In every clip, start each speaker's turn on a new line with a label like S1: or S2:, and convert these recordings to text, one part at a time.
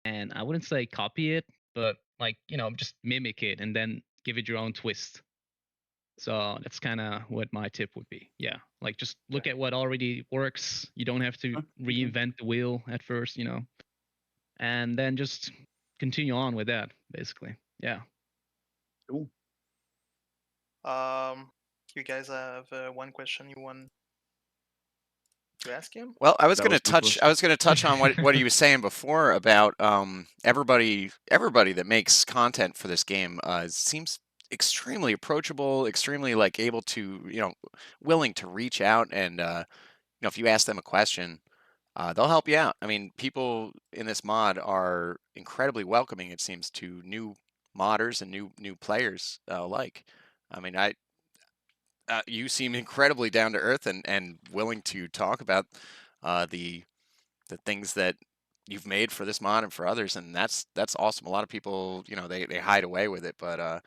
S1: and I wouldn't say copy it, but like, just mimic it and then give it your own twist. So that's kind of what my tip would be. Yeah. Like just look
S2: Okay.
S1: at what already works. You don't have to
S2: Okay.
S1: reinvent the wheel at first, and then just continue on with that, basically. Yeah.
S2: Cool.
S3: Um, you guys have one question you want to ask him?
S4: Well, I was
S2: That
S4: going to
S2: was my
S4: touch.
S2: question.
S4: I was going to touch on what he was saying before about everybody that makes content for this game seems extremely approachable, extremely like able to willing to reach out and if you ask them a question, they'll help you out. I mean, people in this mod are incredibly welcoming. It seems to new modders and new players alike. I mean, you seem incredibly down to earth and willing to talk about the things that you've made for this mod and for others, and that's awesome. A lot of people, they hide away with it, but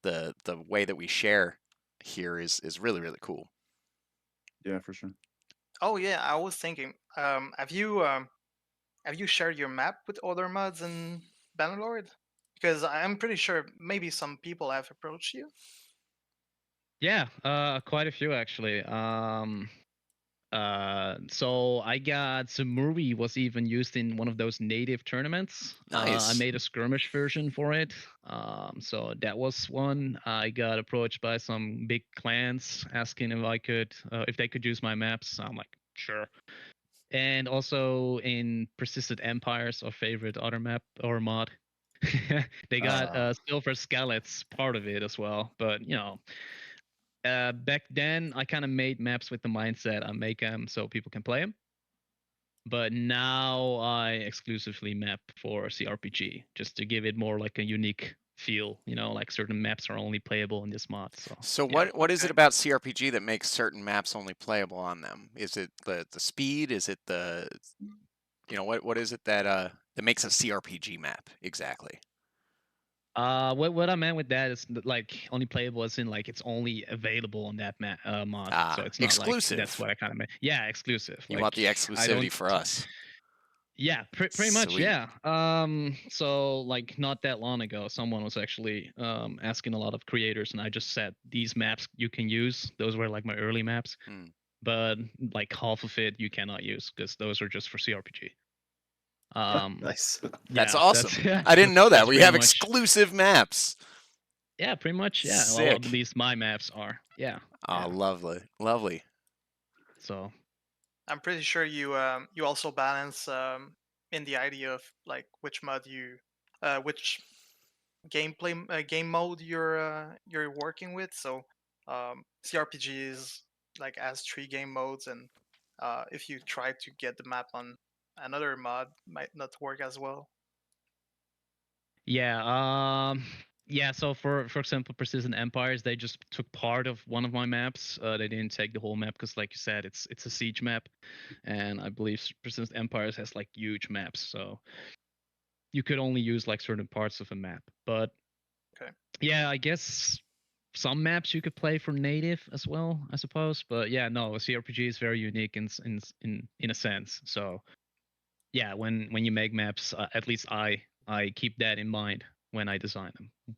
S4: the way that we share here is really really cool.
S2: Yeah, for sure.
S3: Oh yeah, I was thinking. Have you shared your map with other mods in Bannerlord? Because I'm pretty sure maybe some people have approached you.
S1: Yeah, quite a few actually. So I got Samuri was even used in one of those native tournaments. I
S4: Nice.
S1: made a skirmish version for it. So that was one. I got approached by some big clans asking if they could use my maps. I'm like, sure. And also in Persistent Empires, our favorite other map or mod, they got Silver Skelett's part of it as well. But back then I kind of made maps with the mindset I make them so people can play them. But now I exclusively map for CRPG just to give it more like a unique feel. Like certain maps are only playable in this mod. So
S4: So
S1: yeah.
S4: what is it
S3: Okay.
S4: about CRPG that makes certain maps only playable on them? Is it the speed? Is it the what is it that makes a CRPG map exactly?
S1: What I meant with that is like only playable as in like it's only available on that mod. So it's not like that's
S4: Exclusive.
S1: what I kind of meant. Yeah, exclusive.
S4: You want
S1: Like
S4: the
S1: I
S4: exclusivity
S1: don't.
S4: for us.
S1: Yeah, pretty much.
S4: Sweet.
S1: Yeah. So like not that long ago, someone was actually asking a lot of creators, and I just said these maps you can use. Those were like my early maps,
S4: Hmm.
S1: but like half of it you cannot use because those are just for CRPG.
S2: Nice.
S4: That's
S1: Yeah,
S4: awesome.
S1: that's yeah,
S4: I didn't know that.
S1: that's
S4: We
S1: pretty
S4: have
S1: much.
S4: exclusive maps.
S1: Yeah, pretty much. Yeah. Well, at
S4: Sick.
S1: least my maps are. Yeah.
S4: Oh,
S1: Yeah.
S4: lovely. Lovely.
S1: So
S3: I'm pretty sure you also balance in the idea of like which mod which game mode you're working with. So CRPG is like has 3 game modes, and if you try to get the map on another mod, might not work as well.
S1: yeah. Yeah. So for example, Persistent Empires, they just took part of one of my maps. They didn't take the whole map because, like you said, it's a siege map, and I believe Persistent Empires has like huge maps, so you could only use like certain parts of a map. But
S3: Okay.
S1: yeah, I guess some maps you could play for native as well, I suppose. But yeah, no, CRPG is very unique in a sense. So yeah, when you make maps, at least I keep that in mind when I design them.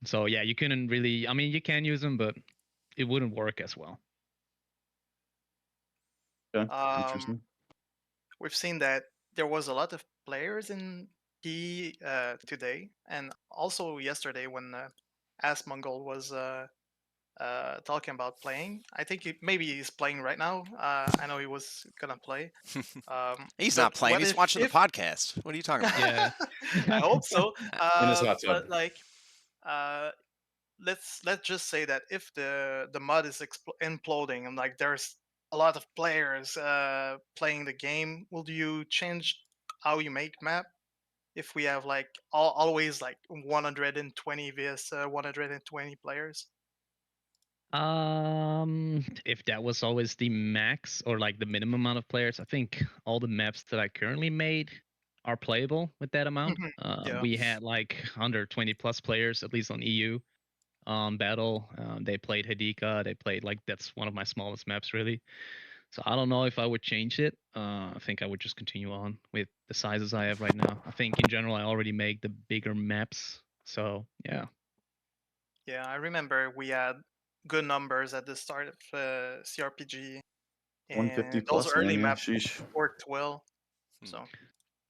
S1: So yeah, you couldn't really. I mean, you can use them, but it wouldn't work as well.
S2: Okay.
S3: Um,
S2: Interesting.
S3: we've seen that there was a lot of players in P today, and also yesterday when As Mongol was talking about playing. I think maybe he's playing right now. I know he was gonna play.
S4: He's
S3: But
S4: not playing.
S3: what
S4: He's
S3: if
S4: watching the podcast. What are you talking about?
S1: Yeah.
S3: I hope so.
S2: In his hot tub.
S3: But like, uh, let's just say that if the mod is imploding and like there's a lot of players playing the game, will you change how you make map? If we have like always like 120 vs 120 players.
S1: If that was always the max or like the minimum amount of players, I think all the maps that I currently made are playable with that amount.
S3: Yeah.
S1: We had like 120 plus players, at least on EU. Battle, they played Hidika. They played like that's one of my smallest maps really. So I don't know if I would change it. I think I would just continue on with the sizes I have right now. I think in general I already make the bigger maps. So yeah.
S3: Yeah, I remember we had good numbers at the start of CRPG,
S2: 150
S3: and those
S2: plus,
S3: early
S2: man. Yeah,
S3: maps
S2: sheesh.
S3: worked well.
S4: Hmm.
S3: So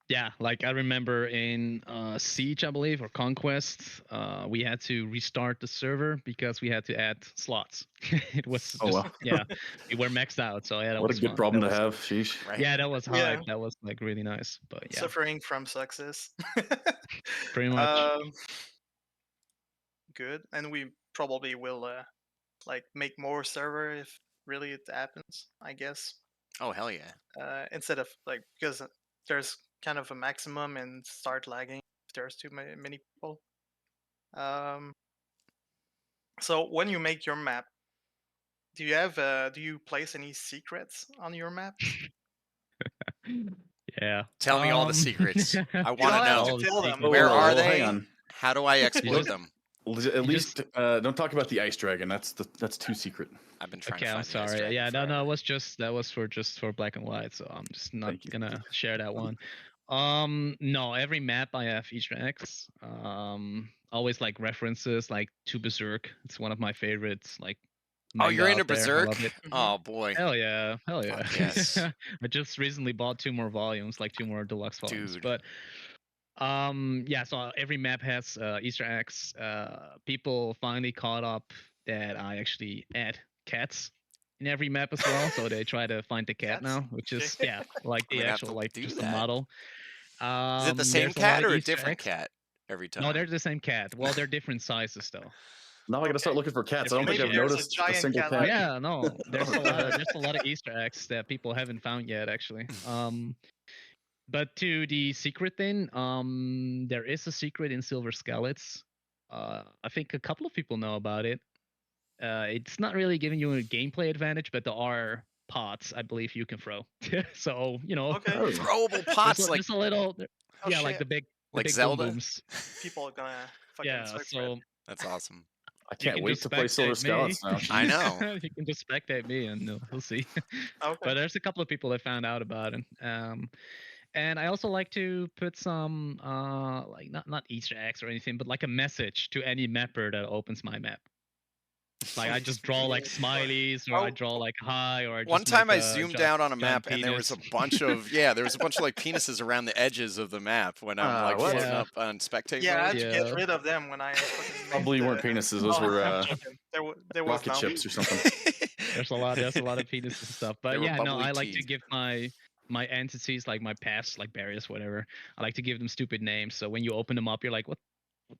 S1: Yeah, like I remember in Siege, I believe, or Conquest, we had to restart the server because we had to add slots. It was
S2: Oh,
S1: just
S2: wow.
S1: yeah, we were maxed out. So yeah, that
S2: What a
S1: was
S2: good
S1: fun.
S2: problem
S1: That
S2: to
S1: was,
S2: have. Sheesh.
S4: Right.
S1: yeah, that was
S3: Yeah.
S1: hype. That was like really nice. But yeah,
S3: suffering from success.
S1: pretty much.
S3: Good, and we probably will like make more server if really it happens. I guess
S4: Oh hell yeah.
S3: instead of like because there's kind of a maximum and start lagging if there's too many people. So when you make your map, do you place any secrets on your maps?
S1: Yeah.
S4: Tell me all the secrets. I
S3: You
S4: want to
S3: don't have
S4: know.
S3: to
S1: all the
S3: tell them.
S1: secrets.
S4: Where
S2: whoa,
S4: are
S2: hang
S4: they?
S2: on.
S4: How do I exploit
S1: just-
S4: them?
S2: At
S1: You
S2: least don't talk about the ice dragon. That's too secret.
S4: I've been trying
S1: Okay,
S4: to
S1: I'm
S4: find the ice
S1: sorry.
S4: dragon
S1: Yeah, no,
S4: forever.
S1: that was for just for black and white, so I'm just not
S2: Thank you.
S1: gonna share that one. No, every map I have Easter eggs. Always like references like to Berserk. It's one of my favorites. Like
S4: Oh,
S1: manga
S4: you're into
S1: out there. I
S4: Berserk?
S1: love it.
S4: Oh boy.
S1: Hell yeah, hell yeah.
S4: Fuck yes.
S1: I just recently bought 2 more volumes, like 2 more deluxe volumes.
S4: Dude.
S1: But yeah, so every map has Easter eggs. People finally caught up that I actually add cats in every map as well, so they try to find the cat
S3: Cats?
S1: now, which is
S3: Okay.
S1: yeah, like
S4: I'm
S1: the
S4: gonna have
S1: actual
S4: to
S1: like
S4: do
S1: just the
S4: that.
S1: model.
S4: Is it the same
S1: There's a lot
S4: cat
S1: of
S4: or a
S1: Easter
S4: different
S1: eggs.
S4: cat every time?
S1: No, they're the same cat. Well, they're different sizes though.
S2: Now I gotta start looking for cats. I don't think
S3: Maybe
S2: I've
S3: there's a
S2: noticed a
S3: giant
S2: single
S3: cat
S2: cat.
S3: like-
S1: Yeah, no, there's a
S2: What the
S1: lot of
S2: heck?
S1: there's a lot of Easter eggs that people haven't found yet actually. But to the secret thing, there is a secret in Silver Skeleton. I think a couple of people know about it. It's not really giving you a gameplay advantage, but there are pots I believe you can throw. So you know,
S3: Okay.
S2: Oh.
S4: Throwable pots like
S1: just a little,
S3: Oh,
S1: yeah, like
S3: shit.
S1: the big
S4: like
S1: boom
S4: Zelda?
S1: booms.
S3: People are gonna fucking
S1: Yeah,
S3: search for
S1: so
S3: it.
S4: That's awesome.
S2: I
S1: you
S2: can't
S1: can
S2: wait
S1: just
S2: to play Silver
S1: spectate me.
S2: Scouts now.
S4: I
S2: Jeez.
S4: know.
S1: You can just spectate me, and we'll see.
S3: Okay.
S1: But there's a couple of people that found out about it. And I also like to put some like not Easter eggs or anything, but like a message to any mapper that opens my map. Like I just draw like smileys, or I draw like hi, or I just
S4: One time
S1: make
S4: I
S1: a
S4: zoomed
S1: giant-
S4: out on a
S1: giant
S4: map and there was a
S1: penis.
S4: bunch of like penises around the edges of the map when I'm like
S2: what?
S4: floating
S1: Yeah.
S4: up on spectate
S3: Yeah, I had
S4: mode.
S3: to get
S1: Yeah.
S3: rid of them when I fucking made
S2: Probably weren't
S3: the-
S2: penises. Those
S3: Oh,
S2: were
S3: I'm joking. There was
S2: rocket
S3: none.
S2: chips or something.
S1: There's a lot of penises and stuff.
S4: They
S1: But
S4: were
S1: yeah, no,
S4: bubbly
S1: I like to
S4: teeth.
S1: give my entities, like my past, like barriers, whatever. I like to give them stupid names. So when you open them up, you're like, what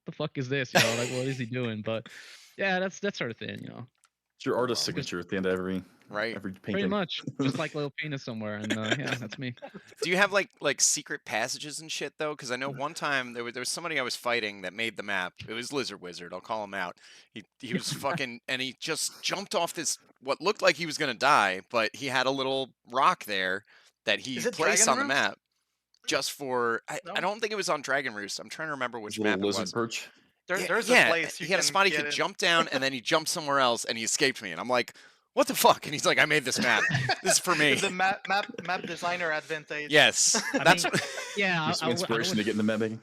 S1: the fuck is this? You know, like what is he doing? But yeah, that's that sort of thing, you know.
S2: It's your artist
S4: Wow.
S2: signature at the end of every
S4: Right.
S2: painting.
S1: Pretty much, just like a little penis somewhere, and yeah, that's me.
S4: Do you have like secret passages and shit though? Because I know one time there was somebody I was fighting that made the map. It was Lizard Wizard. I'll call him out. He was fucking and he just jumped off this what looked like he was gonna die, but he had a little rock there that he
S3: Is it
S4: placed
S3: Dragon
S4: on the
S3: Roost?
S4: map just for. I
S3: No?
S4: don't think it was on Dragon Roost. I'm trying to remember which
S2: Little
S4: map it
S2: lizard
S4: was.
S2: perch.
S3: There's
S4: Yeah,
S3: a place you
S4: he had a
S3: can
S4: spot he
S3: get
S4: could
S3: in.
S4: jump down, and then he jumped somewhere else, and he escaped me. And I'm like, "What the fuck?" And he's like, "I made this map. This is for me."
S3: The map designer advantage.
S4: Yes,
S1: I
S4: that's
S1: mean,
S4: what.
S1: yeah,
S2: Just some inspiration to get in the map making.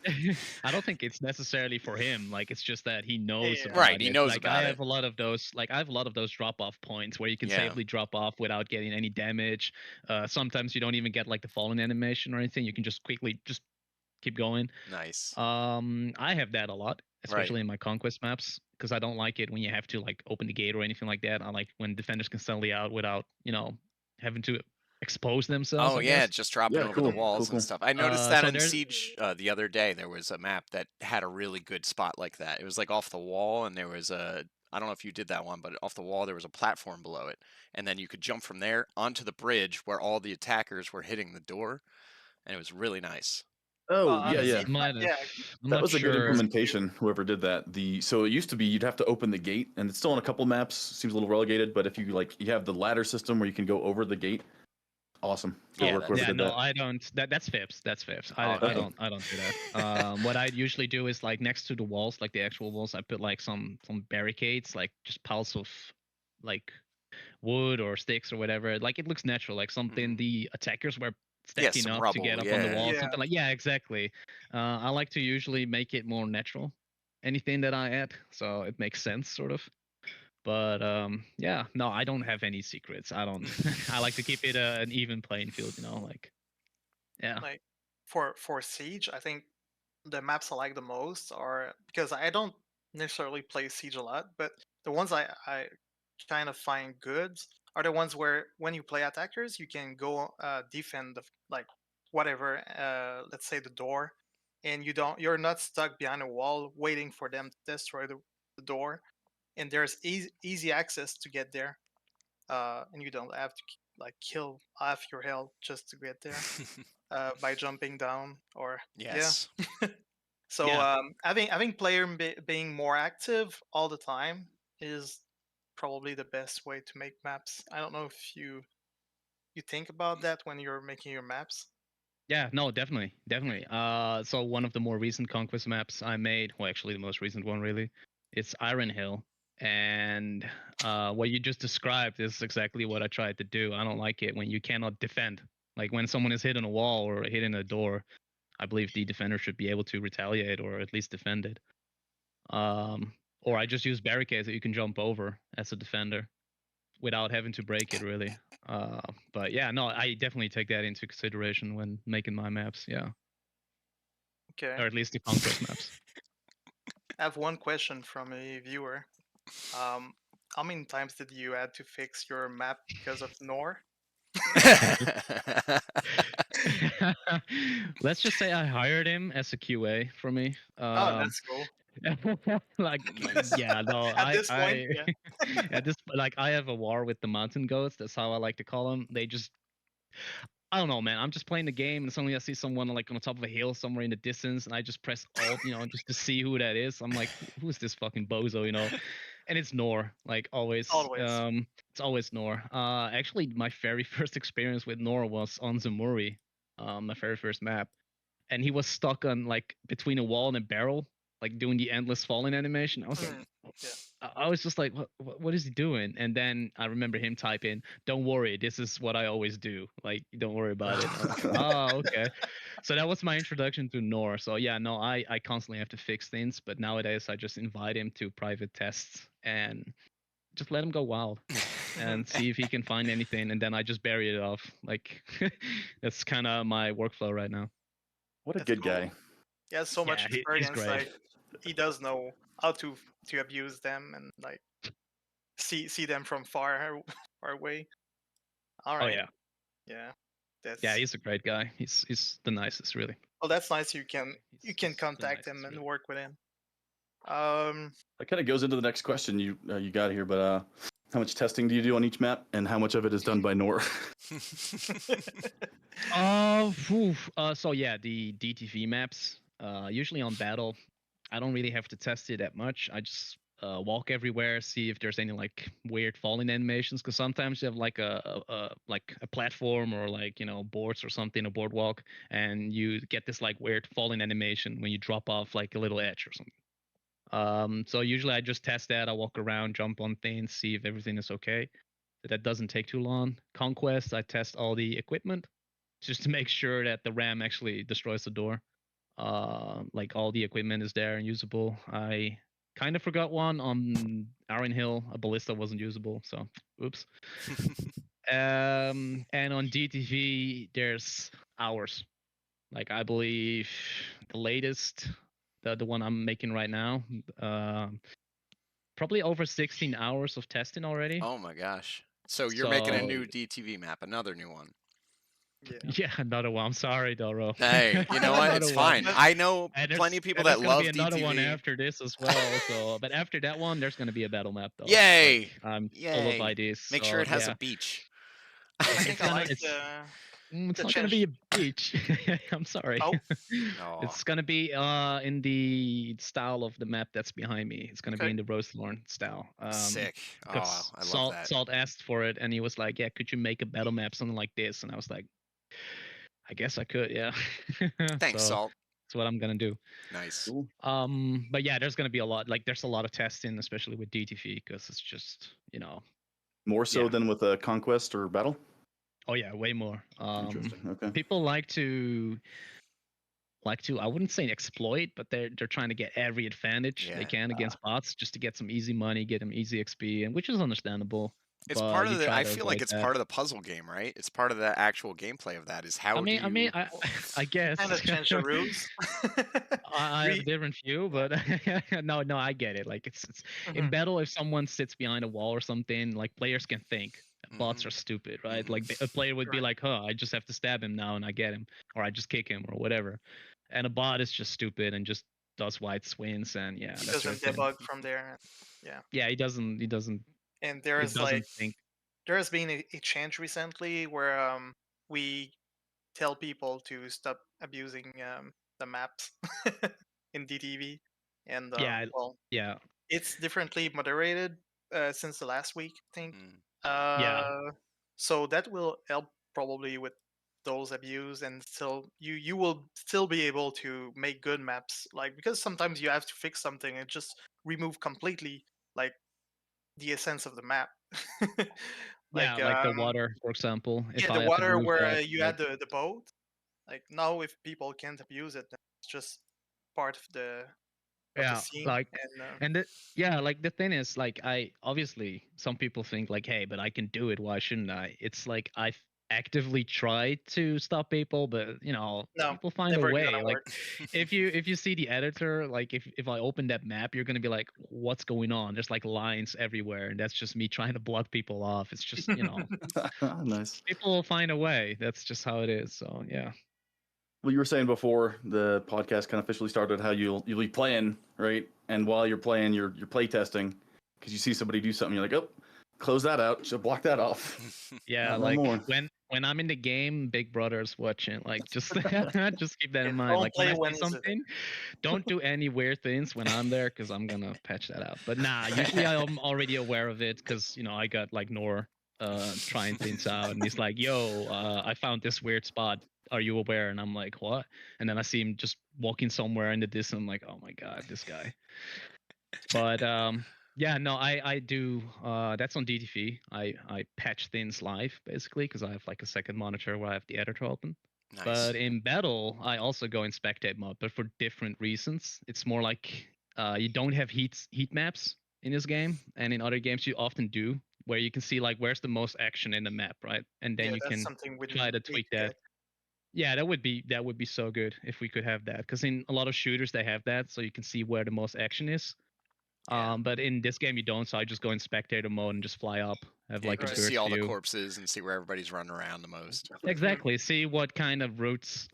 S1: I don't think it's necessarily for him. Like it's just that he knows
S3: Yeah.
S1: about
S4: Right, he
S1: it.
S4: knows
S1: like,
S4: about
S1: I
S4: it.
S1: have a lot of those. Like I have a lot of those drop-off points where you can
S4: Yeah.
S1: safely drop off without getting any damage. Sometimes you don't even get like the fallen animation or anything. You can just quickly just keep going.
S4: Nice.
S1: I have that a lot,
S4: Right.
S1: especially in my conquest maps, because I don't like it when you have to like open the gate or anything like that. I like when defenders can suddenly out without having to expose themselves.
S4: Oh
S1: I
S4: yeah,
S1: guess.
S4: just dropping
S2: Yeah,
S4: over
S2: cool,
S4: the
S2: cool,
S4: walls
S2: cool.
S4: and stuff. I noticed that
S1: So
S4: in
S1: there's-
S4: Siege the other day. There was a map that had a really good spot like that. It was like off the wall, and there was a. I don't know if you did that one, but off the wall there was a platform below it, and then you could jump from there onto the bridge where all the attackers were hitting the door, and it was really nice.
S2: Oh,
S3: on
S2: yeah,
S3: the
S2: yeah.
S3: Siege
S1: Might
S3: map,
S1: have.
S3: yeah.
S1: I'm
S2: That
S1: not
S2: was a good
S1: sure.
S2: implementation. Whoever did that. So it used to be you'd have to open the gate, and it's still on a couple maps. Seems a little relegated, but if you you have the ladder system where you can go over the gate. Awesome. Good
S4: Yeah,
S2: work, whoever
S1: Yeah,
S2: did
S1: no,
S2: that.
S1: I don't. That's Fips. That's Fips.
S4: Oh,
S1: I
S4: okay.
S1: don't do that. What I usually do is like next to the walls, like the actual walls, I put like some barricades, like just piles of like wood or sticks or whatever. Like it looks natural, like something the attackers were
S4: Yeah,
S1: stacking
S4: some
S1: up to get
S4: rubble.
S1: up on the
S4: Yeah.
S1: wall,
S3: Yeah.
S1: something like exactly. I like to usually make it more natural. Anything that I add, so it makes sense, sort of. But yeah, no, I don't have any secrets. I don't. I like to keep it an even playing field, like yeah.
S3: Like for Siege, I think the maps I like the most are, because I don't necessarily play Siege a lot, but the ones I kind of find good are the ones where when you play attackers, you can go defend like whatever, let's say the door, and you're not stuck behind a wall waiting for them to destroy the door, and there's easy access to get there, and you don't have to like kill half your health just to get there by jumping down or yeah.
S4: Yes.
S3: So
S1: Yeah.
S3: having player being more active all the time is probably the best way to make maps. I don't know if you think about that when you're making your maps.
S1: Yeah, no, definitely, definitely. So one of the more recent conquest maps I made, well, actually the most recent one, really, it's Iron Hill, and what you just described is exactly what I tried to do. I don't like it when you cannot defend. Like when someone is hitting a wall or hitting a door, I believe the defender should be able to retaliate or at least defend it. Or I just use barricades that you can jump over as a defender without having to break it, really. But yeah, no, I definitely take that into consideration when making my maps. Yeah,
S3: Okay.
S1: or at least the conquest maps.
S3: I have one question from a viewer. How many times did you had to fix your map because of Nor?
S1: Let's just say I hired him as a QA for me.
S3: Oh, that's cool.
S1: Like
S4: Nice.
S1: yeah, no,
S3: At this point,
S1: I
S3: yeah.
S1: at this like I have a war with the mountain goats. That's how I like to call them. They just I don't know, man. I'm just playing the game, and suddenly I see someone like on the top of a hill somewhere in the distance, and I just press Alt, just to see who that is. I'm like, who's this fucking bozo, And it's Nor, like always.
S3: Always.
S1: It's always Nor. Actually, my very first experience with Nor was on Zamuri, my very first map, and he was stuck on like between a wall and a barrel, like doing the endless falling animation. I was like,
S3: Yeah.
S1: I was just like, what is he doing? And then I remember him typing, "Don't worry, this is what I always do. Like, don't worry about it." I was like, oh, okay. So that was my introduction to Nor. So yeah, no, I constantly have to fix things, but nowadays I just invite him to private tests and just let him go wild and see if he can find anything, and then I just bury it off. Like, that's kind of my workflow right now.
S2: What a
S3: That's
S2: good
S3: cool.
S2: guy.
S3: He has so much
S1: Yeah, he's
S3: experience.
S1: great.
S3: Like he does know how to abuse them and like see them from far far away. All
S1: Oh
S3: right.
S1: yeah,
S3: Yeah.
S1: yeah,
S3: That's
S1: he's a great guy. He's the nicest, really.
S3: well. That's nice. You can
S1: He's the
S3: contact him
S1: nicest,
S3: and
S1: really.
S3: work with him. Um.
S2: That kind of goes into the next question you got here, but how much testing do you do on each map, and how much of it is done by Nor?
S1: So yeah, the DTV maps, usually on battle, I don't really have to test it that much. I just walk everywhere, see if there's any like weird falling animations, because sometimes you have like a platform or like boards or something, a boardwalk, and you get this like weird falling animation when you drop off like a little edge or something. So usually I just test that. I walk around, jump on things, see if everything is okay. That doesn't take too long. Conquest, I test all the equipment just to make sure that the RAM actually destroys the door. Like all the equipment is there and usable. I kind of forgot one on Iron Hill. A ballista wasn't usable, so oops. And on DTV, there's hours. Like I believe the latest, the one I'm making right now, probably over 16 hours of testing already.
S4: Oh my gosh. So you're making a
S1: So
S4: new DTV map, another new one.
S3: Yeah.
S1: yeah, another one. I'm sorry, Doro.
S4: Hey, you know what? It's
S1: Another one.
S4: fine. I know
S1: And
S4: plenty of people
S1: there's
S4: that
S1: gonna be
S4: love
S1: another one
S4: DTV.
S1: after this as well. So, but after that one, there's gonna be a battle map though.
S4: Yay!
S1: Like I'm full of
S4: Yay!
S1: ideas.
S4: Make
S1: So
S4: sure it has a
S1: yeah,
S4: beach.
S3: I think
S1: it's
S3: I
S1: gonna
S3: like
S1: it's it's
S3: the
S1: not gonna be
S3: change.
S1: a beach. I'm sorry.
S3: Oh,
S4: Oh,
S1: It's gonna be in the style of the map that's behind me. It's gonna be
S3: okay.
S1: in the Rose Thorn style.
S4: sick. Oh,
S1: Because
S4: I love that.
S1: Salt asked for it, and he was like, "Yeah, could you make a battle map something like this?" And I was like, "I guess I could, yeah."
S4: Thanks,
S1: So
S4: Salt.
S1: that's what I'm gonna do.
S4: Nice.
S2: Cool.
S1: But yeah, there's gonna be a lot. Like, there's a lot of testing, especially with DTV, because it's just
S2: More so
S1: Yeah.
S2: than with a conquest or battle.
S1: Oh yeah, way more.
S2: Interesting. Okay.
S1: People like to I wouldn't say exploit, but they're trying to get every advantage they
S4: Yeah.
S1: can against bots just to get some easy money, get them easy XP, and which is understandable.
S4: It's
S1: But
S4: part
S1: you
S4: of the.
S1: try
S4: I
S1: to
S4: feel like
S1: avoid
S4: it's
S1: that.
S4: part of the puzzle game, right? It's part of the actual gameplay of that. Is how do
S1: I mean,
S4: you?
S1: I guess
S3: Kind of change the rules.
S1: I have a different view, but no, I get it. Like it's in
S3: Mhm.
S1: battle, if someone sits behind a wall or something, like players can think. Bots are stupid, right?
S4: Mhm.
S1: Like a player would be
S3: Right.
S1: like, "Huh, I just have to stab him now and I get him, or I just kick him or whatever." And a bot is just stupid and just does wide swings and yeah,
S3: He
S1: that sort
S3: doesn't
S1: of thing.
S3: debug from there. Yeah.
S1: Yeah, he doesn't.
S3: And
S1: It doesn't think.
S3: there has been a change recently where we tell people to stop abusing the maps in DTV, and
S1: Yeah,
S3: well,
S1: yeah,
S3: it's differently moderated since the last week, I think.
S4: Mm.
S1: yeah,
S3: So that will help probably with those abuse, and still you will still be able to make good maps, like because sometimes you have to fix something and just remove completely like the essence of the map.
S1: yeah.
S3: Like
S1: Like the water, for example.
S3: yeah,
S1: If
S3: the
S1: I had to
S3: water
S1: remove
S3: where
S1: that,
S3: you
S1: like,
S3: had the boat. Like now, if people can't abuse it, then it's just part of the
S1: yeah,
S3: scene.
S1: like,
S3: And
S1: and yeah, like the thing is, like, I obviously some people think like, hey, but I can do it. Why shouldn't I? It's like actively try to stop people, but
S3: no,
S1: people find a
S3: never
S1: way.
S3: gonna
S1: Like,
S3: work.
S1: if you see the editor, like if I open that map, you're gonna be like, what's going on? There's like lines everywhere, and that's just me trying to block people off. It's just
S2: Nice.
S1: people will find a way. That's just how it is. So yeah.
S2: Well, you were saying before the podcast kind of officially started how you'll be playing, right? And while you're playing, you're play testing because you see somebody do something, you're like, oh, close that out, so block that off.
S1: Yeah,
S2: Not no
S1: like
S2: more.
S1: when I'm in the game, Big Brother's watching. Like just just keep that in
S3: And
S1: mind.
S3: don't
S1: Like when
S3: play
S1: I
S3: when
S1: see
S3: he's
S1: something, don't do any weird things when I'm there because I'm gonna patch that out. But nah, usually I'm already aware of it because I got like Nor trying things out and he's like, "Yo, I found this weird spot. Are you aware?" And I'm like, "What?" And then I see him just walking somewhere in the distance. I'm like, "Oh my god, this guy." But yeah, no, I do that's on DTV. I patch things live basically because I have like a second monitor where I have the editor open.
S4: Nice.
S1: But in battle, I also go in spectate mode, but for different reasons. It's more like you don't have heat maps in this game, and in other games you often do, where you can see like where's the most action in the map, right? And then
S3: yeah,
S1: you
S3: that's
S1: can
S3: something we
S1: try to
S3: need
S1: tweak
S3: to
S1: that.
S3: get.
S1: Yeah, that would be so good if we could have that. Because in a lot of shooters they have that, so you can see where the most action is.
S4: Yeah.
S1: But in this game you don't, so I just go in spectator mode and just fly up, have
S4: Yeah, you
S1: like
S4: can
S1: a
S3: Right.
S4: just see
S1: bird's
S4: all the
S1: view.
S4: corpses and see where everybody's running around the most.
S1: Exactly. See what kind of routes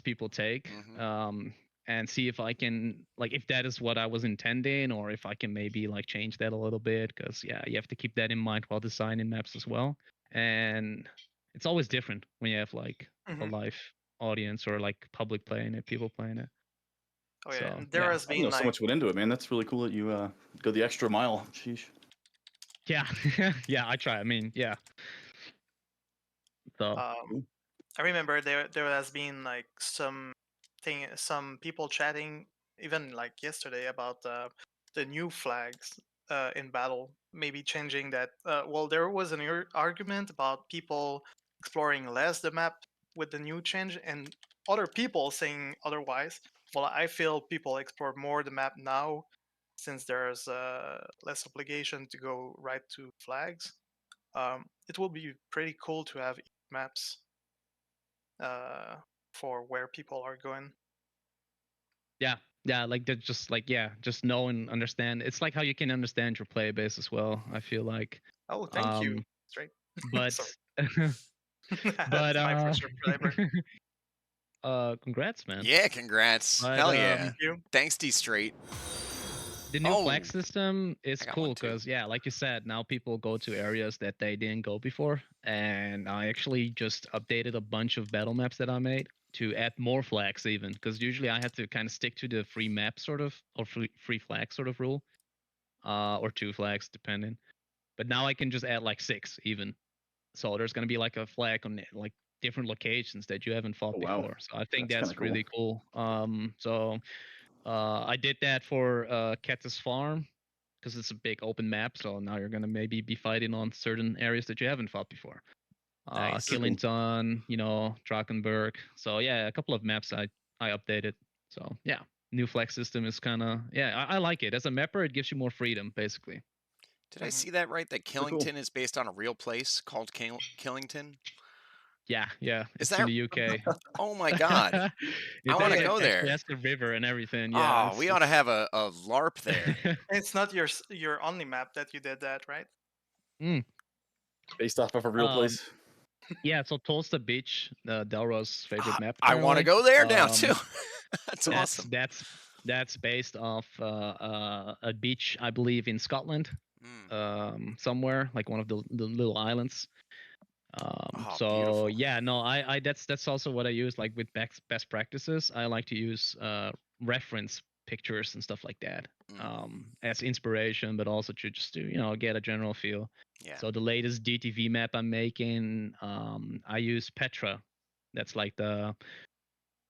S1: people take.
S4: Mhm.
S1: And see if I can if that is what I was intending, or if I can maybe like change that a little bit. Because yeah, you have to keep that in mind while designing maps as well. And it's always different when you have like a
S3: Mhm.
S1: live audience or like public playing it, people playing it.
S3: Oh yeah,
S1: So
S3: and there
S1: yeah,
S3: has
S2: I didn't know
S3: been
S2: so
S3: like
S2: much went into it, man. That's really cool that you go the extra mile. Sheesh.
S1: yeah, yeah. I try. I mean, yeah. So
S3: um, I remember there has been like some people chatting even like yesterday about the new flags in battle, maybe changing that. Well, there was an argument about people exploring less the map with the new change, and other people saying otherwise. Well, I feel people explore more the map now since there's less obligation to go right to flags. It will be pretty cool to have maps uh, for where people are going.
S1: yeah, like that, just like just know and understand. It's like how you can understand your player base as well. I feel like,
S3: Oh, thank you.
S1: um,
S3: Straight.
S1: but
S3: Sorry.
S1: but
S3: It's my first subscriber.
S1: congrats, man.
S4: Yeah, congrats.
S1: But
S4: Hell yeah.
S3: Thank you.
S4: Thanks, D Straight.
S1: the new flag
S4: Oh,
S1: system is
S4: I got one
S1: cool
S4: too.
S1: because yeah, like you said, now people go to areas that they didn't go before, and I actually just updated a bunch of battle maps that I made to add more flags even because usually I had to kind of stick to the free map sort of or free flag sort of rule, or two flags depending. But now I can just add like 6 even. So there's gonna be like a flag on like different locations that you haven't fought
S2: Oh wow,
S1: before. So I think
S2: that's kind of
S1: that's
S2: cool.
S1: really cool. So I did that for Kettis Farm, because it's a big open map. So now you're gonna maybe be fighting on certain areas that you haven't fought before.
S4: Nice.
S1: Killington, Drakenberg. So yeah, a couple of maps I updated. So yeah, new flag system is kind of I like it. As a mapper, it gives you more freedom, basically.
S4: Did I see that right? That
S2: cool.
S4: Killington is based on a real place called Killington?
S1: Yeah,
S4: Is
S1: it's in
S4: that?
S1: the UK.
S4: Oh my God! I want to
S1: It
S4: go
S1: actually
S4: there.
S1: has the river and everything. Yeah,
S4: Oh, we ought to have a LARP there.
S3: It's not your only map that you did that, right?
S2: Based off of a real place.
S1: Yeah, so Tulsa Beach, Delro's favorite map.
S4: I want to
S1: Apparently.
S4: go there now too. That's awesome.
S1: That's based off a beach, I believe, in Scotland, somewhere like one of the little islands. So
S4: beautiful.
S1: yeah, no, I that's also what I use, like with best practices. I like to use reference pictures and stuff like that as inspiration, but also to just to get a general feel.
S4: Yeah.
S1: So the latest DTV map I'm making, I use Petra. That's like the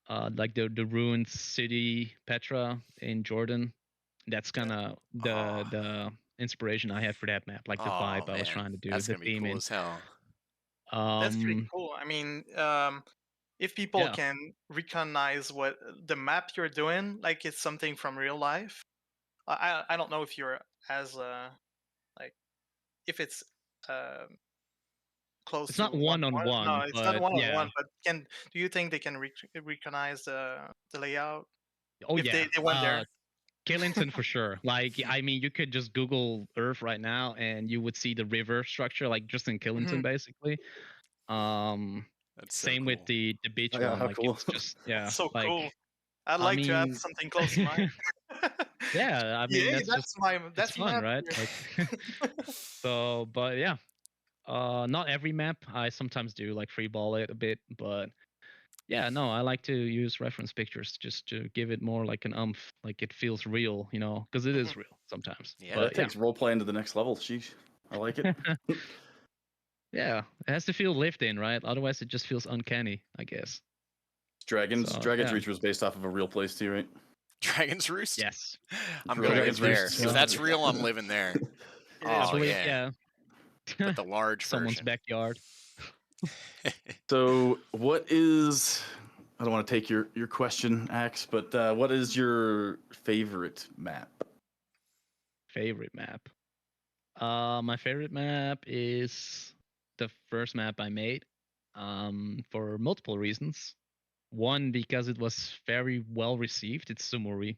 S1: ruined city Petra in Jordan. That's kind of the inspiration I have for that map, like the vibe I was trying to do,
S4: That's
S1: the
S4: gonna be cool
S1: theming.
S4: as hell.
S3: That's pretty cool. I mean, if people can recognize what the map you're doing, like it's something from real life. I don't know if you're as like if it's close
S1: It's
S3: to
S1: not one-on-one,
S3: No, it's not
S1: but
S3: one-on-one. But do you think they can recognize the layout?
S1: Oh
S3: if
S1: yeah,
S3: they went there?
S1: Killington for sure. Like, I mean, you could just Google Earth right now, and you would see the river structure, like just in Killington, basically.
S4: That's so
S1: same
S4: cool.
S1: with the beach
S2: Yeah,
S1: one.
S2: how
S1: Like,
S2: cool.
S1: it's just
S3: So
S1: like,
S3: cool. I'd
S1: I
S3: like to have
S1: mean,
S3: something close to mine.
S1: yeah, I mean,
S3: Yeah,
S1: that's just
S3: that's
S1: fun,
S3: map
S1: right?
S3: here.
S1: Like, so, but yeah, not every map. I sometimes do like free ball it a bit, but yeah, no, I like to use reference pictures just to give it more like an umph, like it feels real, because it is real sometimes.
S4: Yeah.
S2: Well, that takes role playing to the next level. Sheesh, I like it.
S1: Yeah, it has to feel lived in, right? Otherwise, it just feels uncanny, I guess.
S2: Dragon's
S1: yeah.
S2: Reach was based off of a real place too, right?
S4: Dragon's Roost?
S1: Yes.
S4: I'm gonna live
S2: Dragon's
S4: there.
S2: Roost.
S4: If that's real, I'm living there.
S1: I
S4: Oh
S1: believe,
S4: yeah. But the large
S1: someone's
S4: version.
S1: backyard.
S2: So, what is? I don't want to take your question, Axe, but what is your favorite map?
S1: Favorite map. My favorite map is the first map I made. For multiple reasons. One, because it was very well received. It's Sumuri.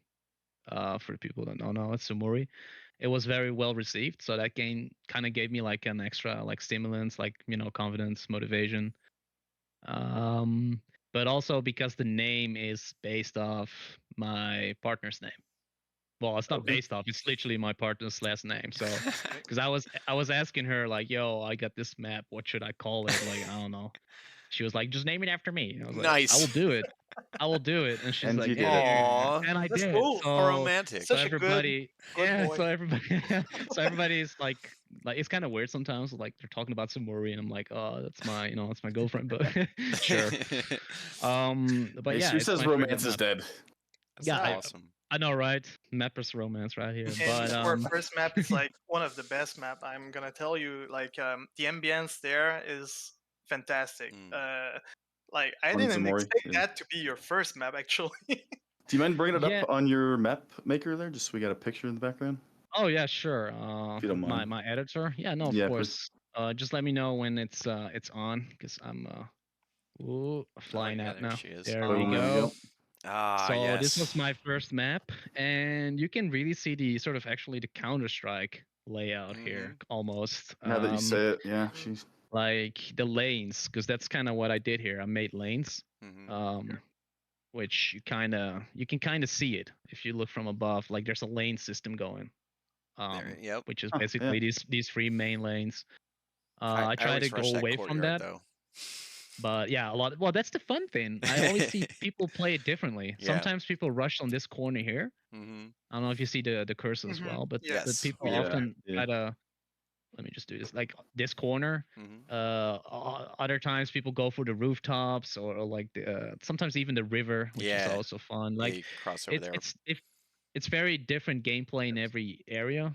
S1: For the people that don't know, it's Sumuri. It was very well received, so that game kind of gave me like an extra like stimulants, like confidence, motivation. But also because the name is based off my partner's name. Well, it's not based off; it's literally my partner's last name. So, because I was asking her like, "Yo, I got this map. What should I call it?" Like, I don't know. She was like, "Just name it after me." And I was
S4: Nice.
S1: like, "I will do it. I will do it." And she's
S2: And
S1: like,
S2: you did
S1: "Yeah,
S2: it.
S4: Aw,
S1: and I
S3: That's
S1: did."
S3: cool.
S4: how
S1: So,
S4: romantic.
S1: so
S3: Such a
S1: everybody,
S3: good boy.
S1: so everybody, so everybody's like it's kind of weird sometimes. Like they're talking about Sumuri, and I'm like, "Oh, that's my, that's my girlfriend." But sure. But yeah,
S2: Who
S1: it's
S2: says
S1: my favorite
S2: romance is
S1: map.
S2: dead?
S4: That's
S1: Yeah,
S4: awesome.
S1: I know, right? Mapper's romance right here.
S3: And
S1: But
S3: for a first map, it's like one of the best map. I'm gonna tell you, like the ambience there is fantastic. Like I
S2: On
S3: didn't
S2: Zamori,
S3: expect
S2: yeah.
S3: that to be your first map, actually.
S2: Do you mind bringing it
S1: Yeah.
S2: up on your map maker there? Just so we got a picture in the background.
S1: Oh yeah, sure.
S2: If you don't mind.
S1: My editor. Yeah, no, of
S2: Yeah,
S1: course. Just let me know when it's on, because I'm flying
S4: yeah,
S1: out
S4: there
S1: now.
S4: she is.
S1: There
S2: Boom,
S1: we
S2: there we
S1: go.
S2: go.
S4: Ah,
S1: So
S4: yes.
S1: this was my first map, and you can really see the sort of actually the Counter-Strike layout here almost.
S2: Now that you say it, yeah, she's
S1: Like the lanes, because that's kind of what I did here. I made lanes, which you can kind of see it if you look from above. Like there's a lane system going, which is basically these three main lanes. I try to go away from that.
S4: Though.
S1: But yeah, well, that's the fun thing. I always see people play it differently.
S4: Yeah.
S1: Sometimes people rush on this corner here. I don't know if you see the cursor as well, but
S3: Yes.
S1: people often try to. Let me just do this. Like this corner. Other times people go for the rooftops or like sometimes even the river, which is also fun. Like
S4: cross over there.
S1: it's very different gameplay in every area.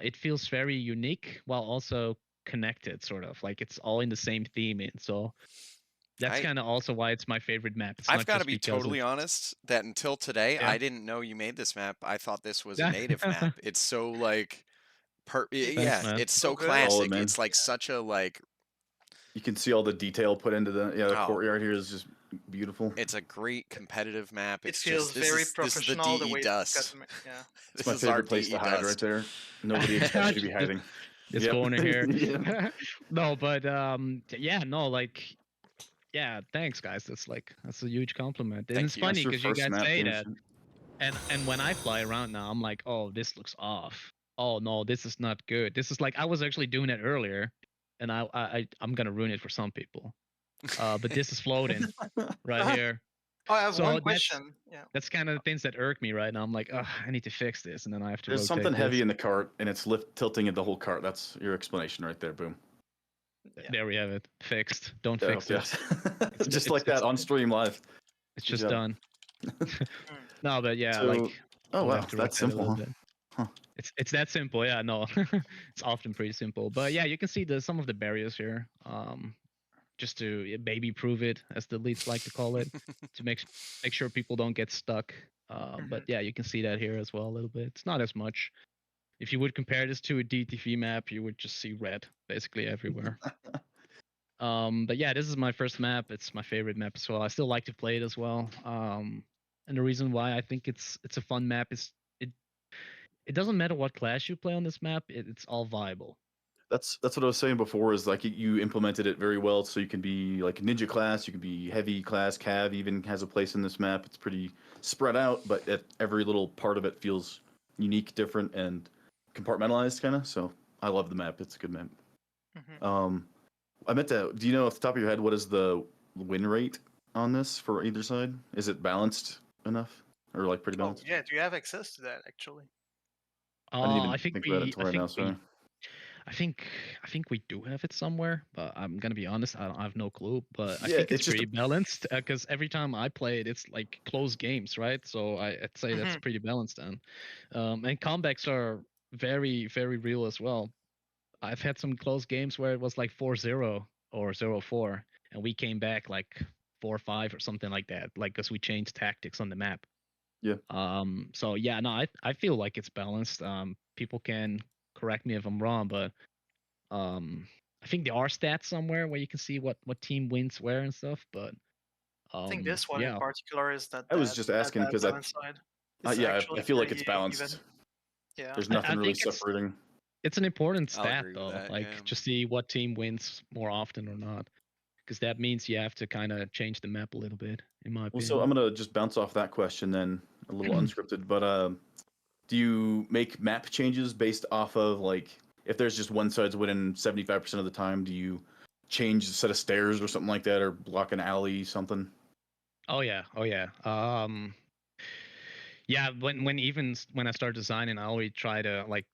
S1: it feels very unique while also connected, sort of like it's all in the same theme. And so that's
S4: I
S1: kind of also why it's my favorite map. It's
S4: I've
S1: not
S4: got to
S1: just
S4: be
S1: because
S4: totally
S1: it's
S4: honest that until today,
S1: yeah.
S4: I didn't know you made this map. I thought this was a
S1: Yeah.
S4: native map. It's so like,
S1: Thanks,
S4: yeah,
S1: man.
S4: it's
S3: So
S4: so
S3: good.
S2: Solid,
S4: classic.
S2: man.
S4: It's like such a like,
S2: You can see all the detail put into the
S4: oh,
S2: courtyard here is just beautiful.
S4: it's a great competitive map.
S3: It
S4: It's
S3: feels
S4: just
S3: very
S4: this is the
S3: professional the
S4: DE
S3: way it's got
S4: dust.
S3: to yeah.
S2: It's
S4: This
S2: my
S4: is our
S2: favorite place to
S4: DE
S2: hide right
S4: dust.
S2: there. Nobody expects you to be
S1: Just-
S2: hiding.
S1: this
S2: Yep.
S1: corner here.
S2: Yeah.
S1: No, but yeah, no, like yeah, thanks guys. That's a huge compliment. And
S4: Thank
S1: it's
S4: you.
S1: funny
S2: That's your
S1: because you
S2: first
S1: guys
S2: map
S1: say
S2: game.
S1: that, and when I fly around now, I'm like, oh, this looks off. Oh no, this is not good. This is like I was actually doing it earlier, and I'm gonna ruin it for some people. But this is floating right here.
S3: Oh, I have
S1: So
S3: one question. Yeah.
S1: that's kind of the things that irk me right now. I'm like, oh, I need to fix this, and then I have to
S2: There's
S1: rotate
S2: something
S1: this.
S2: heavy in the cart, and it's tilting the whole cart. That's your explanation right there. Boom.
S3: Yeah.
S1: There we have it. Fixed. Don't
S2: Yeah,
S1: fix it.
S2: yes.
S1: It's-
S2: Just
S1: it's-
S2: like that
S1: it's-
S2: on stream live.
S1: It's
S2: Good
S1: just
S2: job.
S1: done. No, but yeah,
S2: So,
S1: like
S2: oh
S1: we'll
S2: wow,
S1: have to
S2: that's
S1: rotate a
S2: simple,
S1: little
S2: huh?
S1: bit.
S2: Huh.
S1: It's that simple. Yeah, no, it's often pretty simple. But yeah, you can see some of the barriers here. Just to baby prove it, as the leads like to call it, to make sure people don't get stuck. But yeah, you can see that here as well a little bit. It's not as much. If you would compare this to a DTV map, you would just see red basically everywhere. But yeah, this is my first map. It's my favorite map as well. I still like to play it as well. And the reason why I think it's a fun map is it doesn't matter what class you play on this map. It's all viable.
S2: That's what I was saying before. Is like you implemented it very well, so you can be like ninja class, you can be heavy class. Cav even has a place in this map. It's pretty spread out, but every little part of it feels unique, different, and compartmentalized, kind of. So I love the map. It's a good map. I meant to. Do you know off the top of your head what is the win rate on this for either side? Is it balanced enough, or like pretty
S3: Oh
S2: balanced?
S3: yeah. Do you have access to that actually?
S2: I didn't even
S1: I think
S2: think about it
S1: we,
S2: until right now. Sorry.
S1: I think we do have it somewhere, but I'm gonna be honest, I have no clue. But I
S2: Yeah,
S1: think it's
S2: it's just
S1: pretty balanced because every time I play it, it's like close games, right? So I'd say that's pretty balanced then. And comebacks are very, very real as well. I've had some close games where it was like 4-0 or 0-4, and we came back like 4-5 or something like that, like because we changed tactics on the map.
S2: Yeah.
S1: So yeah, no, I feel like it's balanced. People can correct me if I'm wrong, but I think there are stats somewhere where you can see what team wins where and stuff. But
S3: I think this one in
S1: yeah,
S3: particular is that
S2: I was just asking
S3: that
S2: because
S3: balance side. It's
S2: yeah, I
S3: actually
S2: feel like it's
S3: pretty
S2: balanced.
S3: even. Yeah.
S2: There's
S1: I
S2: nothing really
S1: think it's
S2: separating.
S1: an important
S4: I'll
S1: stat
S4: agree with
S1: though,
S4: that,
S1: like
S4: yeah.
S1: to see what team wins more often or not, because that means you have to kind of change the map a little bit, in my
S2: Well,
S1: opinion.
S2: so I'm gonna just bounce off that question then, a little unscripted. But do you make map changes based off of like if there's just one side's winning 75% of the time? Do you change a set of stairs or something like that, or block an alley, something?
S1: Oh yeah, yeah. When I start designing, I always try to like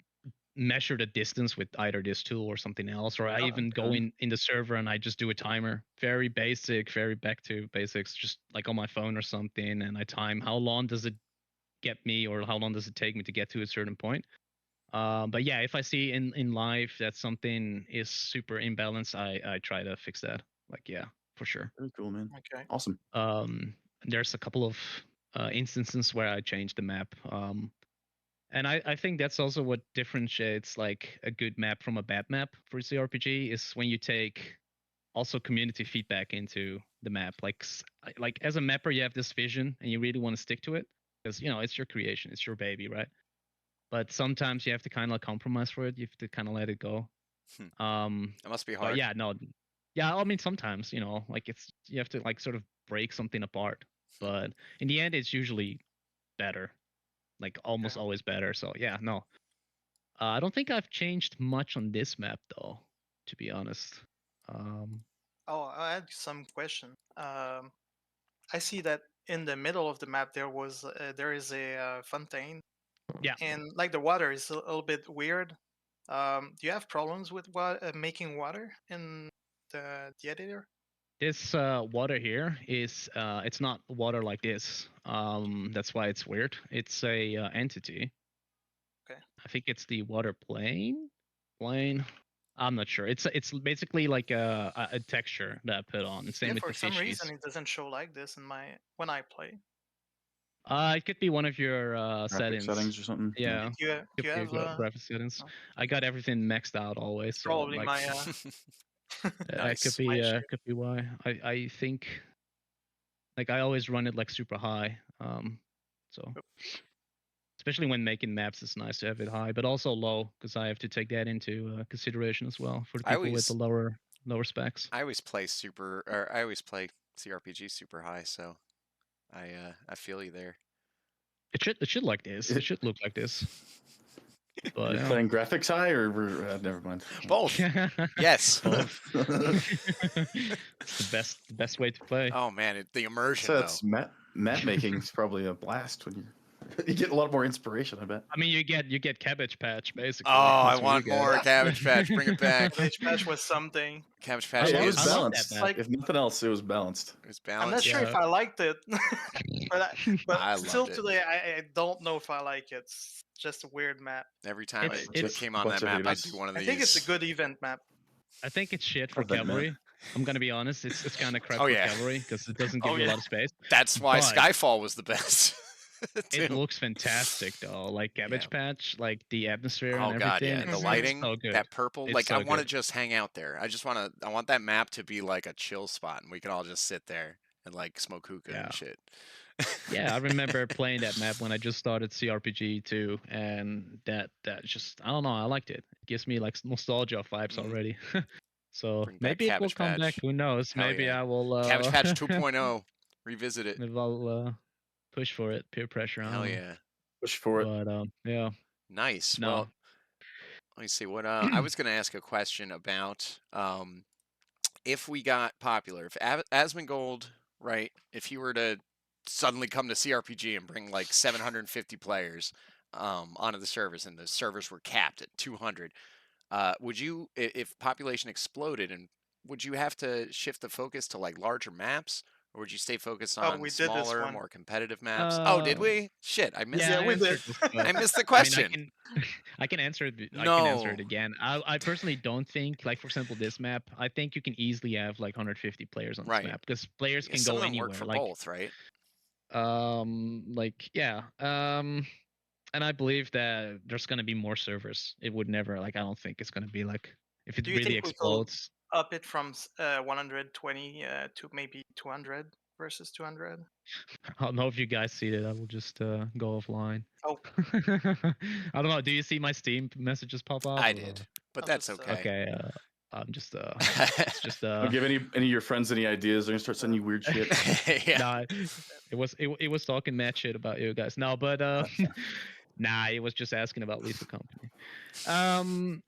S1: measure the distance with either this tool or something else, or I
S2: Oh,
S1: even go
S2: okay.
S1: in the server and I just do a timer. Very basic, very back to basics, just like on my phone or something, and I time how long does it get me or how long does it take me to get to a certain point. But yeah, if I see in live that something is super imbalanced, I try to fix that. Like yeah, for sure.
S2: Very cool, man.
S3: Okay.
S2: Awesome.
S1: There's a couple of instances where I changed the map. And I think that's also what differentiates like a good map from a bad map for CRPG is when you take also community feedback into the map. Like as a mapper, you have this vision and you really want to stick to it because it's your creation, it's your baby, right? But sometimes you have to kind of compromise for it. You have to kind of let it go.
S4: That must be
S1: But
S4: hard.
S1: yeah, no, yeah. I mean, sometimes like you have to like sort of break something apart. But in the end, it's usually better, like almost always better. So yeah, no. I don't think I've changed much on this map though, to be honest.
S3: Oh, I had some question. I see that in the middle of the map there is a fontaine,
S1: Yeah,
S3: and like the water is a little bit weird. Do you have problems with making water in the editor?
S1: this water here is it's not water like this. That's why it's weird. It's a entity.
S3: Okay.
S1: I think it's the water plane. I'm not sure. It's basically like a texture that I put on. And same
S3: Yeah,
S1: with
S3: for
S1: the
S3: some reason
S1: fishies.
S3: it doesn't show like this in when I play.
S1: It could be one of your
S2: Graphic settings or something.
S1: Yeah,
S3: Do you
S1: could be
S3: have
S1: your graphic settings.
S3: oh,
S1: I got everything maxed out always,
S3: it's
S1: so
S3: probably
S1: like
S3: my
S1: it could
S4: Nice.
S1: be
S3: issue.
S1: could be why. I think like I always run it like super high. So especially when making maps, it's nice to have it high, but also low because I have to take that into consideration as well for the
S4: I
S1: people with the
S4: always
S1: lower specs.
S4: I always play I always play CRPG super high, so I feel you there.
S1: It should like this. It should look like this. But
S2: You're playing graphics high, or never mind.
S4: Both. Yes.
S1: Both. It's the best way to play.
S4: Oh man, the immersion
S2: So
S4: though.
S2: it's map making is probably a blast when you get a lot more inspiration, I bet.
S1: I mean, you get Cabbage Patch basically.
S4: Oh, I
S1: That's what you
S4: want
S1: get.
S4: more Cabbage Patch. Bring it back.
S3: Cabbage Patch was something.
S4: Cabbage
S1: I
S4: Patch
S2: Hey, it
S1: love-
S2: was
S1: I
S4: is
S1: love
S2: balanced.
S1: that map.
S3: Like,
S2: If nothing else, it was balanced.
S4: it was
S3: I'm not
S4: balanced.
S3: sure if I liked it, but
S4: I
S3: still
S4: loved it.
S3: today I don't know if I like it. It's just a weird map.
S4: Every time
S1: It's-
S4: it
S1: it's-
S4: came on
S2: bunch
S4: that
S2: of
S4: map, I'd
S2: haters.
S4: do one of
S3: I
S4: these.
S3: think it's a good event map.
S1: I think it's shit for
S2: Love that map.
S1: cavalry. I'm gonna be honest. It's kind of crap
S4: Oh,
S1: for
S4: yeah.
S1: cavalry because it doesn't give
S3: Oh,
S1: you a
S3: yeah.
S1: lot of space.
S4: That's why
S1: But-
S4: Skyfall was the best.
S1: It
S4: too.
S1: looks fantastic though. Like Cabbage Patch, like the atmosphere
S4: Oh
S1: and
S4: god,
S1: everything.
S4: yeah, the
S1: it's
S4: lighting,
S1: so good.
S4: that purple.
S1: It's
S4: Like
S1: so
S4: I want to
S1: good.
S4: just hang out there. I want that map to be like a chill spot, and we can all just sit there and like smoke hookah
S1: Yeah.
S4: and shit.
S1: Yeah, I remember playing that map when I just started CRPG too, and that just I don't know, I liked it. It gives me like nostalgia vibes
S4: Mhm.
S1: already. So
S4: Bring back
S1: maybe it will
S4: Cabbage
S1: come back.
S4: Patch.
S1: Who knows?
S4: Hell
S1: Maybe
S4: yeah.
S1: I will.
S4: Cabbage Patch 2.0. Revisit it.
S1: Maybe I'll push for it. Peer pressure. I
S4: Hell
S1: don't know.
S4: yeah.
S2: Push for it.
S1: But yeah,
S4: Nice.
S1: no.
S4: Well, let me see what I was going to ask a question about if we got popular, if Asmongold, right, if he were to suddenly come to CRPG and bring like 750 players onto the servers, and the servers were capped at 200, would you, if population exploded, and would you have to shift the focus to like larger maps, or would you stay focused
S3: Oh,
S4: on
S3: we did this
S4: smaller,
S3: one.
S4: more competitive maps? Oh, did
S1: Uh,
S4: we? Shit, I missed
S1: Yeah,
S4: it.
S3: we
S1: I
S3: did.
S1: answered this, but
S4: I missed the
S1: I
S4: question.
S1: mean, I can answer it. I can
S4: No.
S1: answer it again. I personally don't think, like for example, this map. I think you can easily have like 150 players on this
S4: Right.
S1: map because players
S4: Yeah,
S1: can
S4: some
S1: go
S4: of them
S1: anywhere.
S4: work for
S1: Like,
S4: both, right?
S1: like yeah. And I believe that there's gonna be more servers. It would never like. I don't think it's gonna be like if it
S3: Do you
S1: really
S3: think we could
S1: explodes.
S3: up it from 120 to maybe 200 versus 200?
S1: I don't know if you guys see it. I will just go offline.
S3: Oh,
S1: I don't know. Do you see my Steam messages pop up?
S4: I
S1: or-
S4: did, but
S3: I'll
S4: that's
S3: just,
S4: okay.
S1: Okay. I'm just it's just
S2: Don't give any of your friends any ideas. They're gonna start sending you weird shit.
S4: Yeah.
S1: nah, it was talking mad shit about you guys. No, but nah, it was just asking about Lethal Company.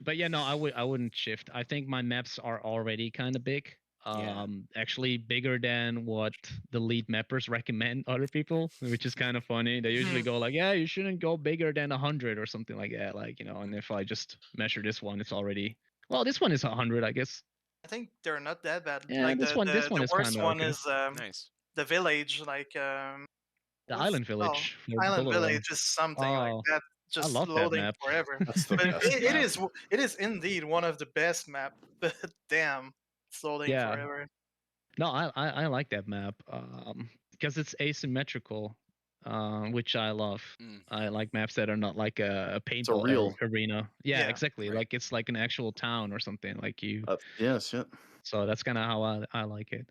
S1: But yeah, no, I wouldn't shift. I think my maps are already kind of big.
S4: Yeah.
S1: Actually bigger than what the lead mappers recommend other people, which is kind of funny. They usually go like, yeah, you shouldn't go bigger than 100 or something like that. Like, you know, and if I just measure this one, it's already well, this one is 100, I guess.
S3: I think they're not that bad.
S1: Yeah,
S3: Like
S1: this one
S3: the
S1: is
S3: worst
S1: kinda
S3: one
S1: okay.
S3: is
S4: Nice.
S3: the village, like
S1: The
S3: what's-
S1: Island
S3: oh,
S1: Village. for
S3: Island
S1: Bullero.
S3: Village is something like
S1: Oh,
S3: that, just
S1: love that
S3: loading
S1: map.
S3: forever.
S2: That's the
S3: But
S2: best.
S3: it is indeed one of the best map. But damn, it's loading
S1: Yeah.
S3: forever.
S1: No, I like that map because it's asymmetrical, which I love.
S4: Mm.
S1: I like maps that are not like a paintball
S2: real.
S1: arena. Yeah,
S3: Yeah,
S1: exactly.
S4: right.
S1: Like it's like an actual town or something. Like you.
S2: Yeah, shit.
S1: So that's kind of how I like it.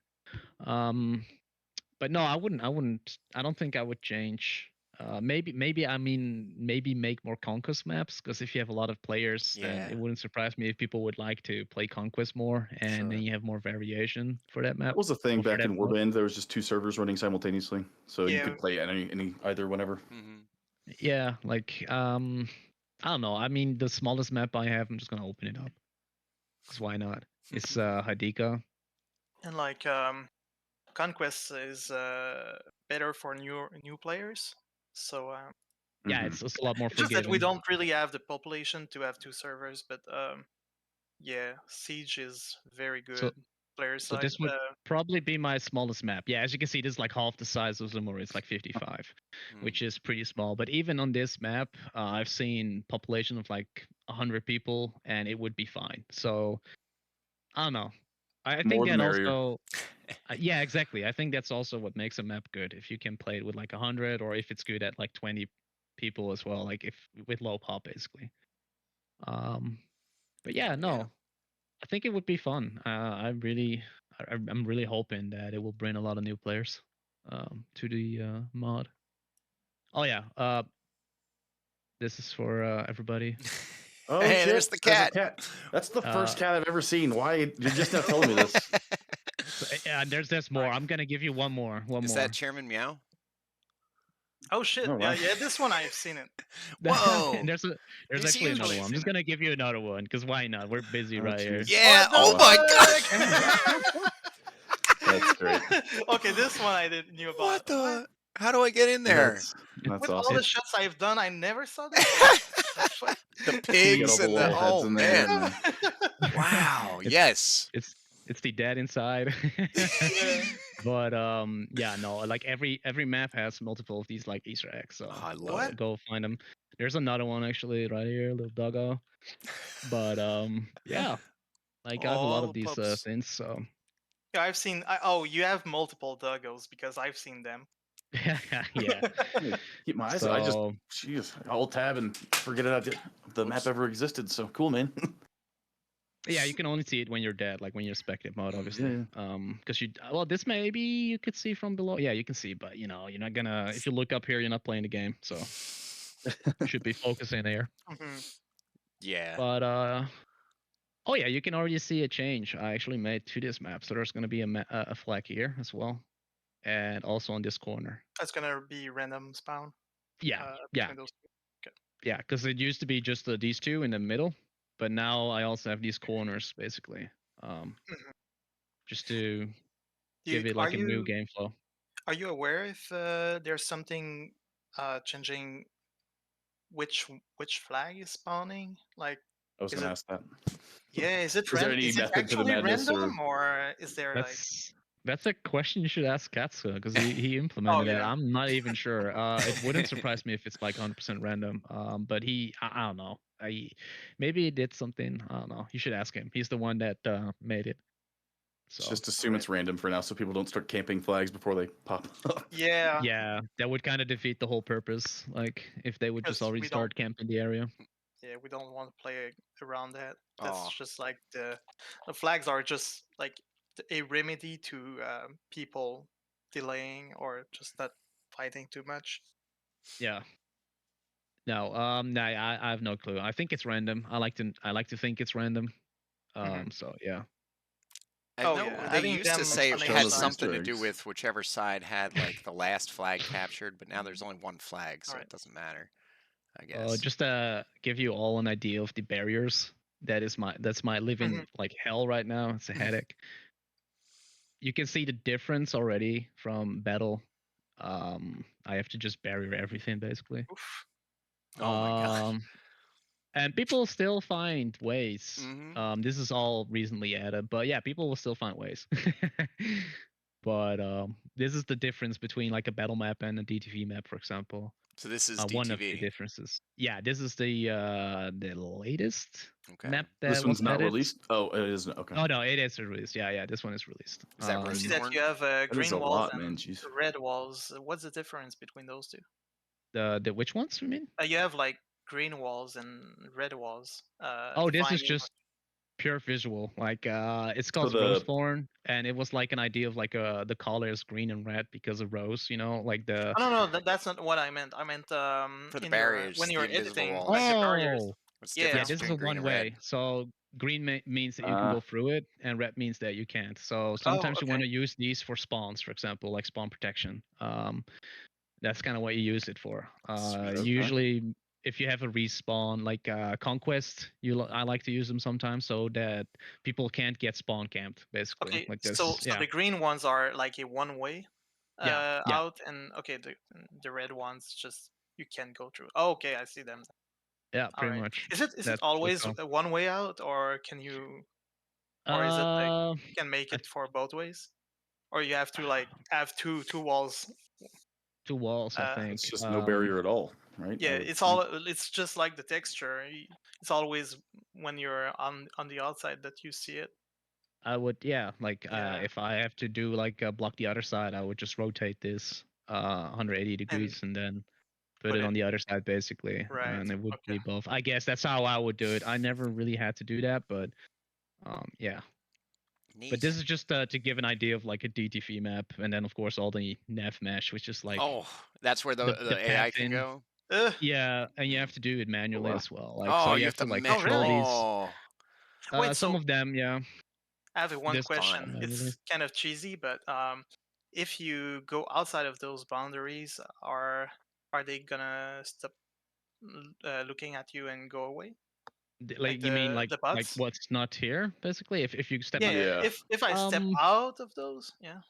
S1: But no, I wouldn't. I don't think I would change. Maybe make more conquest maps because if you have a lot of players, then
S4: Yeah.
S1: it wouldn't surprise me if people would like to play conquest more, and then
S4: Sure.
S1: you have more variation for that map.
S2: That was the thing
S1: Or for
S2: back
S1: that
S2: in
S1: mod.
S2: Warband. There was just 2 servers running simultaneously, so you
S3: Yeah.
S2: could play any either whenever.
S4: hmm
S1: Yeah, like I don't know. I mean, the smallest map I have, I'm just gonna open it up. Cause why not? It's Hadika.
S3: And like Conquest is better for new players. So
S1: Yeah,
S2: Mhm.
S1: it's a lot more
S3: it's just that we
S1: forgiving.
S3: don't really have the population to have 2 servers, but yeah, Siege is very good.
S1: So-
S3: players.
S1: So
S3: So
S1: this would probably be my smallest map. Yeah, as you can see, this is like half the size of Zumur. It's like 55, which is pretty small. But even on this map, I've seen population of like 100 people, and it would be fine. So I don't know. I think
S2: More the
S1: that
S2: merrier.
S1: also, yeah, exactly. I think that's also what makes a map good. If you can play it with like 100, or if it's good at like 20 people as well, like if with low pop basically. But yeah, no, I think it would be fun. I'm really hoping that it will bring a lot of new players to the mod. Oh yeah, this is for everybody.
S2: Oh
S4: Hey,
S2: shit!
S4: there's the
S2: There's a
S4: cat.
S2: cat. That's the first cat I've ever seen. Why? You're just now telling me this.
S1: So, yeah, there's more. I'm gonna give you one more.
S4: Is that Chairman Meow?
S3: Oh shit!
S2: Oh, wow.
S3: Yeah, this one I've seen it.
S4: Whoa!
S1: And there's
S4: He's
S1: actually another
S4: huge.
S1: one. I'm just gonna give you another one because why not? We're busy
S2: Oh,
S1: right here.
S2: jeez.
S4: Yeah.
S3: What the
S4: Oh my
S3: fuck?
S2: That's great.
S3: Okay, this one I didn't knew
S4: God!
S3: about.
S4: What the? How do I get in there?
S2: That's
S3: With all
S2: awesome.
S3: the shots I've done, I never saw this. The fuck?
S4: The
S2: You got
S4: pigs
S2: all the
S4: and the
S2: little heads
S4: oh
S2: in there.
S4: man!
S2: And,
S4: Wow!
S1: It's-
S4: Yes.
S1: It's the dead inside.
S3: Yeah.
S1: But yeah, no, like every map has multiple of these like Easter eggs. So
S4: Oh, I love
S3: What?
S4: it.
S1: go find them. There's another one actually right here, little doggo. But yeah, like I have a lot of
S3: Oh,
S1: these
S3: pups.
S1: things. So
S3: Yeah, I've seen. Oh, you have multiple Duggos because I've seen them.
S1: yeah.
S2: keep my eyes.
S1: So
S2: Jeez, I'll tab and forget it. The map ever existed. So cool, man.
S1: yeah, you can only see it when you're dead, like when you're spectator mode, obviously.
S2: Yeah.
S1: Because well, this maybe you could see from below. Yeah, you can see, but you know, you're not gonna. If you look up here, you're not playing the game, so you should be focusing there.
S4: Yeah.
S1: But oh yeah, you can already see a change I actually made to this map. So there's gonna be a flag here as well, and also on this corner.
S3: That's gonna be random spawn.
S1: Yeah, yeah,
S3: Between those two.
S1: yeah. Because it used to be just these two in the middle, but now I also have these corners basically, just to give it like a new game flow.
S3: Are you aware if there's something changing which flag is spawning? Like,
S2: I was
S3: is
S2: going to
S3: it
S2: ask that.
S3: yeah? Is it
S2: Is there any
S3: is it
S2: method to the
S3: actually
S2: madness,
S3: random or is there like?
S1: That's a question you should ask Katsu because he
S3: Oh
S1: implemented it.
S3: yeah.
S1: I'm not even sure. It wouldn't surprise me if it's like 100% random. But I don't know. Maybe he did something. I don't know. You should ask him. He's the one that made it. So
S2: Just assume it's random for now, so people don't start camping flags before they pop up.
S3: Yeah.
S1: yeah, that would kind of defeat the whole purpose. Like if they would just
S3: Because
S1: already
S3: we don't.
S1: start camping the area.
S3: Yeah, we don't want to play around that. That's
S4: Oh.
S3: just like the flags are just like a remedy to people delaying or just not fighting too much.
S1: Yeah. No, no, I have no clue. I think it's random. I like to think it's random. So yeah.
S4: I
S3: Oh,
S4: know
S3: yeah,
S4: they
S3: having
S4: used to
S3: them
S4: say
S3: on
S4: it
S3: each
S4: had
S2: those
S3: side.
S4: something to
S2: Easter
S4: do
S2: eggs.
S4: with whichever side had like the last flag captured, but now there's only one flag, so
S3: Alright.
S4: it doesn't matter. I guess.
S1: Just to give you all an idea of the barriers, that's my living like hell right now. It's a headache. You can see the difference already from battle. I have to just barrier everything basically.
S3: Oof.
S4: Oh my god.
S1: And people still find ways.
S4: Mhm.
S1: This is all recently added, but yeah, people will still find ways. But this is the difference between like a battle map and a DTV map, for example.
S4: So this is
S1: One of the
S4: DTV.
S1: differences. Yeah, this is the latest
S4: Okay.
S1: map
S2: This
S1: that
S2: one's
S1: was
S2: not
S1: added.
S2: released. Oh, it is. Okay.
S1: Oh no, it is released. Yeah, this one is released.
S4: Is that
S3: I see
S4: roast
S3: that
S4: corn?
S3: you have
S2: That is
S3: green
S2: a
S3: walls
S2: lot,
S3: and
S2: man. Jeez.
S3: red walls. What's the difference between those two?
S1: The which ones you mean?
S3: You have like green walls and red walls.
S1: Oh, this is
S3: Defining.
S1: just pure visual. Like it's
S2: So
S1: called Rose Thorn, and it was like an idea of like the colors green and red because of rose. You know, like the.
S3: Oh, no, that's not what I meant. I meant
S4: For the
S3: in
S4: barriers,
S3: when
S4: the
S3: you're
S4: invisible
S3: editing,
S4: walls.
S3: like the barriers.
S1: Oh,
S4: What's the
S3: Yeah.
S1: yeah.
S4: difference
S1: This is a
S4: between green
S1: one
S4: and red?
S1: way. So green means that you can go through it, and red means that you can't. So
S3: Oh,
S1: sometimes you want
S3: okay.
S1: to use these for spawns, for example, like spawn protection. That's kind of what you use it for.
S4: Sweet.
S1: Usually, if you have a respawn like conquest, I like to use them sometimes so that people can't get spawn camped, basically,
S3: Okay,
S1: like
S3: so
S1: this. Yeah,
S3: the green ones are like a one way
S1: yeah.
S3: out, and okay, the red ones just you can go through. Oh, okay, I see them.
S1: Yeah,
S3: All
S1: pretty
S3: right.
S1: much.
S3: Is it
S1: That's
S3: always
S1: all.
S3: a one way out, or can you, or is it like can make
S1: I-
S3: it for both ways, or you have to like have two walls.
S1: 2 walls, I
S3: Uh,
S2: It's
S1: think.
S2: just no barrier at all, right?
S3: Yeah,
S2: I would
S3: it's
S2: think.
S3: all. It's just like the texture. It's always when you're on the outside that you see it.
S1: I would, yeah, like
S3: Yeah.
S1: if I have to do like block the other side, I would just rotate this 180 degrees and then put
S3: put
S1: it
S3: it
S1: on the other side basically,
S3: right.
S1: and it would
S3: Okay.
S1: be both. I guess that's how I would do it. I never really had to do that, but yeah. But
S4: Neat.
S1: this is just to give an idea of like a DTV map, and then of course all the nav mesh, which is like
S4: Oh, that's where the
S1: the
S4: AI
S1: path
S4: can
S1: in.
S4: go.
S1: Yeah, and you have to do it manually
S2: wow.
S1: as well. Like so
S4: Oh,
S1: you
S4: you
S1: have
S4: have to
S1: to like
S3: Oh,
S1: control
S3: really?
S1: these.
S4: Oh,
S3: Wait,
S1: Some
S3: so
S1: of them, yeah.
S3: I have one
S1: This
S3: question.
S4: fun.
S1: manually.
S3: It's kind of cheesy, but if you go outside of those boundaries, are they gonna stop looking at you and go away? Like
S1: Like you mean
S3: the
S1: like
S3: buds?
S1: what's not here basically? If you step out.
S3: Yeah.
S2: Yeah.
S3: If I step
S1: Um
S3: out of those, yeah.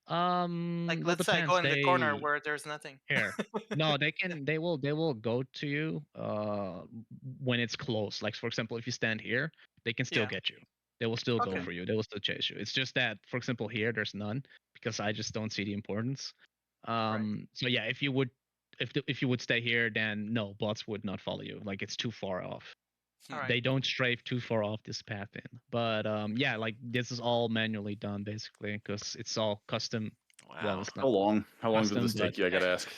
S3: Like
S1: well,
S3: let's say I go
S1: depends.
S3: in the corner where there's nothing.
S1: Here. No, they will go to you when it's close. Like for example, if you stand here, they can still
S3: Yeah.
S1: get you. They will still go
S3: Okay.
S1: for you. They will still chase you. It's just that, for example, here there's none because I just don't see the importance.
S3: Right.
S1: So yeah, if you would stay here, then no, bots would not follow you. Like it's too far off.
S3: All right.
S1: They don't strafe too far off this path in. But yeah, like this is all manually done basically because it's all custom. Well,
S4: Wow.
S1: it's
S2: How
S1: not
S2: long? How long did
S1: custom,
S2: this
S1: but
S2: take you? I gotta ask.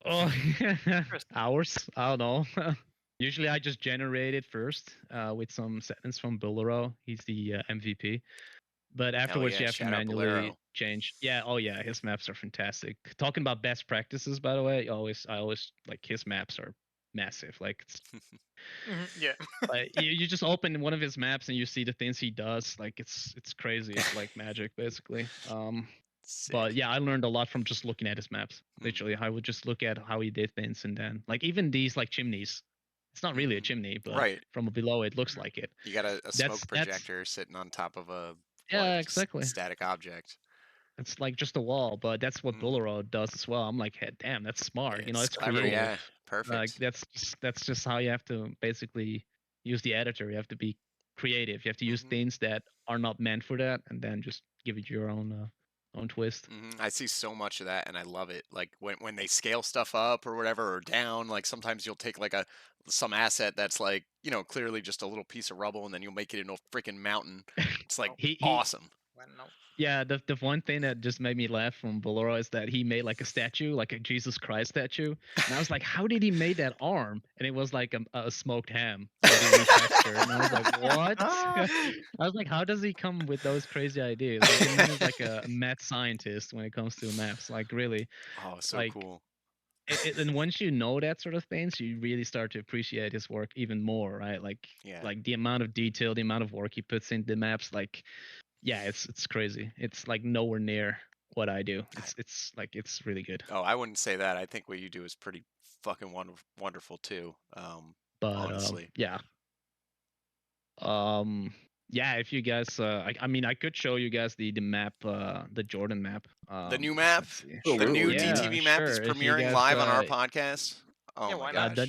S1: oh,
S3: Interesting.
S1: hours. I don't know. Usually, I just generate it first with some settings from Bolero. He's the MVP. But
S4: Hell
S1: afterwards,
S4: yeah,
S1: you have to
S4: shout out
S1: manually
S4: Bolero.
S1: change. Yeah. Oh yeah, his maps are fantastic. Talking about best practices, by the way, I always like his maps are massive. Like it's
S3: Yeah.
S1: like you just open one of his maps and you see the things he does. Like it's crazy. It's like magic basically. But
S4: Sick.
S1: yeah, I learned a lot from just looking at his maps.
S4: Mhm.
S1: Literally, I would just look at how he did things, and then like even these like chimneys. It's not really a
S4: Mhm.
S1: chimney, but
S4: Right.
S1: from below it looks like it.
S4: You got a smoke
S1: That's
S4: projector sitting on top of a
S1: yeah,
S4: just
S1: exactly.
S4: static object.
S1: It's like just a wall, but that's what
S4: Mhm.
S1: Bolero does as well. I'm like, hey, damn, that's smart. You know,
S4: It's
S1: it's
S4: clever,
S1: creative.
S4: yeah.
S1: Like
S4: Perfect.
S1: that's just how you have to basically use the editor. You have to be creative. You have to use
S4: Mhm.
S1: things that are not meant for that, and then just give it your own twist.
S4: I see so much of that, and I love it. Like when they scale stuff up or whatever or down. Like sometimes you'll take like some asset that's like clearly just a little piece of rubble, and then you'll make it into a freaking mountain. It's like
S3: Oh,
S1: he
S4: awesome.
S3: well, no.
S1: Yeah, the one thing that just made me laugh from Bolero is that he made like a statue, like a Jesus Christ statue, and I was like, how did he make that arm? And it was like a smoked ham that he retextured, and I was like, what? I was like, how does he come with those crazy ideas? Like the man is like a mad scientist when it comes to maps. Like really,
S4: Oh, so
S1: like
S4: cool.
S1: and once you know that sort of things, you really start to appreciate his work even more, right?
S4: Yeah.
S1: Like the amount of detail, the amount of work he puts into maps, like yeah, it's crazy. It's like nowhere near what I do. It's like it's really good.
S4: Oh, I wouldn't say that. I think what you do is pretty fucking wonderful too.
S1: But
S4: Honestly.
S1: yeah, if you guys I mean I could show you guys the map the Jordan map.
S4: The new map,
S1: Let's see.
S2: Oh,
S4: the
S2: we're
S4: new
S2: we need
S1: Yeah,
S4: DTV map is
S1: sure. If you
S4: premiering
S1: guys
S4: live on our podcast. Oh
S3: Yeah,
S4: my
S3: why not?
S4: gosh.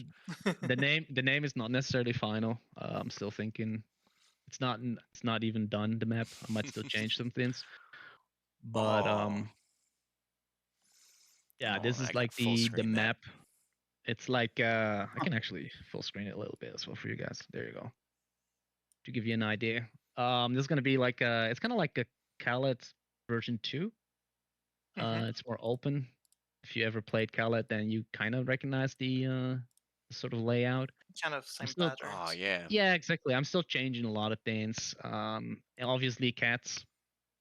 S1: the name is not necessarily final. I'm still thinking it's not even done the map. I might still change some things. But
S4: Oh.
S1: yeah,
S4: Oh,
S1: this
S4: I
S1: is
S4: gotta
S1: like
S4: full
S1: the
S4: screen that.
S1: map. It's like I can actually full screen it a little bit as well for you guys. There you go. To give you an idea. This is gonna be like it's kind of like a Khaled version 2. It's more open. If you ever played Khaled, then you kind of recognize the sort of layout.
S3: Kind of
S1: I'm
S3: same
S1: still
S4: Oh
S3: patterns.
S4: yeah.
S1: yeah, exactly. I'm still changing a lot of things. And obviously cats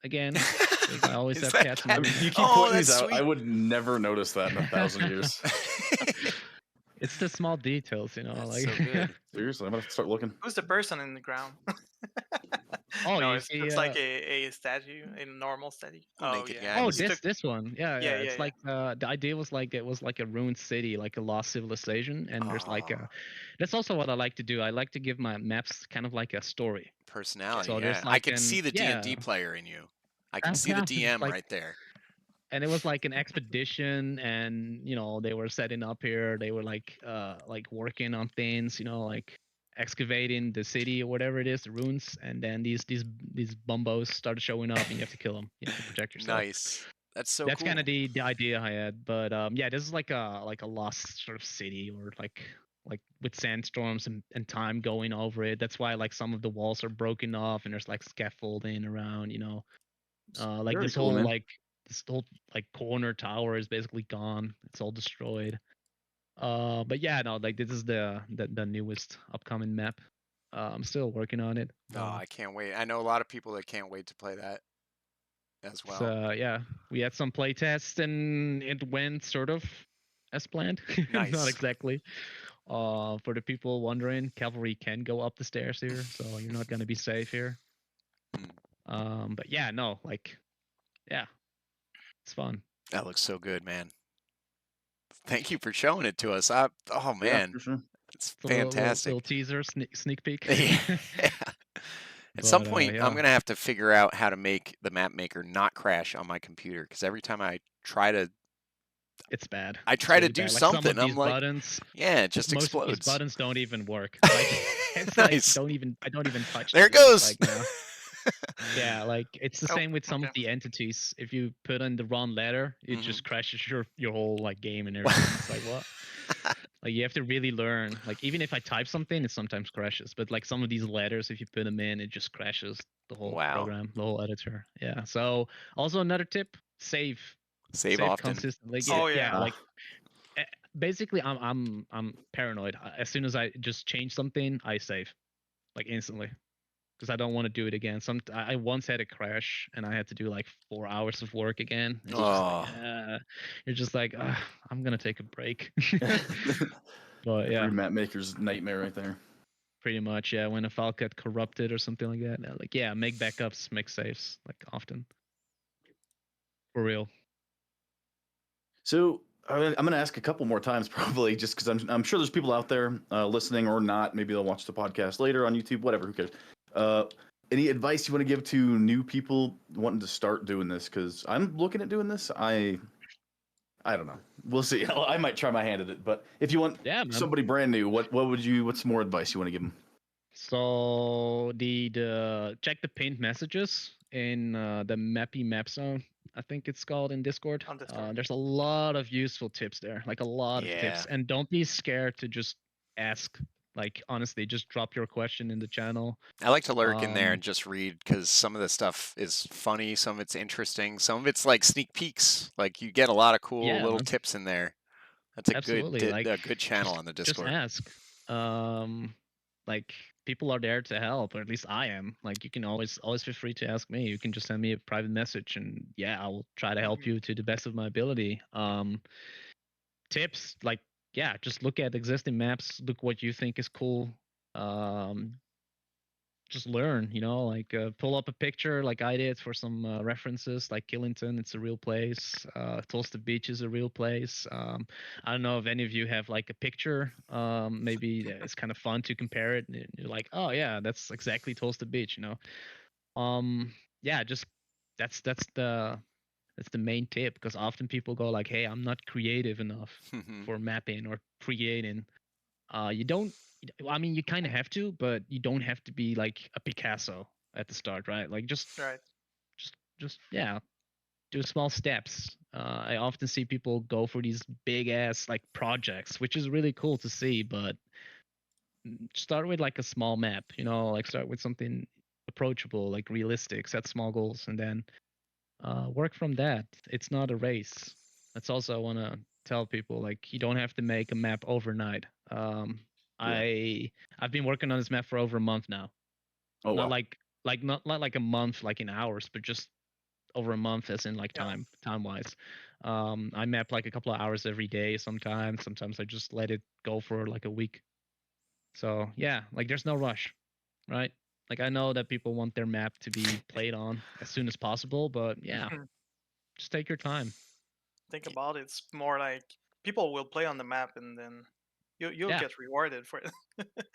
S1: again, because I always
S4: Is
S1: have
S4: that
S1: cats in
S2: I
S1: my
S2: mean,
S1: game.
S2: you keep
S4: Oh,
S2: pointing
S4: that's
S2: these out. I
S4: sweet.
S2: would never notice that in 1,000 years.
S1: It's the small details, you know.
S4: That's
S1: Like
S4: so good.
S2: Seriously, I'm gonna have to start looking.
S3: Who's the person in the ground?
S1: oh,
S3: No,
S1: you see,
S3: it's like a statue, a normal statue.
S4: A
S3: Oh
S4: naked
S3: yeah.
S4: guy.
S1: oh,
S3: You took,
S1: this one, yeah,
S3: yeah,
S1: yeah.
S3: yeah,
S1: It's
S3: yeah.
S1: like the idea was like it was like a ruined city, like a lost civilization, and there's like
S4: Oh,
S1: a. That's also what I like to do. I like to give my maps kind of like a story.
S4: personality,
S1: So there's
S4: yeah. I
S1: like
S4: can see the
S1: yeah,
S4: D&D player in you. I can see the
S1: it's
S4: DM
S1: like,
S4: right there.
S1: and it was like an expedition, and you know they were setting up here. They were like working on things, you know, like, excavating the city or whatever it is, the ruins, and then these bumbos started showing up, and you have to kill them. You have to protect yourself.
S4: Nice. That's so
S1: That's
S4: cool.
S1: kind of the idea I had. But yeah, this is like a lost sort of city, or like with sandstorms and time going over it. That's why like some of the walls are broken off, and there's like scaffolding around. Like
S2: Very
S1: this
S2: cool,
S1: whole
S2: man.
S1: like corner tower is basically gone. It's all destroyed. But yeah, no, like this is the newest upcoming map. I'm still working on it.
S4: Oh, I can't wait. I know a lot of people that can't wait to play that as well.
S1: So yeah, we had some play tests and it went sort of as planned.
S4: Nice.
S1: Not exactly. For the people wondering, cavalry can go up the stairs here, so you're not gonna be safe here. But yeah, no, like, yeah, it's fun.
S4: That looks so good, man. Thank you for showing it to us. Oh
S2: Yeah,
S4: man,
S2: for sure.
S4: it's
S1: It's a
S4: fantastic.
S1: little teaser, sneak peek.
S4: Yeah. At some
S1: But,
S4: point,
S1: yeah.
S4: I'm gonna have to figure out how to make the map maker not crash on my computer, because every time I try to,
S1: It's bad.
S4: I
S1: It's
S4: try to
S1: really
S4: do
S1: bad. Like some
S4: something,
S1: of these
S4: I'm like,
S1: buttons,
S4: yeah, it just
S1: most of these
S4: explodes.
S1: buttons don't even work. Like it's like
S4: Nice.
S1: I don't even touch
S4: There it
S1: them. It's
S4: goes.
S1: like, no. Yeah, like it's the
S3: Oh,
S1: same with some of
S3: okay.
S1: the entities. If you put in the wrong letter, it
S4: Mhm.
S1: just crashes your whole like game and everything. It's like, what? Like you have to really learn. Like even if I type something, it sometimes crashes. But like some of these letters, if you put them in, it just crashes the whole
S4: Wow.
S1: program, the whole editor. Yeah. So also another tip: save
S4: Save often.
S1: consistently.
S3: Oh,
S1: Yeah.
S3: yeah.
S1: Like basically, I'm paranoid. As soon as I just change something, I save like instantly. Because I don't want to do it again. I once had a crash and I had to do like 4 hours of work again. It's just like, you're just like, I'm gonna take a break. But yeah,
S2: Every map maker's nightmare right there.
S1: pretty much. Yeah, when a file got corrupted or something like that, like yeah, make backups, make saves, like often. For real.
S2: So I'm going to ask a couple more times, probably, just because I'm sure there's people out there listening or not. Maybe they'll watch the podcast later on YouTube, whatever. Who cares? Any advice you want to give to new people wanting to start doing this? Because I'm looking at doing this. I don't know. We'll see. I might try my hand at it. But if you want somebody brand new, what's more advice you want to give them?
S1: So the check the pinned messages in the Mappy Map Zone, I think it's called in Discord.
S3: On Discord.
S1: There's a lot of useful tips there, like a lot of tips. And don't be scared to just ask. Like honestly, just drop your question in the channel.
S4: I like to lurk in there and just read, because some of the stuff is funny, some of it's interesting, some of it's like sneak peeks. Like you get a lot of cool little tips in there. That's a good channel on the Discord.
S1: Just ask. Like people are there to help, or at least I am. Like you can always feel free to ask me. You can just send me a private message, and yeah, I will try to help you to the best of my ability. Tips like, yeah, just look at existing maps, look what you think is cool. Just learn, like pull up a picture like I did for some references, like Killington, it's a real place. Toasted Beach is a real place. I don't know if any of you have like a picture. Maybe it's kind of fun to compare it. And you're like, oh yeah, that's exactly Toasted Beach, Yeah, just that's the main tip, because often people go like, hey, I'm not creative enough for mapping or creating. You don't. I mean, you kind of have to, but you don't have to be like a Picasso at the start, right? Like just yeah, do small steps. I often see people go for these big ass like projects, which is really cool to see, but start with like a small map, like start with something approachable, like realistic, set small goals, and then work from that. It's not a race. That's also I want to tell people, like you don't have to make a map overnight. I've been working on this map for over a month now.
S2: Oh,
S1: not
S2: wow.
S1: not like a month like in hours, but just over a month as in like time wise. I map like a couple of hours every day sometimes I just let it go for like a week. So yeah, like there's no rush, right? Like I know that people want their map to be played on as soon as possible, but yeah, just take your time.
S3: Think about it. It's more like people will play on the map, and then you'll get rewarded for it.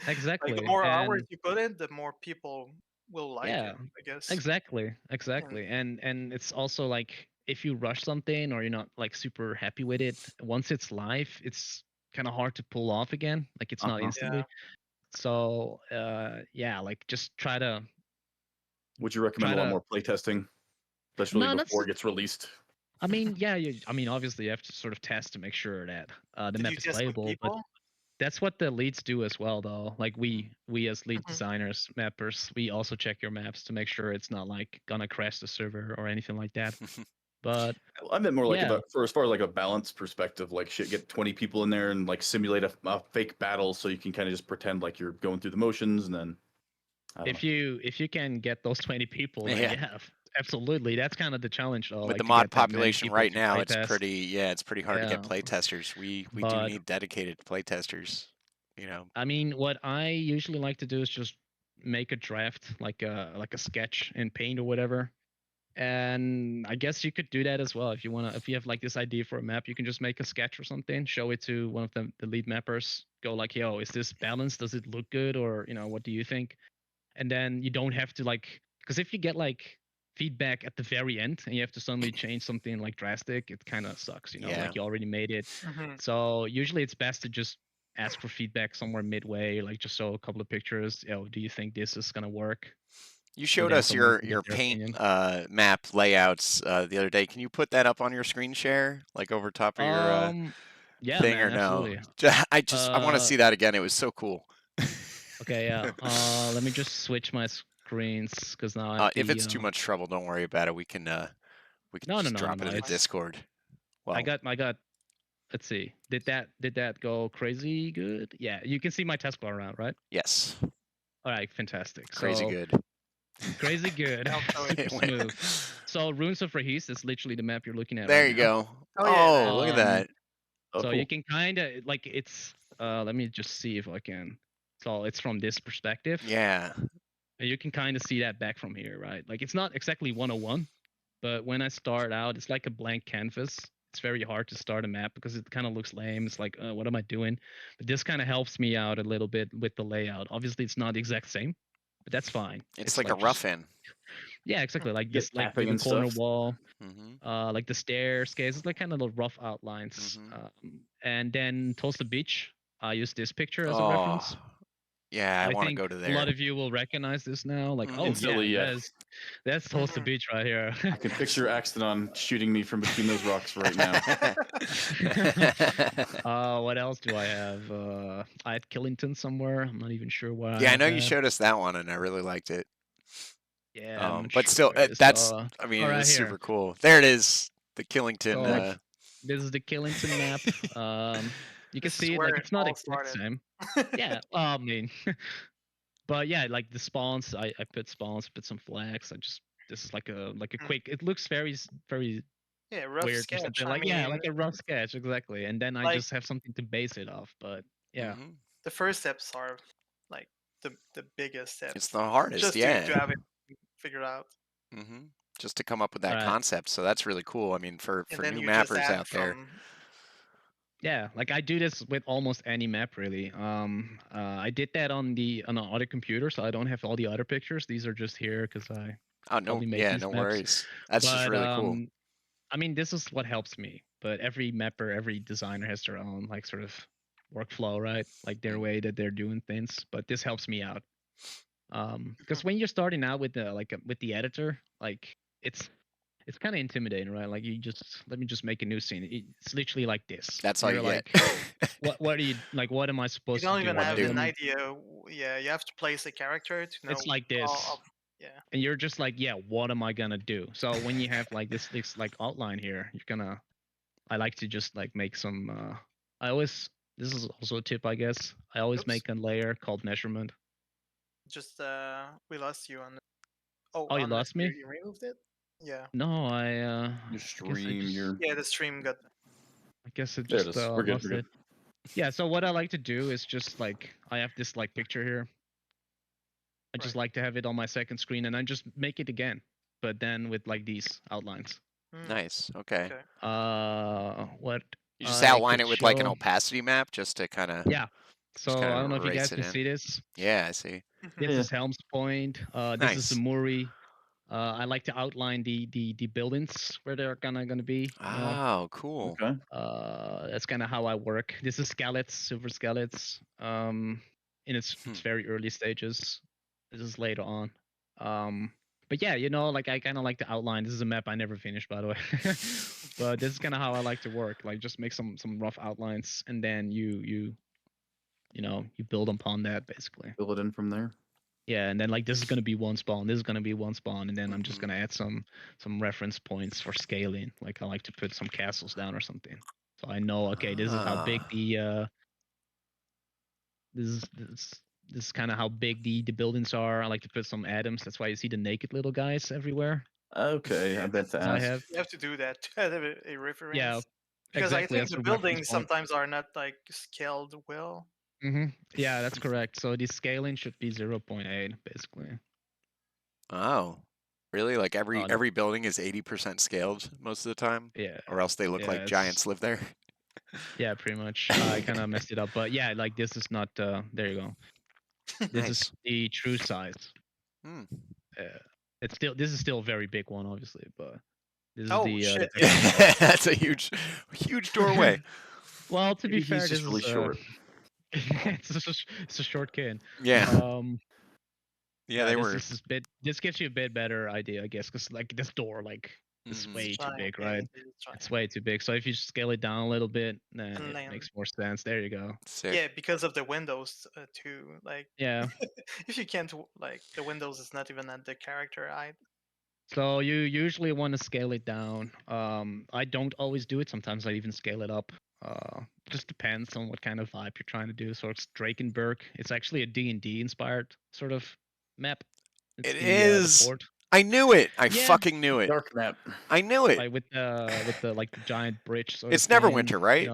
S1: Exactly.
S3: Like the more hours you put in, the more people will like it, I guess.
S1: Exactly. And it's also like if you rush something or you're not like super happy with it, once it's live, it's kind of hard to pull off again. Like it's not instantly. So yeah, like just try to
S2: Would you recommend a lot more playtesting, especially
S1: no,
S2: before it gets released?
S1: I mean, yeah, I mean, obviously you have to sort of test to make sure that the
S3: Did
S1: map
S3: you
S1: is
S3: test with
S1: playable, but
S3: people?
S1: that's what the leads do as well, though. Like we as lead
S3: Mhm.
S1: designers, mappers, we also check your maps to make sure it's not like gonna crash the server or anything like that. But
S2: I meant more like
S1: yeah,
S2: about for as far as like a balance perspective, like shit, get 20 people in there and like simulate a fake battle so you can kind of just pretend like you're going through the motions, and then I don't know.
S1: if you can get those 20 people, then
S4: Yeah.
S1: yeah, absolutely. That's kind of the challenge, though.
S4: With
S1: Like
S4: the
S1: to
S4: mod
S1: get that many
S4: population
S1: people
S4: right
S1: to
S4: now, it's
S1: playtest.
S4: pretty hard to get
S1: Yeah,
S4: playtesters. We do
S1: but
S4: need dedicated playtesters. You know.
S1: I mean, what I usually like to do is just make a draft, like a sketch in Paint or whatever. And I guess you could do that as well if you wanna. If you have like this idea for a map, you can just make a sketch or something, show it to one of the lead mappers. Go like, yo, is this balanced? Does it look good? Or what do you think? And then you don't have to like, because if you get like feedback at the very end and you have to suddenly change something like drastic, it kind of sucks.
S4: Yeah.
S1: Like you already made it.
S3: Mhm.
S1: So usually it's best to just ask for feedback somewhere midway, like just show a couple of pictures. Do you think this is gonna work?
S4: You showed
S1: then
S4: us
S1: someone can get
S4: your
S1: their
S4: paint
S1: opinion.
S4: map layouts the other day. Can you put that up on your screen share, like over top of your
S1: Yeah,
S4: thing,
S1: man,
S4: or no?
S1: absolutely.
S4: I want to see that again. It was so cool.
S1: Okay, yeah. Let me just switch my screens because now I have
S4: If
S1: the.
S4: it's too much trouble, don't worry about it. We can
S1: No, no,
S4: just
S1: no, no,
S4: drop it
S1: no.
S4: in the
S1: It's
S4: Discord.
S1: I
S4: Well,
S1: got. Let's see. Did that go crazy good? Yeah, you can see my taskbar around, right?
S4: yes,
S1: All right, fantastic.
S4: crazy
S1: So
S4: good.
S1: crazy good,
S3: I'll show it.
S1: super smooth. So Runes of Rahis is literally the map you're looking at
S4: There
S1: right
S4: you
S1: now.
S4: go.
S3: Oh, yeah,
S4: Oh,
S3: there.
S4: look at
S1: Um,
S4: that.
S2: Oh,
S1: so
S2: cool.
S1: you can kind of like it's. Let me just see if I can. So it's from this perspective.
S4: Yeah.
S1: And you can kind of see that back from here, right? Like it's not exactly 101, but when I start out, it's like a blank canvas. It's very hard to start a map because it kind of looks lame. It's like, what am I doing? But this kind of helps me out a little bit with the layout. Obviously, it's not the exact same, but that's fine.
S4: It's like a
S1: like
S4: rough
S1: just
S4: in.
S1: yeah, exactly. Like
S2: Get
S1: this, like
S2: tapping
S1: the
S2: and
S1: corner
S2: stuff.
S1: wall,
S4: Mm-hmm.
S1: like the staircase. It's like kind of the rough outlines.
S4: Mm-hmm.
S1: And then Tulsa Beach. I use this picture as a reference.
S4: Oh, yeah. I
S1: I
S4: want to
S1: think
S4: go to
S1: a lot
S4: there.
S1: of you will recognize this now. Like, oh
S2: Instantly,
S1: yeah,
S2: yeah.
S1: that's Tulsa
S3: Mhm.
S1: Beach right here.
S2: I can picture Axtodon shooting me from between those rocks right now.
S1: What else do I have? I had Killington somewhere. I'm not even sure where I
S4: Yeah, I
S1: have
S4: know you
S1: that.
S4: showed us that one, and I really liked it.
S1: Yeah, I'm not
S4: But
S1: sure
S4: still,
S1: where it is.
S4: that's. I mean,
S1: Oh,
S4: it
S1: right
S4: was
S1: here.
S4: super cool. There it is, the Killington.
S1: So this is the Killington map. You can
S3: This is
S1: see it.
S3: where
S1: Like
S3: it
S1: it's not
S3: all
S1: exact
S3: started.
S1: same. Yeah. I mean, but yeah, like the spawns. I put spawns, put some flags. This is like a
S3: Mm.
S1: quick. It looks very
S3: Yeah, rough
S1: weird
S3: sketch.
S1: something
S3: I
S1: like yeah,
S3: mean,
S1: like a rough sketch exactly. And then I
S3: like
S1: just have something to base it off. But yeah.
S4: Mhm.
S3: the first steps are like the biggest
S4: It's
S3: steps,
S4: the hardest,
S3: just
S4: yeah.
S3: to have it figured out,
S4: Hmm. Just to come up with
S1: All
S4: that
S1: right.
S4: concept. So that's really cool. I mean, for
S3: and then
S4: new
S3: you just
S4: mappers
S3: add
S4: out there.
S3: from.
S1: Yeah, like I do this with almost any map really. I did that on an other computer, so I don't have all the other pictures. These are just here because I
S4: Oh no,
S1: probably made
S4: yeah,
S1: these
S4: no
S1: maps.
S4: worries. That's just
S1: But
S4: really cool.
S1: I mean, this is what helps me. But every mapper, every designer has their own like sort of workflow, right? Like their way that they're doing things. But this helps me out. Because when you're starting out with with the editor, like it's kind of intimidating, right? Like you just let me just make a new scene. It's literally like this.
S4: That's all
S1: You're
S4: you get.
S1: like, what are you like? What am I
S3: You
S1: supposed to
S3: don't
S1: do?
S3: even
S2: What
S3: have
S2: do?
S3: an idea. Yeah, you have to place a character to
S1: It's
S3: know
S1: like
S3: all
S1: this,
S3: of. Yeah.
S1: and you're just like, yeah, what am I gonna do? So when you have like this like outline here, you're gonna. I like to just like make some. I always. This is also a tip, I guess. I always
S3: Oops.
S1: make a layer called measurement.
S3: Just we lost you on. Oh,
S1: Oh, you
S3: unless
S1: lost me?
S3: you removed it. Yeah.
S1: No,
S2: Your
S1: I guess
S2: stream, your
S3: Yeah, the stream got.
S1: I guess I
S2: there it
S1: just
S2: is. We're good.
S1: lost
S2: We're
S1: it.
S2: good.
S1: Yeah. So what I like to do is just like I have this like picture here. I just
S3: Right.
S1: like to have it on my second screen and I just make it again, but then with like these outlines.
S4: Nice. Okay.
S3: Okay.
S1: What
S4: You just
S1: I
S4: outline
S1: could
S4: it with like an
S1: show.
S4: opacity map just to kind of
S1: Yeah. So I don't know if you
S4: race
S1: guys
S4: it
S1: can
S4: in.
S1: see this.
S4: Yeah, I see.
S1: This
S2: Yeah.
S1: is Helm's Point. This is the
S4: Nice.
S1: Muri. I like to outline the buildings where they're gonna be.
S4: Oh, cool.
S2: Okay.
S1: That's kind of how I work. This is Skeleton, Silver Skeletons. in its very early stages. This is later on. But yeah, like I kind of like the outline. This is a map I never finished, by the way. But this is kind of how I like to work. Like just make some rough outlines, and then you build upon that basically.
S2: Fill it in from there.
S1: Yeah, and then like this is gonna be one spawn, this is gonna be one spawn, and then I'm just
S4: Mhm.
S1: gonna add some reference points for scaling. Like I like to put some castles down or something, so I know okay, this is how big
S4: Ah.
S1: the this is kind of how big the buildings are. I like to put some atoms. That's why you see the naked little guys everywhere.
S2: Okay, I
S3: Yeah,
S2: bet to
S1: I
S2: ask.
S1: have
S3: you have to do that to have a
S1: yeah,
S3: reference. Because I
S1: exactly.
S3: think
S1: That's
S3: the
S1: a reference
S3: buildings
S1: point.
S3: sometimes are not like scaled well.
S1: Yeah, that's correct. So the scaling should be 0.8 basically.
S4: Oh, really? Like
S1: No.
S4: every building is 80% scaled most of the time,
S1: Yeah,
S4: or else they look like
S1: it's
S4: giants live there.
S1: yeah, pretty much. I kind of messed it up, but yeah, like this is not. There you go. This is
S4: Nice.
S1: the true size.
S4: Hmm.
S1: This is still a very big one, obviously, but this is
S3: Oh
S1: the
S3: shit!
S1: actual size.
S4: That's a huge doorway.
S1: Well, to be
S2: Maybe he's
S1: fair, this
S2: just really
S1: is
S2: short.
S1: it's a short kid.
S4: Yeah. Yeah,
S1: Yeah,
S4: they
S1: this
S4: were.
S1: is bit. This gives you a bit better idea, I guess, because like this door, like is
S4: Mhm.
S1: way too
S3: Giant,
S1: big,
S3: yeah,
S1: right?
S3: it is giant.
S1: It's way too big. So if you scale it down a little bit, then
S3: And
S1: it
S3: then
S1: makes more sense. There you go.
S4: Sick.
S3: yeah, because of the windows too. Like
S1: Yeah.
S3: if you can't like the windows is not even at the character height.
S1: So you usually want to scale it down. I don't always do it. Sometimes I even scale it up. Just depends on what kind of vibe you're trying to do. So it's Drakenberg. It's actually a D&D inspired sort of map. It's
S4: It
S1: the
S4: is.
S1: port.
S4: I knew it. I
S1: Yeah,
S4: fucking knew it.
S2: Dark map.
S4: I knew it.
S1: like with the like the giant bridge sort of
S4: It's
S1: thing.
S4: Neverwinter, right?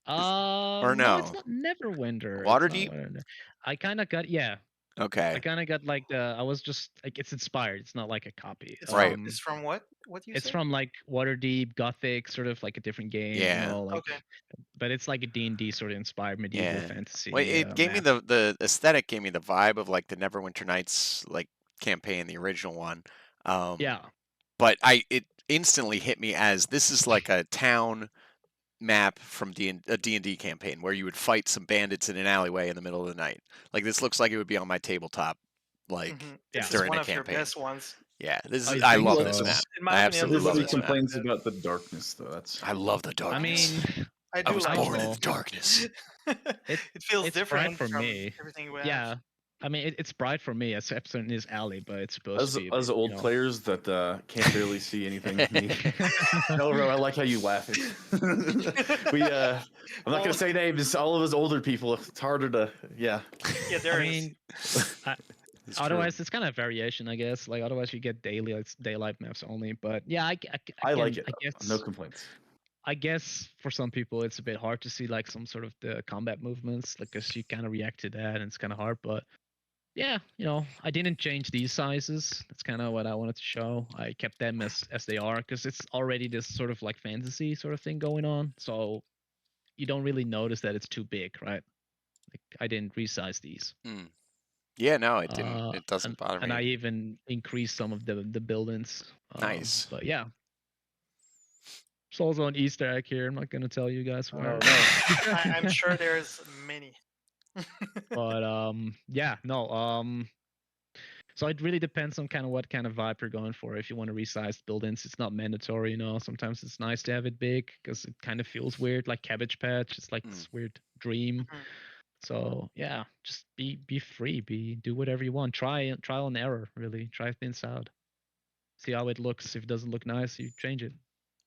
S4: Or
S1: No, it's
S4: no?
S1: not Neverwinter. It's not
S4: Waterdeep?
S1: Neverwinter. I kind of got I
S4: Okay.
S1: kind of got like I was just like it's inspired. It's not like a copy.
S4: Right.
S3: It's from what? What you
S1: It's
S3: say?
S1: from like Waterdeep, Gothic, sort of like a different game,
S4: Yeah.
S1: like
S3: Okay.
S1: but it's like a D&D sort of inspired medieval
S4: Yeah. Well,
S1: fantasy
S4: it gave me
S1: map.
S4: the aesthetic gave me the vibe of like the Neverwinter Nights like campaign, the original one.
S1: Yeah.
S4: But it instantly hit me as this is like a town map from a D&D campaign where you would fight some bandits in an alleyway in the middle of the night. Like this looks like it would be on my tabletop like
S3: This
S1: Yeah.
S3: is
S4: during
S3: one
S4: a
S3: of your
S4: campaign.
S3: best ones.
S4: Yeah, this
S1: Oh,
S4: is
S1: you
S4: I
S1: think
S4: love
S2: so?
S4: this map.
S3: In my
S4: I
S3: opinion,
S4: absolutely
S3: this
S4: love
S2: Everybody
S3: is
S4: this map.
S2: complains about the darkness, though. That's
S4: I love the
S1: I
S4: darkness.
S1: mean,
S3: I
S4: I
S3: do
S4: was
S3: like
S1: I don't
S4: born in
S1: know.
S4: the darkness.
S3: it feels
S1: It's bright
S3: different
S1: for
S3: from
S1: me.
S3: everything we have.
S1: Yeah. I mean, it's bright for me, except in this alley, but it's supposed to
S2: us
S1: be a
S2: us
S1: bit,
S2: old players that can't barely see anything. Me. No, bro, I like how you laugh. We I'm not
S3: Well,
S2: gonna say names. All of us older people. It's harder to
S3: yeah,
S1: I
S3: there is.
S1: mean, I,
S4: It's true.
S1: otherwise it's kind of variation, I guess. Like otherwise you get daylight maps only. But yeah,
S2: I like it.
S1: I guess
S2: No complaints.
S1: I guess for some people it's a bit hard to see like some sort of the combat movements, like because you kind of react to that and it's kind of hard. But yeah, I didn't change these sizes. That's kind of what I wanted to show. I kept them as they are because it's already this sort of like fantasy sort of thing going on. So you don't really notice that it's too big, right? Like I didn't resize these.
S4: Yeah, no, it didn't. It doesn't bother
S1: And I
S4: me.
S1: even increased some of the buildings.
S4: Nice.
S1: But yeah. There's also an Easter egg here. I'm not gonna tell you guys where.
S2: Oh no.
S3: I'm sure there's many.
S1: But yeah, no. So it really depends on kind of what kind of vibe you're going for. If you want to resize buildings, it's not mandatory, Sometimes it's nice to have it big because it kind of feels weird, like Cabbage Patch. It's like this weird dream.
S3: Mhm.
S1: So yeah, just be free, do whatever you want. Trial and error, really. Try things out. See how it looks. If it doesn't look nice, you change it.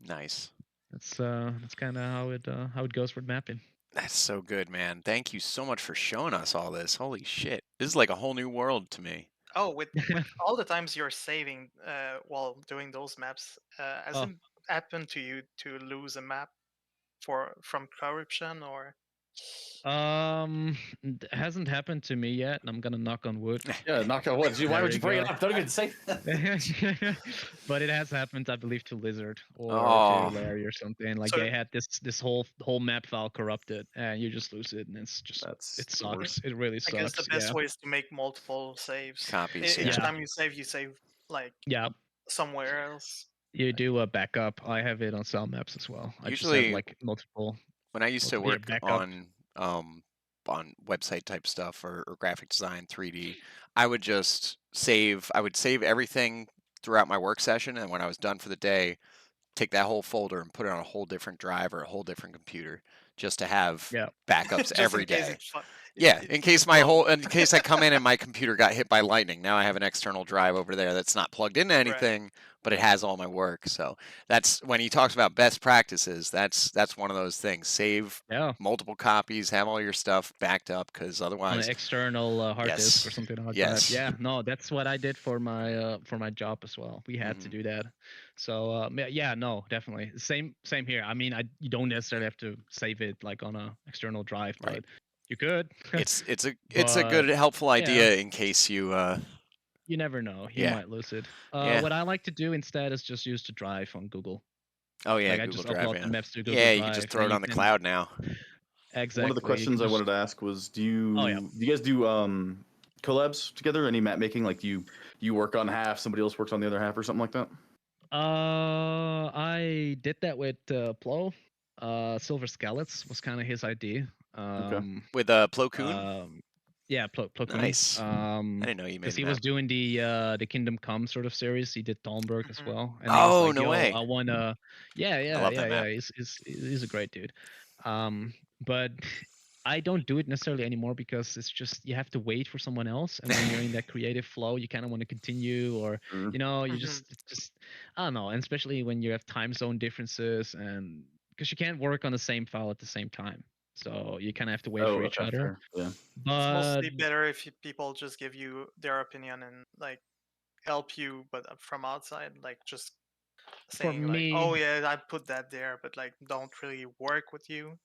S4: Nice.
S1: That's kind of how it goes with mapping.
S4: That's so good, man. Thank you so much for showing us all this. Holy shit. This is like a whole new world to me.
S3: Oh, with all the times you're saving while doing those maps, has
S1: Oh.
S3: it happened to you to lose a map from corruption or?
S1: It hasn't happened to me yet, and I'm gonna knock on wood.
S2: Yeah, knock on wood. Gee, why
S1: There
S2: would
S1: you
S2: you bring
S1: go.
S2: it up? Don't even say that.
S1: But it has happened, I believe, to Lizard or
S4: Oh.
S1: to Larry or something. Like
S3: So-
S1: they had this whole map file corrupted, and you just lose it, and it's just
S2: That's
S1: it
S2: the
S1: sucks.
S2: worst.
S1: It really
S3: I
S1: sucks.
S3: guess the best
S1: Yeah.
S3: way is to make multiple saves.
S4: Copies,
S3: Each
S1: yeah.
S3: time you save like
S1: Yeah.
S3: somewhere else.
S1: You do a backup. I have it on cell maps as well. I just
S4: Usually-
S1: have like multiple.
S4: When I used to
S1: multiple
S4: work
S1: backup.
S4: on on website type stuff or graphic design, 3D, I would just save. I would save everything throughout my work session, and when I was done for the day, take that whole folder and put it on a whole different drive or a whole different computer, just to have
S1: Yeah.
S4: backups
S3: Just in
S4: every
S3: case
S4: day.
S3: it
S4: Yeah, in case
S3: explodes.
S4: in case I come in and my computer got hit by lightning, now I have an external drive over there that's not plugged into
S3: Right.
S4: anything, but it has all my work. So that's when he talks about best practices. That's one of those things. Save
S1: Yeah.
S4: multiple copies, have all your stuff backed up, because
S1: On an
S4: otherwise,
S1: external hard disk or
S4: yes,
S1: something like that.
S4: yes,
S1: Yeah, no, that's what I did for my job as well. We had to
S4: Mhm.
S1: do that. So yeah, no, definitely same here. I mean, you don't necessarily have to save it like on a external drive,
S4: Right.
S1: but you could.
S4: It's a
S1: But
S4: good helpful
S1: yeah,
S4: idea in case you
S1: you never know. You
S4: yeah.
S1: might lose it.
S4: Yeah.
S1: What I like to do instead is just use the drive on Google.
S4: Oh yeah,
S1: Like I
S4: Google
S1: just
S4: Drive,
S1: upload
S4: yeah.
S1: the maps to Google
S4: Yeah, you can just
S1: Drive,
S4: throw
S1: and
S4: it
S1: you
S4: on the
S1: can
S4: cloud now.
S1: exactly.
S2: One of the questions I wanted to ask was,
S1: Oh yeah.
S2: do you guys do collabs together? Any map making? Like, do you work on half, somebody else works on the other half, or something like that?
S1: I did that with Plo. Silver Skeleton was kind of his idea.
S4: With Plo Koon?
S1: Yeah, Plo Koon.
S4: Nice. I didn't know you made
S1: Because
S4: the
S1: he
S4: map.
S1: was doing the Kingdom Come sort of series. He did Dawnberg as
S3: Mhm.
S1: well, and he was
S4: Oh,
S1: like,
S4: no
S1: "Yo,
S4: way.
S1: I wanna." Yeah,
S4: I love that map.
S1: He's a great dude. But I don't do it necessarily anymore because it's just you have to wait for someone else, and when you're in that creative flow, you kind of want to continue, or
S2: Sure.
S1: you know, you
S3: Mhm.
S1: just I don't know, and especially when you have time zone differences, and because you can't work on the same file at the same time, so you kind of have to wait
S2: Oh,
S1: for each
S2: okay,
S1: other.
S2: fair. Yeah.
S3: It's
S1: But
S3: mostly better if people just give you their opinion and like help you, but from outside, like just
S1: for
S3: saying like, "Oh
S1: me,
S3: yeah, I put that there," but like don't really work with you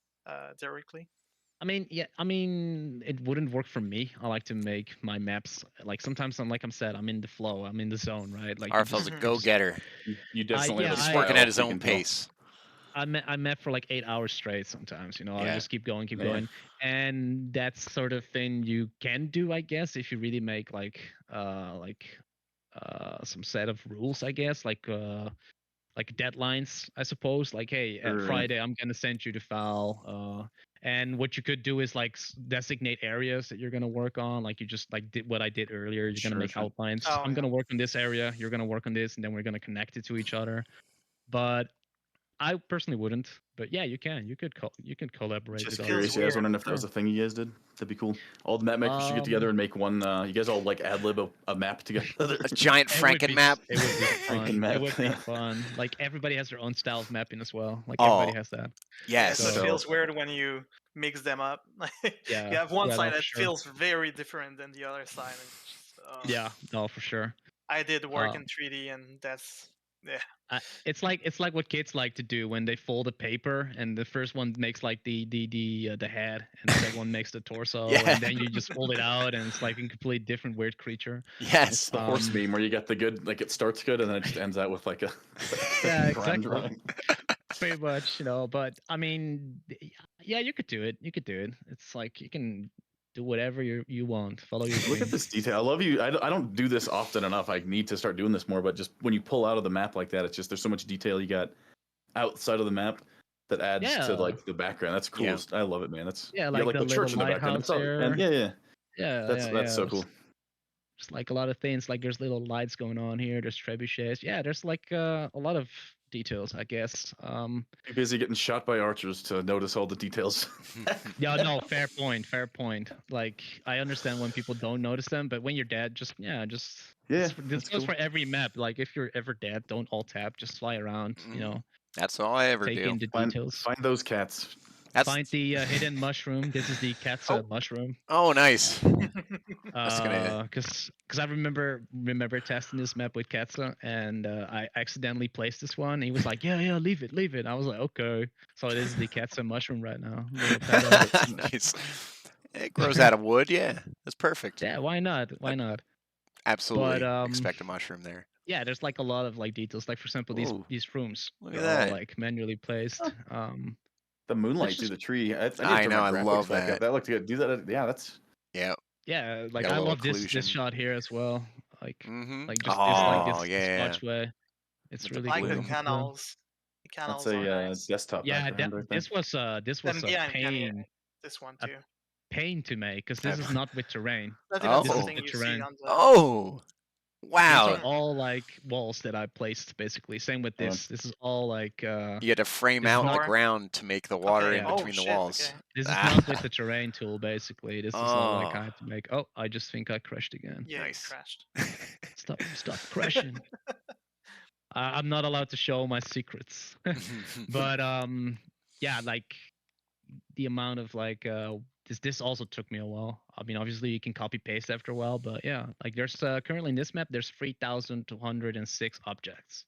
S3: directly.
S1: I mean, it wouldn't work for me. I like to make my maps like sometimes I'm like I'm said, I'm in the flow, I'm in the zone, right? Like
S4: RFL's a
S3: Mhm.
S1: you just
S4: go-getter.
S2: You definitely
S1: yeah,
S2: have a
S4: He's working
S2: style.
S4: at his
S2: We
S4: own
S2: can tell.
S4: pace.
S1: I met for like 8 hours straight sometimes, you know. I
S4: Yeah.
S1: just keep going, keep
S2: Yeah.
S1: going. And that's sort of thing you can do, I guess, if you really make like some set of rules, I guess, like deadlines, I suppose. Like, hey, at
S2: Sure, yeah.
S1: Friday I'm gonna send you the file. And what you could do is like designate areas that you're gonna work on. Like you just like did what I did earlier. You're gonna
S2: Sure,
S1: make
S2: sure.
S1: outlines.
S3: Oh
S1: I'm
S3: yeah.
S1: gonna work on this area. You're gonna work on this, and then we're gonna connect it to each other. But I personally wouldn't. But yeah, you can. You can collaborate
S3: Just
S1: with
S2: Just
S1: other
S3: feels
S2: curious. Yeah, I was
S1: people.
S3: weird.
S2: wondering if that was
S1: Sure.
S2: a thing you guys did. That'd be cool. All the map makers should get together and make one. You guys all like ad lib a map together.
S4: A giant
S1: It would
S4: Franken
S1: be
S4: map.
S1: it would be
S2: Franken
S1: fun. It
S2: map.
S1: would be
S2: Yeah.
S1: fun. Like everybody has their own style of mapping as well. Like
S4: Oh,
S1: everybody has that.
S3: Yeah, so it
S4: yes.
S1: So
S3: feels weird when you mix them up.
S1: yeah,
S3: You have one
S1: yeah, no,
S3: side
S1: for
S3: that
S1: sure.
S3: feels very different than the other side. And
S1: Yeah, no, for sure.
S3: I did work in
S1: Um,
S3: 3D, and that's yeah.
S1: it's like what kids like to do when they fold a paper, and the first one makes like the head, and the second one makes the torso,
S4: Yeah.
S1: and then you just fold it out, and it's like a complete different weird creature.
S2: It's
S4: Yes.
S2: the horse
S1: Um,
S2: meme where you get the good, like it starts good and then it just ends out with like a
S1: yeah,
S2: brand
S1: exactly.
S2: drawing.
S1: Pretty much, you know. But I mean, yeah, you could do it. You could do it. It's like you can do whatever you want. Follow your
S2: Look at
S1: dream.
S2: this detail. I love you. I don't do this often enough. I need to start doing this more. But just when you pull out of the map like that, it's just there's so much detail you got outside of the map that adds to
S1: Yeah,
S2: like the background. That's cool.
S4: Yeah.
S2: I love it, man. That's
S1: yeah,
S2: you got
S1: like
S2: like
S1: the
S2: the
S1: little
S2: church in the background.
S1: lighthouse
S2: That's all, and
S1: here.
S2: yeah.
S1: Yeah,
S2: That's
S1: yeah,
S2: that's
S1: yeah.
S2: so cool.
S1: There's like a lot of things. Like there's little lights going on here. There's trebuchets. Yeah, there's like a lot of details, I guess.
S2: Too busy getting shot by archers to notice all the details.
S1: Yeah, no, fair point, fair point. Like I understand when people don't notice them, but when you're dead, just
S2: Yeah,
S1: this
S2: that's
S1: goes
S2: cool.
S1: for every map. Like if you're ever dead, don't alt tab, just fly around. You know,
S4: That's all I ever
S1: take
S4: do.
S1: in the
S2: Find
S1: details.
S2: find those cats.
S4: That's
S1: Find the hidden mushroom. This is the cat's
S3: Oh.
S1: mushroom.
S4: oh nice. That's gonna
S1: Cause I remember testing this map with Katza, and I accidentally placed this one. And he was like, "Yeah, leave it." I was like, "Okay." So this is the Katza mushroom right now. Little photo.
S4: nice. It grows out of wood, yeah. That's perfect.
S1: Yeah, why not? Why not? But
S4: Absolutely expect a mushroom there.
S1: yeah, there's like a lot of like details. Like for example,
S4: Ooh,
S1: these rooms
S4: look at
S1: are all
S4: that.
S1: like manually placed.
S2: The
S1: That's
S2: moonlight through
S1: just
S2: the tree. I need to
S4: I
S2: turn
S4: know,
S2: my
S4: I
S2: graphics
S4: love
S2: back up.
S4: that.
S2: That looked good. Do that. Yeah, that's
S4: Yeah.
S1: yeah. Like
S4: Got a
S1: I
S4: little
S1: love this
S4: occlusion.
S1: shot here as well. Like
S4: Mm-hmm.
S1: like just this like
S4: Oh,
S1: this
S4: yeah.
S1: archway. It's
S2: that's a
S1: really
S3: I like the
S2: blue.
S1: cool. Yeah.
S3: canals. The
S2: That's
S3: canals are
S2: a
S3: nice.
S2: desktop
S1: Yeah,
S2: background right there.
S1: this was
S3: And
S1: a
S3: behind, yeah,
S1: pain.
S3: this one
S1: A
S3: too.
S1: pain to make because this is not with terrain.
S3: Not even
S1: This is
S3: something
S1: the
S3: you see
S1: terrain.
S3: on the.
S4: Oh,
S1: These
S4: wow.
S1: are all like walls that I placed basically. Same with
S2: Oh.
S1: this. This is all like
S4: You had to frame
S1: This is
S4: out the
S3: not-
S4: ground to make the water
S3: Okay.
S4: in
S1: Yeah.
S4: between the
S3: shit,
S4: walls.
S3: okay.
S1: this is
S4: Ah.
S1: not with the terrain tool basically. This is all like I
S4: Oh,
S1: had to make. Oh, I just think I crashed again.
S3: Yeah, you
S4: nice.
S3: crashed.
S1: Stop crashing. I'm not allowed to show my secrets. But yeah, like the amount of like this also took me a while. I mean, obviously you can copy paste after a while, but yeah, like there's currently in this map there's 3,206 objects,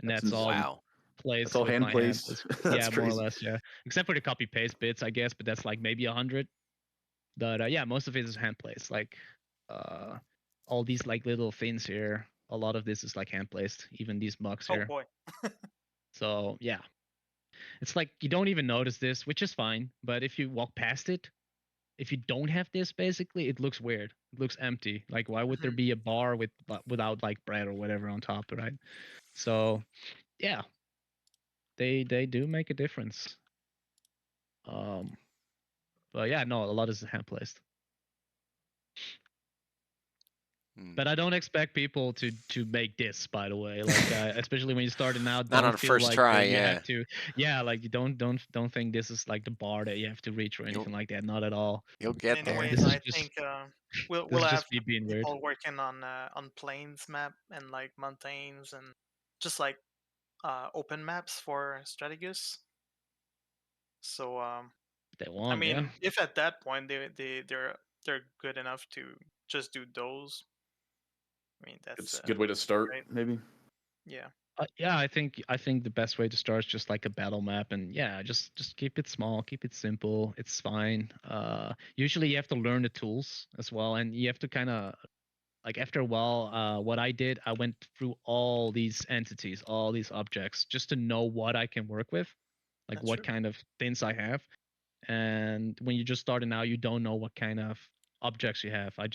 S1: and
S2: That's
S1: that's all
S2: insane.
S1: placed
S2: That's all
S1: with
S2: hand
S1: my
S2: placed.
S1: hand.
S2: That's
S1: Yeah, more or
S2: crazy.
S1: less, yeah. Except for the copy paste bits, I guess, but that's like maybe 100. But yeah, most of it is hand placed. Like all these like little things here, a lot of this is like hand placed. Even these mugs
S3: Oh
S1: here.
S3: boy.
S1: So yeah, it's like you don't even notice this, which is fine. But if you walk past it, if you don't have this, basically, it looks weird. It looks empty. Like why would there be a bar without like bread or whatever on top, right? So yeah, they do make a difference. But yeah, no, a lot is hand placed. But I don't expect people to make this, by the way. Like especially when you starting out,
S4: Not on
S1: don't
S4: a
S1: feel
S4: first
S1: like
S4: try,
S1: you
S4: yeah.
S1: have to. Yeah, like you don't think this is like the bar that you have to reach or anything like that. Not at all.
S4: You'll get there.
S3: Anyways,
S1: This is
S3: I
S1: just
S3: think we'll
S1: this is
S3: have
S1: just me being weird.
S3: people working on plains map and like mountains and just like open maps for Strategus. So
S1: They
S3: I
S1: want,
S3: mean,
S1: yeah.
S3: if at that point they're good enough to just do those, I mean that's
S2: It's a good way to start,
S3: right.
S2: maybe.
S3: Yeah.
S1: Yeah, I think the best way to start is just like a battle map, and yeah, just keep it small, keep it simple. It's fine. Usually you have to learn the tools as well, and you have to kind of like after a while. What I did, I went through all these entities, all these objects, just to know what I can work with, like
S3: That's
S1: what
S3: true.
S1: kind of things I have. And when you just starting out, you don't know what kind of objects you have. I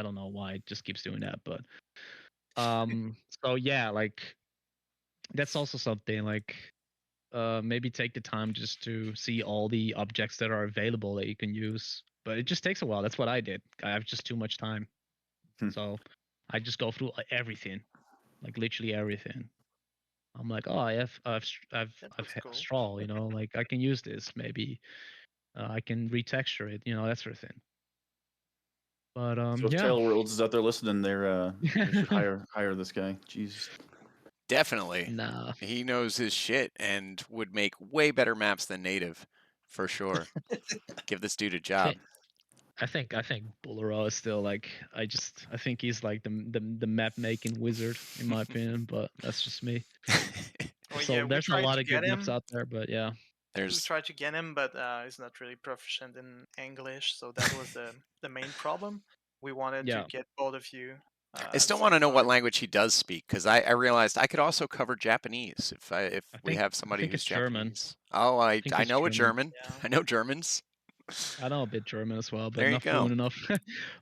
S1: don't know why it just keeps doing that, but so yeah, like that's also something like maybe take the time just to see all the objects that are available that you can use. But it just takes a while. That's what I did. I have just too much time. So I just go through everything, like literally everything. I'm like, oh, I've
S3: cool.
S1: straw, you know, like I can use this. Maybe I can retexture it, you know, that sort of thing. But
S2: So if
S1: yeah.
S2: Tail Worlds is out there listening, they should hire this guy. Jesus.
S4: Definitely.
S1: Nah.
S4: He knows his shit and would make way better maps than native, for sure. Give this dude a job.
S1: I think Bolero is still like I think he's like the map making wizard in my opinion, but that's just me.
S3: Well,
S1: So
S3: yeah, we
S1: there's a
S3: tried
S1: lot
S3: to
S1: of
S3: get
S1: good maps
S3: him.
S1: out there, but yeah.
S3: We
S4: There's
S3: tried to get him, but he's not really proficient in English, so that was the main problem. We wanted to
S1: Yeah.
S3: get both of you.
S4: I
S3: at the
S4: still want to
S3: same
S4: know what
S3: time.
S4: language he does speak because I realized I could also cover Japanese if we
S1: think-
S4: have
S1: I
S4: somebody
S1: think
S4: who's
S1: it's German.
S4: Japanese. Oh, I
S1: think it's
S4: know a
S1: German.
S4: German.
S3: Yeah.
S4: I know Germans.
S1: I know a bit German as well, but
S4: There you
S1: not
S4: go.
S1: fluent enough.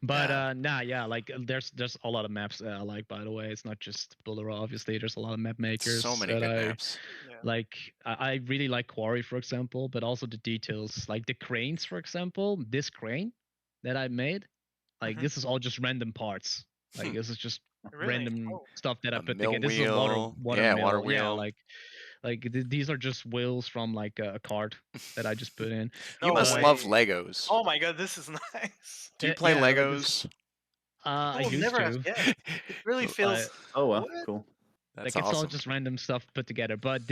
S1: But
S3: Yeah.
S1: nah, yeah, like there's a lot of maps that I like, by the way. It's not just Bolero, obviously. There's a lot of map makers
S4: So many
S1: that
S4: good
S1: I
S4: maps.
S3: Yeah.
S1: like. I really like Quarry, for example, but also the details, like the cranes, for example. This crane that I made, like
S3: Mhm.
S1: this is all just random parts. Like this is just
S3: Really?
S1: random
S3: Oh.
S1: stuff that I
S4: A
S1: put
S4: mill
S1: together. This is a water
S4: wheel.
S1: water
S4: Yeah,
S1: mill.
S4: water
S1: Yeah,
S4: wheel.
S1: like these are just wheels from like a cart that I just put in.
S4: You
S3: No
S4: must
S3: way.
S4: love Legos.
S3: Oh my god, this is nice.
S4: Do you play
S1: Yeah, like this,
S4: Legos?
S1: I
S3: Oh,
S1: used
S3: never have
S1: to.
S3: guessed. It really feels.
S2: Oh wow,
S3: What?
S2: cool.
S4: That's
S1: Like it's all
S4: awesome.
S1: just random stuff put together. But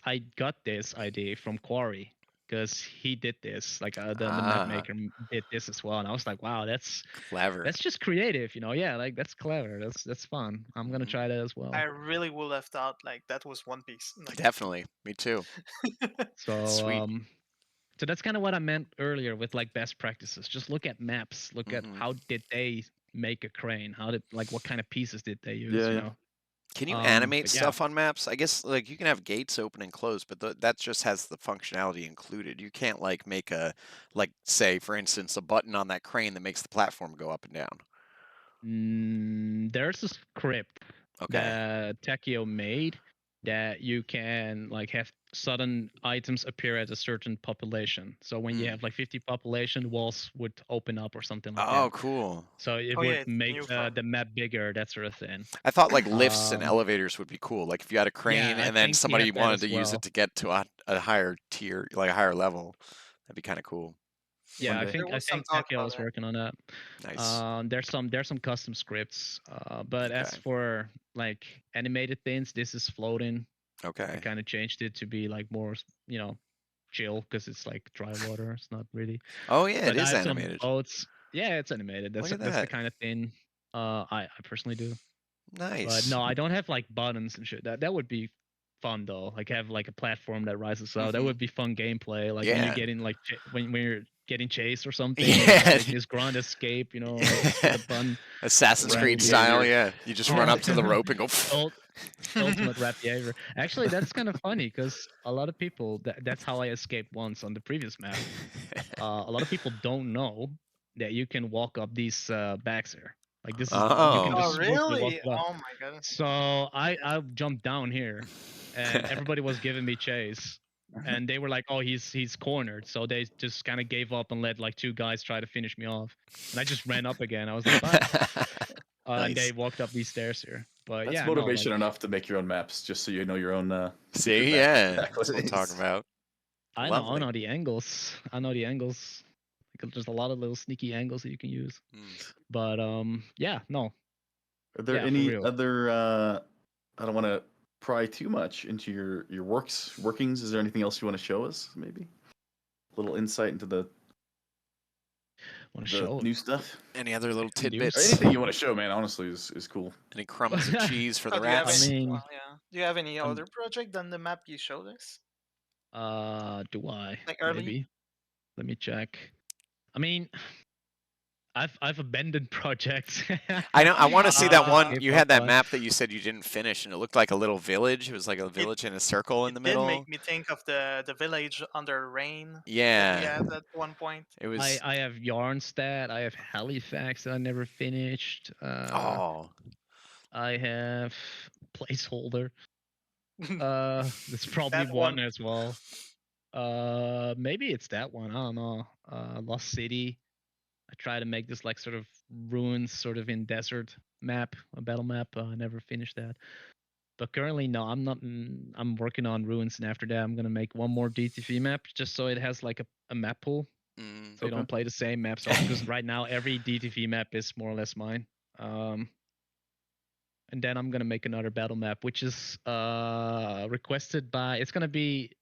S1: I got this idea from Quarry because he did this. Like the map maker did this as well, and I was like, wow, that's
S4: Clever.
S1: just creative, you know? Yeah, like that's clever. That's fun. I'm gonna try that as well.
S3: I really would have thought like that was One Piece. Like,
S4: Definitely. Me too.
S1: So
S4: Sweet.
S1: so that's kind of what I meant earlier with like best practices. Just look at maps. Look at how did they make a crane? How did like what kind of pieces did they use?
S2: Yeah,
S1: You
S2: yeah.
S1: know.
S4: Can you animate
S1: But yeah.
S4: stuff on maps? I guess like you can have gates open and close, but that just has the functionality included. You can't like make say for instance a button on that crane that makes the platform go up and down.
S1: There's a script
S4: Okay.
S1: that Tekio made that you can like have sudden items appear at a certain population. So when you have like 50 population, walls would open up or something like
S4: Oh,
S1: that.
S4: cool.
S1: So it
S3: Oh yeah,
S1: would
S3: it's
S1: make
S3: new
S1: the map bigger, that sort of thing.
S4: I thought like lifts and
S1: Um,
S4: elevators would be cool. Like if you had a crane
S1: I
S4: and then
S1: think we
S4: somebody
S1: have that
S4: wanted
S1: as
S4: to use
S1: well.
S4: it to get to a higher tier, like a higher level, that'd be kind of cool.
S1: Yeah,
S2: One
S1: I
S2: day.
S1: think
S3: There was some talk
S1: Pacquiao
S3: about
S1: is
S3: it.
S1: working on that.
S4: Nice.
S1: There's some custom scripts, but as
S4: Okay.
S1: for like animated things, this is floating. I
S4: Okay.
S1: kind of changed it to be like more, chill because it's like dry water. It's not really.
S4: Oh yeah, it
S1: But I
S4: is
S1: have some
S4: animated.
S1: boats. Yeah, it's animated.
S4: Look at
S1: That's the
S4: that.
S1: kind of thing I personally do. But
S4: Nice.
S1: no, I don't have like buttons and shit. That would be fun though. Like have like a platform that rises up. That would be fun gameplay. Like when you're
S4: Yeah.
S1: getting like when you're getting chased or something,
S4: Yeah.
S1: just making this grunt escape. Like just hit a button.
S4: Assassin's
S1: That
S4: Creed
S1: would be
S4: style,
S2: behavior.
S4: yeah. You just run
S1: yeah.
S4: up to the rope and go.
S1: Ult- ultimate rap behavior. Actually, that's kind of funny because a lot of people that's how I escaped once on the previous map. A lot of people don't know that you can walk up these backs here. Like this is you can
S4: Oh.
S3: Oh
S1: just smoothly walk
S3: really?
S1: it up.
S3: Oh my god.
S1: So I jumped down here, and everybody was giving me chase, and they were like, "Oh, he's cornered." So they just kind of gave up and let like two guys try to finish me off, and I just ran up again. I was like, "Bye," and they
S4: Nice.
S1: walked up these stairs here. But
S2: That's
S1: yeah, no, like
S2: motivation enough to make your own maps, just so you know your own secret
S4: See, yeah.
S2: back
S4: That's what I'm talking about.
S1: I
S4: Lovely.
S1: know the angles. I know the angles. Like, there's a lot of little sneaky angles that you can use. But yeah, no,
S2: Are there
S1: yeah, for
S2: any
S1: real.
S2: other? I don't want to pry too much into your workings. Is there anything else you want to show us? Maybe a little insight into the
S1: Want to show
S2: new stuff.
S4: Any other little
S1: News?
S2: Or
S4: tidbits?
S2: anything you want to show, man. Honestly, is cool.
S4: Any crumbs of cheese for the
S3: Oh, do you have
S1: I
S3: any?
S4: rats?
S1: mean,
S3: Well, yeah. Do you have any
S1: I'm
S3: other project than the map you showed us?
S1: do I?
S3: Like early?
S1: Maybe. Let me check. I mean, I've abandoned projects.
S4: I know. I want to see that one.
S1: Gave
S4: You
S1: up
S4: had that
S1: on.
S4: map that you said you didn't finish, and it looked like a little village. It was like a village in a circle in
S3: It
S4: the
S3: did make
S4: middle.
S3: me think of the village under rain that we
S4: Yeah.
S3: had at one point.
S4: It was.
S1: I have Yarnstead. I have Halifax that I never finished.
S4: Oh.
S1: I have placeholder. That's probably
S3: That
S1: one
S3: one.
S1: as well. Maybe it's that one. I don't know. Lost City. I try to make this like sort of ruins, sort of in desert map, a battle map. I never finished that. But currently, no, I'm not. I'm working on ruins, and after that, I'm gonna make one more DTV map, just so it has like a map pool, so you
S2: Okay.
S1: don't play the same maps over. Because right now, every DTV map is more or less mine. And then I'm gonna make another battle map, which is requested by. It's gonna be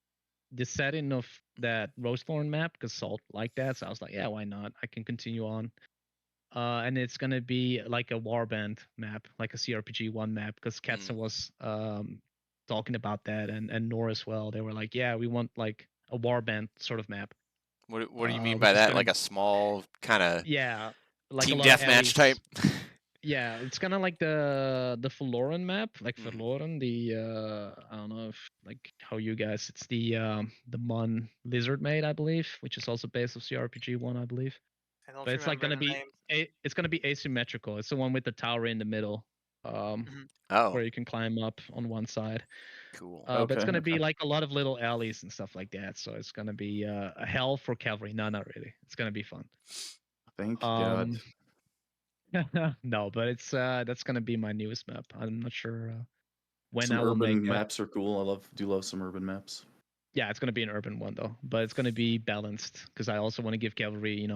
S1: the setting of that Rosethorn map because Salt liked that, so I was like, yeah, why not? I can continue on. And it's gonna be like a warband map, like a CRPG 1 map, because Katzen was talking about that, and Nor as well. They were like, yeah, we want like a warband sort of map.
S4: What do you mean by
S1: Which is
S4: that?
S1: gonna
S4: Like a small kind of
S1: yeah, like a
S4: team
S1: lot of
S4: deathmatch type?
S1: alleys. Yeah, it's kind of like the Forlorn map, like Forlorn. I don't know if like how you guys. It's the Mon Lizard Maid, I believe, which is also based of CRPG 1, I believe.
S3: I don't
S1: But it's like
S3: remember
S1: gonna
S3: the
S1: be
S3: name.
S1: it's gonna be asymmetrical. It's the one with the tower in the middle,
S4: Oh,
S1: where you can climb up on one side.
S4: cool.
S1: But it's
S2: Okay,
S1: gonna be
S2: okay.
S1: like a lot of little alleys and stuff like that. So it's gonna be a hell for cavalry. No, not really. It's gonna be fun.
S2: Thank God.
S1: No, but it's that's gonna be my newest map. I'm not sure when
S2: Some
S1: I will make
S2: urban
S1: it.
S2: maps are cool. Do love some urban maps.
S1: Yeah, it's gonna be an urban one though, but it's gonna be balanced because I also want to give cavalry,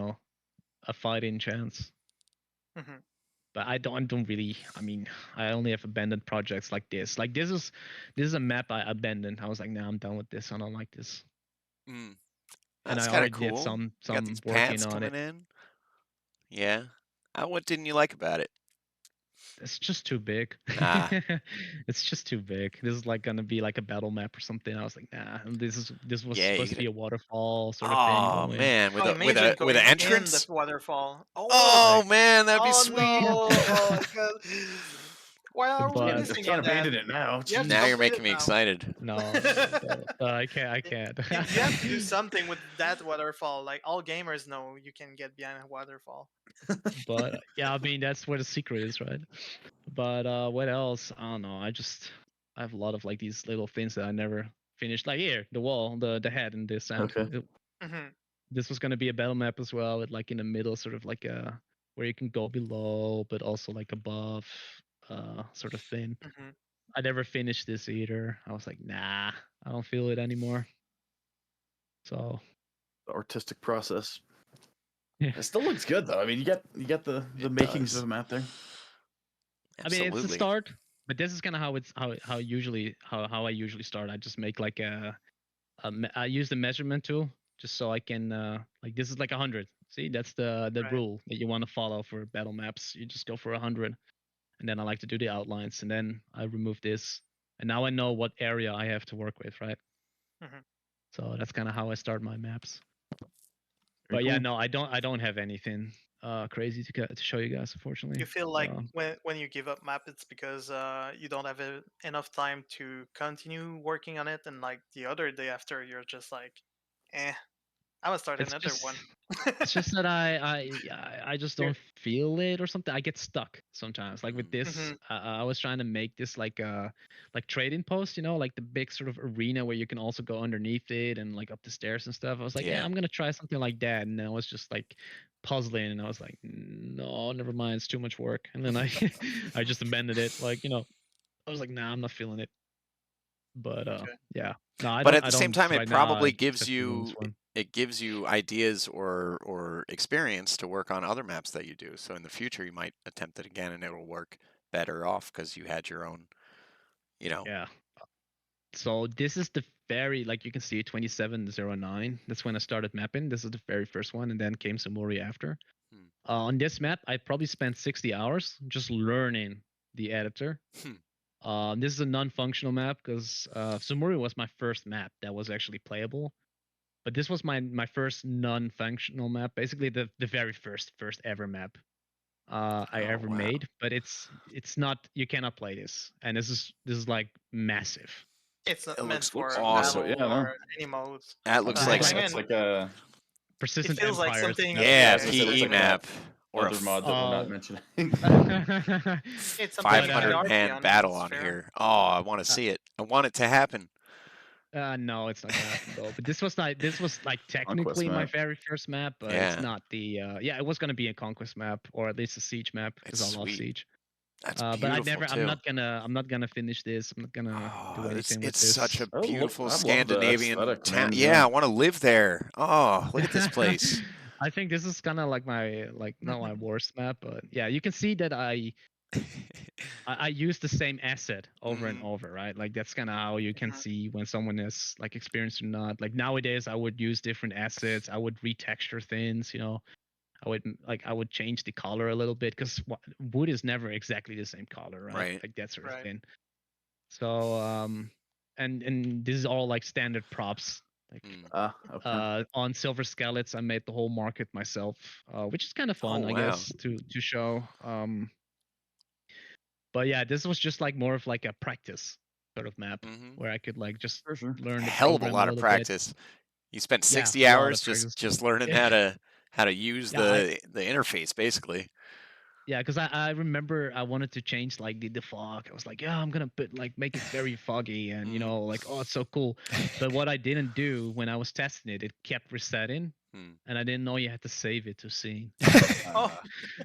S1: a fighting chance. But I don't really. I mean, I only have abandoned projects like this. Like this is a map I abandoned. I was like, nah, I'm done with this. I don't like this. And
S4: That's
S1: I
S4: kind of
S1: already did
S4: cool.
S1: some
S4: You got these
S1: working
S4: paths
S1: on it.
S4: coming in. Yeah. What didn't you like about it?
S1: It's just too big.
S4: Ah.
S1: It's just too big. This is like gonna be like a battle map or something. I was like, nah. And this was
S4: Yeah, you
S1: supposed to
S4: could.
S1: be a waterfall sort of thing
S4: Oh
S1: going.
S4: man,
S3: Oh,
S4: with
S3: imagine
S4: an
S3: going in the
S4: entrance.
S3: waterfall. Oh,
S4: Oh man, that'd be
S3: oh
S4: sweet.
S3: no! Oh my god! Why are we
S1: But
S3: missing
S2: Can't
S3: on that?
S2: abandon it now.
S3: You have to
S4: Now you're
S3: complete
S4: making
S3: it
S4: me
S3: now.
S4: excited.
S1: no, I can't. I can't.
S3: You have to do something with that waterfall. Like all gamers know, you can get behind a waterfall.
S1: But yeah, I mean that's where the secret is, right? But what else? I don't know. I have a lot of like these little things that I never finished. Like here, the wall, the head, and the sand.
S2: Okay.
S1: This was gonna be a battle map as well, with like in the middle, sort of like a where you can go below, but also like above, sort of thing. I never finished this either. I was like, nah, I don't feel it anymore. So
S2: The artistic process.
S1: yeah,
S2: It still looks good though. I mean, you get the
S4: It
S2: makings
S4: does.
S2: of a map there.
S1: I mean, it's a
S4: Absolutely.
S1: start, but this is kind of how it's how I usually start. I just make like I use the measurement tool just so I can like this is like 100. See, that's the
S3: Right.
S1: rule that you want to follow for battle maps. You just go for 100, and then I like to do the outlines, and then I remove this, and now I know what area I have to work with, right? So that's kind of how I start my maps.
S2: Very
S1: But yeah,
S2: cool.
S1: no, I don't have anything crazy to show you guys, unfortunately.
S3: You feel like when you give up map, it's because you don't have enough time to continue working on it, and like the other day after, you're just like, I'm gonna start
S1: It's
S3: another
S1: just
S3: one.
S1: it's just that I just don't feel it or something. I get stuck sometimes. Like with this, I was trying to make this like trading post, you know, like the big sort of arena where you can also go underneath it and like up the stairs and stuff. I was like, yeah, I'm gonna try something like that, and then I was just like puzzling, and I was like, no, never mind, it's too much work. And then I I just abandoned it. Like, you know, I was like, nah, I'm not feeling it. But yeah, no, I
S4: But
S1: don't.
S4: at
S1: I
S4: the same
S1: don't
S4: time, it
S1: right now. I
S4: probably
S1: just
S4: gives
S1: have to run this one.
S4: you ideas or experience to work on other maps that you do. So in the future, you might attempt it again, and it'll work better off because you had your own, you know.
S1: Yeah. So this is the very, like you can see 2709. That's when I started mapping. This is the very first one, and then came Samori after. On this map, I probably spent 60 hours just learning the editor. This is a non-functional map because Samori was my first map that was actually playable. But this was my first non-functional map, basically the very first ever map I ever made. But it's not, you cannot play this, and this is like massive.
S3: It's not
S4: It
S3: meant
S4: looks
S3: for
S4: awesome.
S3: battle or any modes.
S4: That looks
S2: I
S4: like
S2: think
S1: some
S2: that's like a
S1: Persistent
S3: it feels like
S1: Empires.
S3: something.
S4: yeah,
S2: I was gonna say, it looks
S4: PE
S2: like
S4: map or a
S2: other mod that we're not mentioning.
S3: It's something you could
S4: 500
S3: argue
S4: man
S3: on,
S4: battle
S3: it's
S4: on
S3: fair.
S4: here. Oh, I want to see it. I want it to happen.
S1: No, it's not gonna happen though. But this was like technically
S2: Conquest
S1: my
S2: map.
S1: very first map, but it's not the yeah, it was gonna be a conquest map or at least a siege map because I
S4: It's
S1: love
S4: sweet.
S1: siege.
S4: That's
S1: But
S4: beautiful
S1: I'm
S4: too.
S1: not gonna finish this. I'm not gonna do anything with
S4: It's
S1: this.
S4: such a
S2: Oh, look,
S4: beautiful
S2: I love the
S4: Scandinavian
S2: aesthetic,
S4: town.
S2: man.
S4: Yeah, I want to live there. Oh, look at this place.
S1: I think this is kind of like my not my worst map, but yeah, you can see that I use the same asset over and over, right? Like that's kind of how you can see when someone is like experienced or not. Like nowadays, I would use different assets. I would retexture things, you know. I would change the color a little bit because wood is never exactly the same color, right?
S4: Right.
S1: Like that sort of thing. So and this is all like standard props. Like
S2: okay.
S1: on Silver Skeleton, I made the whole market myself, which is kind of fun,
S4: Oh,
S1: I
S4: wow.
S1: guess, to show. But yeah, this was just like more of like a practice sort of map where I could like just learn the
S4: Hell of a
S1: program
S4: lot
S1: a
S4: of
S1: little
S4: practice. You spent
S1: bit.
S4: 60
S1: Yeah, a lot of
S4: hours
S1: practice.
S4: just learning
S1: Yeah.
S4: how to use
S1: Yeah,
S4: the interface basically.
S1: Yeah, because I remember I wanted to change like the fog. I was like, yeah, I'm gonna put like make it very foggy and you know like oh it's so cool. But what I didn't do when I was testing it, it kept resetting, and I didn't know you had to save it to scene.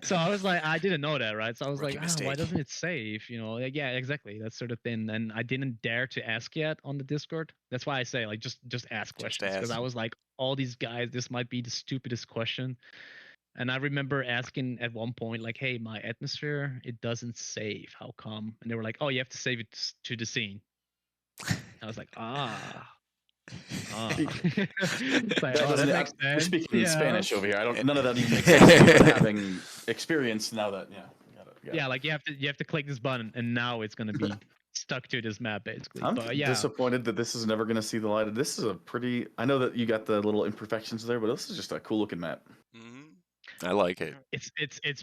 S1: So I was like, I didn't know that, right? So I was
S4: Rookie
S1: like,
S4: mistake.
S1: why doesn't it save? You know, like, yeah, exactly, that sort of thing. And I didn't dare to ask yet on the Discord. That's why I say like just ask questions because I was like, all these guys, this might be the stupidest question. And I remember asking at one point, like, hey, my atmosphere, it doesn't save. How come? And they were like, oh, you have to save it to the scene. I was like, It's like, that makes sense.
S2: We're speaking Spanish over here. None of that even makes sense. Having experience now that
S1: yeah, like you have to click this button, and now it's gonna be stuck to this map basically.
S2: I'm
S1: but yeah,
S2: disappointed that this is never going to see the light. This is a pretty. I know that you got the little imperfections there, but this is just a cool looking map.
S4: I like it.
S1: It's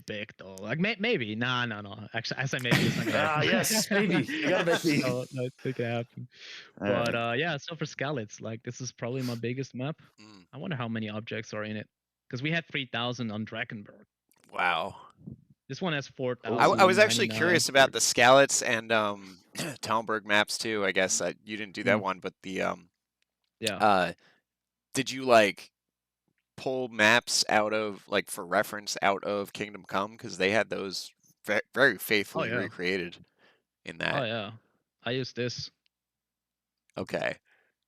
S1: big though. Like maybe no. Actually, I say maybe it's not gonna happen.
S2: Yes, maybe. You gotta make me.
S1: No, it could happen. But yeah, Silver Skeleton, like this is probably my biggest map. I wonder how many objects are in it because we had 3,000 on Drakenberg.
S4: Wow.
S1: This one has 4,000.
S4: I was actually curious about the Skeleton and Talmberg maps too. I guess you didn't do that one, but the
S1: Yeah.
S4: did you like pull maps out of like for reference out of Kingdom Come because they had those very
S1: Oh
S4: faithfully
S1: yeah.
S4: recreated in
S1: Oh
S4: that?
S1: yeah. I use this.
S4: Okay,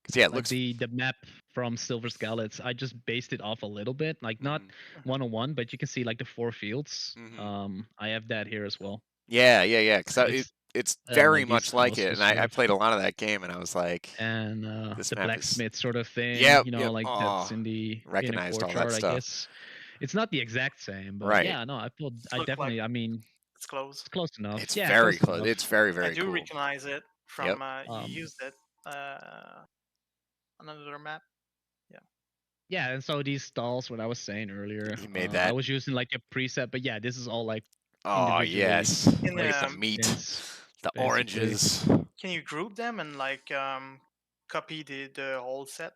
S4: because yeah, it
S1: Like
S4: looks.
S1: the map from Silver Scalets, I just based it off a little bit, like not
S4: Mhm,
S1: 101, but you can see like the 4 fields.
S4: mhm.
S1: I have that here as well.
S4: Yeah.
S1: So
S4: Because
S1: it's
S4: it's very
S1: like these
S4: much like
S1: tiles
S4: it,
S1: you
S4: and
S1: sort
S4: I
S1: of,
S4: played a lot of that game, and I was like,
S1: and
S4: this
S1: the
S4: map is.
S1: blacksmith sort of thing,
S4: Yep.
S1: like that's
S4: Oh,
S1: in a
S4: recognized all that
S1: courtyard, I
S4: stuff.
S1: guess. It's not the exact same, but
S4: Right.
S1: yeah, no, I
S3: Look like
S1: definitely, I mean,
S3: it's close.
S1: it's close enough.
S4: It's
S1: Yeah,
S4: very
S1: close
S4: close.
S1: enough.
S4: It's very
S3: I
S4: very
S3: do
S4: cool.
S3: recognize it
S4: Yep.
S3: from you
S1: Um,
S3: used it on another map. Yeah.
S1: yeah, and so these stalls, what I was saying earlier,
S4: He made
S1: I
S4: that.
S1: was using like a preset, but yeah, this is all like
S4: Oh
S1: individually
S4: yes.
S3: In
S4: Look at the
S1: placed
S4: meat,
S1: skins,
S4: the
S1: basically.
S4: oranges.
S3: Can you group them and like copy the whole set?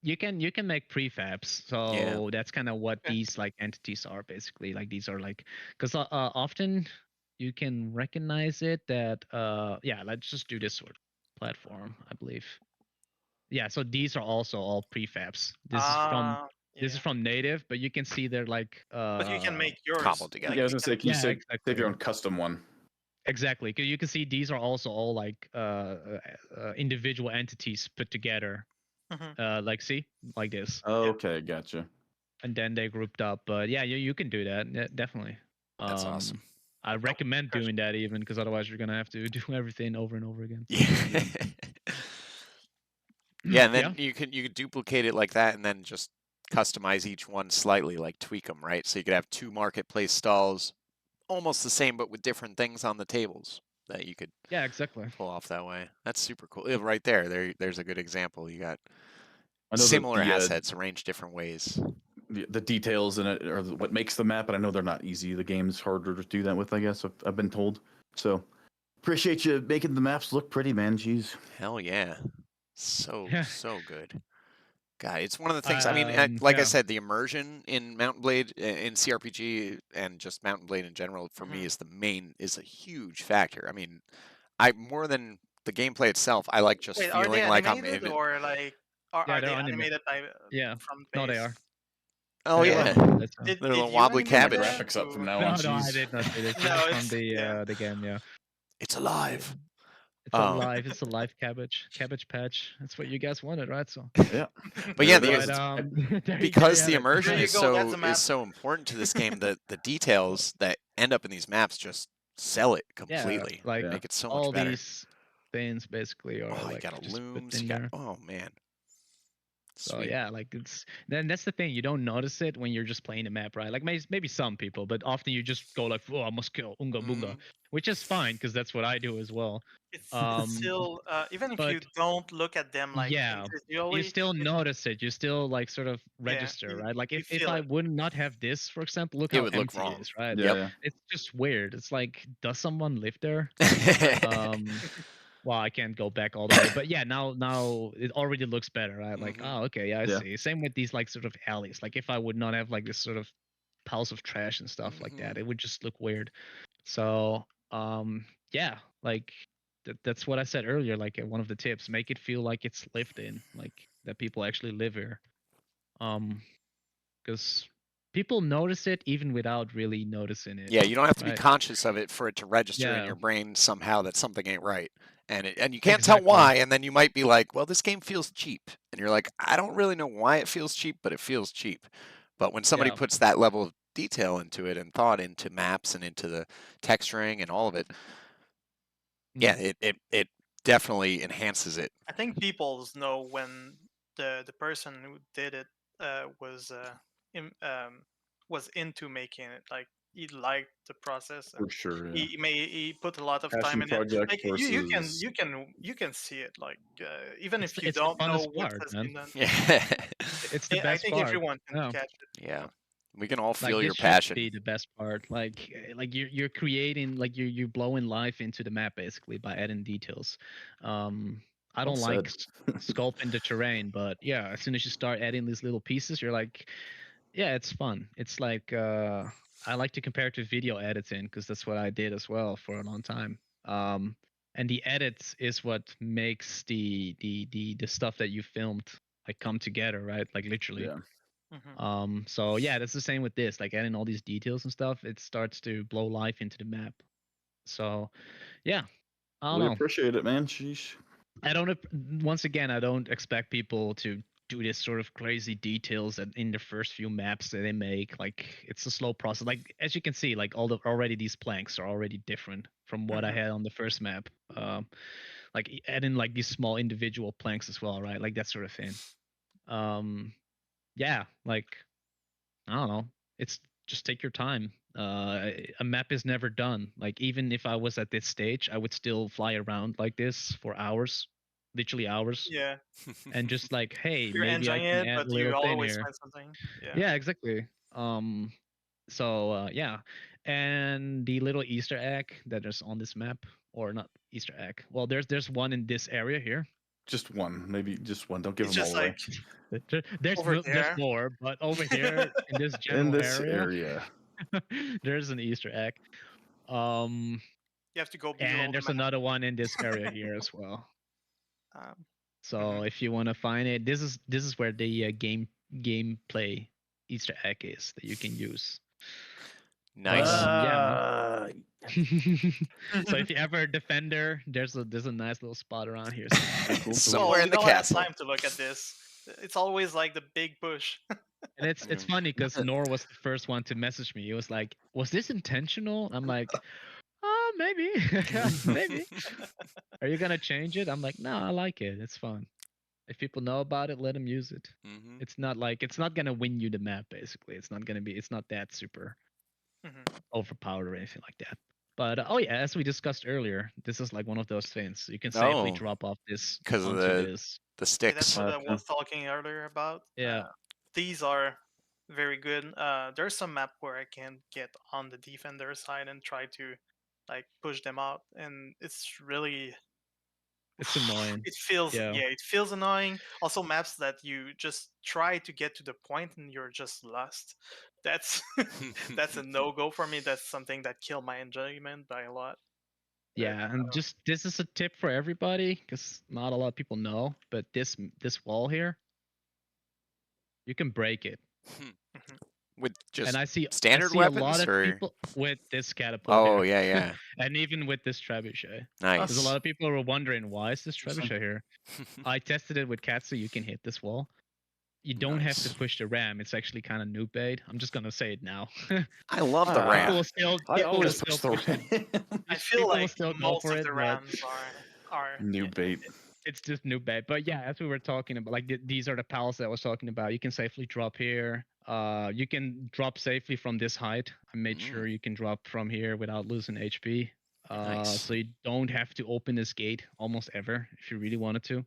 S1: You can make prefabs,
S4: Yeah.
S1: so that's kind of what
S3: Okay.
S1: these like entities are basically. Like these are like, because often you can recognize it that yeah, let's just do this sort of platform, I believe. Yeah, so these are also all prefabs. This is
S3: Yeah.
S1: from native, but you can see they're like
S3: But you can make yours.
S4: Cobbled together.
S3: Like
S2: Yeah, I was
S3: you
S2: gonna say,
S3: can.
S2: can you
S1: yeah,
S2: save your
S1: exactly.
S2: own custom one?
S1: Exactly, because you can see these are also all like individual entities put together.
S3: Mhm.
S1: Like see, like this,
S2: Okay, gotcha.
S1: and then they grouped up. But yeah, you can do that, yeah, definitely.
S4: That's awesome.
S1: I
S3: Oh,
S1: recommend
S3: gosh.
S1: doing that even because otherwise you're gonna have to do everything over and over again.
S4: Yeah.
S2: Yeah.
S4: Yeah, and
S1: Yeah,
S4: then you could duplicate it like that, and then just customize each one slightly, like tweak them, right? So you could have two marketplace stalls, almost the same, but with different things on the tables that you could
S1: yeah, exactly.
S4: pull off that way. That's super cool. Yeah, right there, there's a good example. You got
S2: I know that
S4: similar assets arranged different ways.
S2: the details in it are what makes the map, and I know they're not easy. The game's harder to do that with, I guess. I've been told. So appreciate you making the maps look pretty, man. Jeez.
S4: Hell yeah, so
S1: Yeah.
S4: so good. God, it's one of the things. I mean, like I
S1: Yeah.
S4: said, the immersion in Mountain Blade, in CRPG, and just Mountain Blade in general, for me,
S3: Mhm.
S4: is a huge factor. I mean, I more than the gameplay itself, I like just
S3: Wait, are they
S4: feeling like I'm
S3: animated
S4: in it.
S3: or like
S1: Yeah,
S3: are
S1: they're
S3: they
S1: anime.
S3: animated by
S1: Yeah.
S3: from
S1: No, they
S3: base?
S1: are.
S4: Oh
S1: They
S3: They
S1: are
S3: were.
S4: yeah,
S1: animated. So.
S3: Did
S4: the
S3: did
S4: little
S3: you
S4: wobbly
S2: Keep the
S3: animate
S4: cabbage.
S3: that?
S2: graphics up from
S3: Or...
S2: now on.
S1: No, I
S2: Jeez.
S1: did not do this. This
S3: No,
S1: is from
S3: it's yeah.
S1: the game. Yeah.
S4: It's
S1: Yeah.
S4: alive.
S1: It's
S4: Um,
S1: alive. It's a live cabbage patch. That's what you guys wanted, right? So.
S2: Yeah.
S4: but yeah,
S2: There it
S4: the
S1: But
S2: is.
S1: there you
S4: because
S1: have
S4: the
S1: it.
S3: There
S4: immersion
S3: you
S4: is
S3: go. That's the map.
S4: so important to this game, the details that end up in these maps just sell it
S1: Yeah,
S4: completely,
S1: like
S2: Yeah.
S4: make it so much
S1: all
S4: better.
S1: these things basically are
S4: Oh, you
S1: like
S4: got a
S1: just put
S4: looms.
S1: in
S4: You got
S1: there.
S4: oh man,
S1: So
S4: sweet.
S1: yeah, like it's then that's the thing, you don't notice it when you're just playing the map, right? Like maybe some people, but often you just go like, oh, I must kill Unga Bunga,
S4: Mhm.
S1: which is fine because that's what I do as well.
S3: It's still even if you
S1: But
S3: don't look at them like
S1: yeah, you
S3: individually,
S1: still notice it. You still like sort of
S3: yeah,
S1: register, right? Like
S3: you
S1: if
S3: feel
S1: I
S3: it.
S1: would not have this, for example, look
S4: It
S1: how
S4: would look
S1: empty it
S4: wrong.
S1: is, right?
S2: Yeah,
S4: Yep.
S2: yeah.
S1: It's just weird. It's like, does someone live there? Um, well, I can't go back all the way, but yeah, now it already looks better, right? Like,
S4: Mhm.
S1: oh, okay, yeah, I
S2: Yeah.
S1: see. Same with these like sort of alleys. Like if I would not have like this sort of piles of trash and stuff like that,
S4: Mhm.
S1: it would just look weird. So, yeah, like that's what I said earlier. Like one of the tips, make it feel like it's lived in, like that people actually live here. Because people notice it even without really noticing it,
S4: Yeah, you don't have to be
S1: right?
S4: conscious of it for it to register in
S1: Yeah,
S4: your brain somehow that something ain't right. And you can't tell
S1: exactly.
S4: why, and then you might be like, "Well, this game feels cheap." And you're like, "I don't really know why it feels cheap, but it feels cheap." But when somebody
S1: Yeah.
S4: puts that level of detail into it and thought into maps and into the texturing and all of it, yeah,
S1: Mm.
S4: it definitely enhances it.
S3: I think people know when the person who did it was in, was into making it. Like he liked the process and
S2: For sure. Yeah.
S3: he put a lot of time
S2: Passion
S3: in it.
S2: project
S3: Like
S2: versus.
S3: you can see it. Like even if you
S1: It's the
S3: don't know
S1: funnest
S3: what
S1: part,
S3: has
S1: man.
S3: been done.
S4: Yeah.
S1: It's the
S3: I
S1: best
S3: think
S1: part.
S3: everyone can
S1: Yeah.
S3: catch it.
S4: Yeah. We can all
S1: Like
S4: feel
S1: this
S4: your
S1: should
S4: passion.
S1: be the best part. Like you're creating, like you're blowing life into the map basically by adding details. I
S2: Well
S1: don't like
S2: said.
S1: sculpting the terrain, but yeah, as soon as you start adding these little pieces, you're like, yeah, it's fun. It's like I like to compare it to video editing because that's what I did as well for a long time. and the edits is what makes the stuff that you filmed like come together, right? Like literally.
S2: Yeah.
S1: So yeah, that's the same with this. Like adding all these details and stuff, it starts to blow life into the map. So yeah, I don't
S2: We
S1: know.
S2: appreciate it, man. Sheesh.
S1: I don't. Once again, I don't expect people to do this sort of crazy details that in the first few maps that they make. Like it's a slow process. Like as you can see, like already these planks are already different from what I had on the first map. Like adding like these small individual planks as well, right? Like that sort of thing. Yeah, like I don't know. It's just take your time. A map is never done. Like even if I was at this stage, I would still fly around like this for hours, literally hours,
S3: Yeah,
S1: and just like, hey,
S3: you're
S1: maybe I
S3: enjoying
S1: can
S3: it,
S1: add a
S3: but
S1: little
S3: you
S1: thing
S3: always
S1: here.
S3: find something. Yeah.
S1: Yeah, exactly. So yeah, and the little Easter egg that is on this map, or not Easter egg. Well, there's one in this area here.
S2: Just one, maybe just one. Don't give
S3: It's
S2: them
S3: just
S2: all away.
S3: like
S1: There's
S3: over
S1: there's
S3: there.
S1: more, but over here in this
S2: In
S1: general
S2: this
S1: area, there's an Easter egg.
S3: You have to go below
S1: And
S3: the
S1: there's
S3: map.
S1: another one in this area here as well. So if you want to find it, this is where the gameplay Easter egg is that you can use.
S4: Nice.
S1: Yeah, man. So if you ever a defender, there's a nice little spot around here.
S2: Cool.
S4: Somewhere
S3: we
S4: in the
S3: don't have
S4: castle.
S3: time to look at this. It's always like the big bush.
S1: And it's funny because Nor was the first one to message me. He was like, "Was this intentional?" I'm like, "Oh, maybe, maybe. Are you gonna change it?" I'm like, "No, I like it. It's fun. If people know about it, let them use it. It's not like it's not gonna win you the map. Basically, it's not gonna be. It's not that super overpowered or anything like that." But oh yeah, as we discussed earlier, this is like one of those things you can safely drop off this
S4: because of
S1: onto this.
S4: the
S3: Yeah,
S4: sticks.
S3: that's what I was talking earlier about.
S1: Yeah.
S3: These are very good. There's some map where I can get on the defender side and try to like push them out, and it's really
S1: It's annoying.
S3: it feels
S1: Yeah.
S3: it feels annoying. Also maps that you just try to get to the point and you're just lost. That's that's a no-go for me. That's something that killed my enjoyment by a lot.
S1: Yeah, and just this is a tip for everybody because not a lot of people know, but this wall here, you can break it.
S4: With just
S1: And I see
S4: standard
S1: a lot
S4: weapons,
S1: of
S4: or
S1: people with this catapult.
S4: oh
S1: here.
S4: yeah,
S1: And even with this trebuchet.
S4: nice.
S1: There's a lot of people who are wondering why is this trebuchet here. I tested it with Katsu. You can hit this wall. You don't have to
S4: Nice.
S1: push the ram. It's actually kind of noob bait. I'm just gonna say it now.
S4: I love the
S1: People
S4: ram.
S1: will still
S2: I
S1: people will
S2: always
S1: still
S2: push the
S1: push it.
S2: ram.
S3: I feel
S1: People will
S3: like
S1: still go
S3: most
S1: for
S3: of
S1: it,
S3: the
S1: but
S3: rams are
S2: New bait.
S1: it's just noob bait. But yeah, as we were talking about, like these are the pals that I was talking about. You can safely drop here. You can drop safely from this height. I made sure you can drop from here without losing HP.
S4: Nice.
S1: So you don't have to open this gate almost ever if you really wanted to.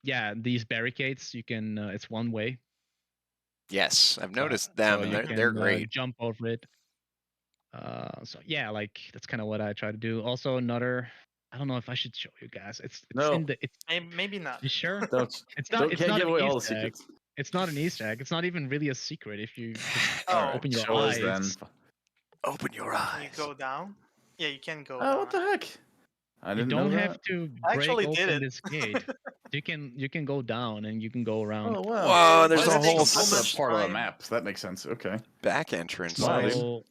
S1: Yeah, these barricades you can. It's one way.
S4: Yes, I've noticed
S1: So
S4: them.
S1: you
S4: They're
S1: can
S4: great.
S1: jump over it. So yeah, like that's kind of what I try to do. Also, another. I don't know if I should show you guys. It's
S2: No.
S1: in the. It's
S3: maybe not.
S1: You sure?
S2: Don't,
S1: It's not. It's
S2: can't
S1: not
S2: give
S1: an
S2: away all the
S1: Easter egg.
S2: secrets.
S1: It's not an Easter egg. It's not even really a secret if you just
S3: Oh,
S1: open your
S2: show us
S1: eyes.
S2: then.
S4: Open your
S3: Can you
S4: eyes.
S3: go down? Yeah, you can go
S2: Oh,
S3: down.
S2: what the heck? I
S1: You
S2: didn't
S1: don't
S2: know
S1: have
S2: that.
S1: to
S3: I
S1: break
S3: actually did
S1: open
S3: it.
S1: this gate. You can go down and you can go around.
S2: Oh wow!
S4: Whoa, there's
S3: Why
S4: a
S3: does it take
S4: whole
S3: so
S2: That's
S3: much
S2: a part of the
S3: time?
S2: map. So that makes sense. Okay.
S4: back entrance.
S2: Nice.
S1: So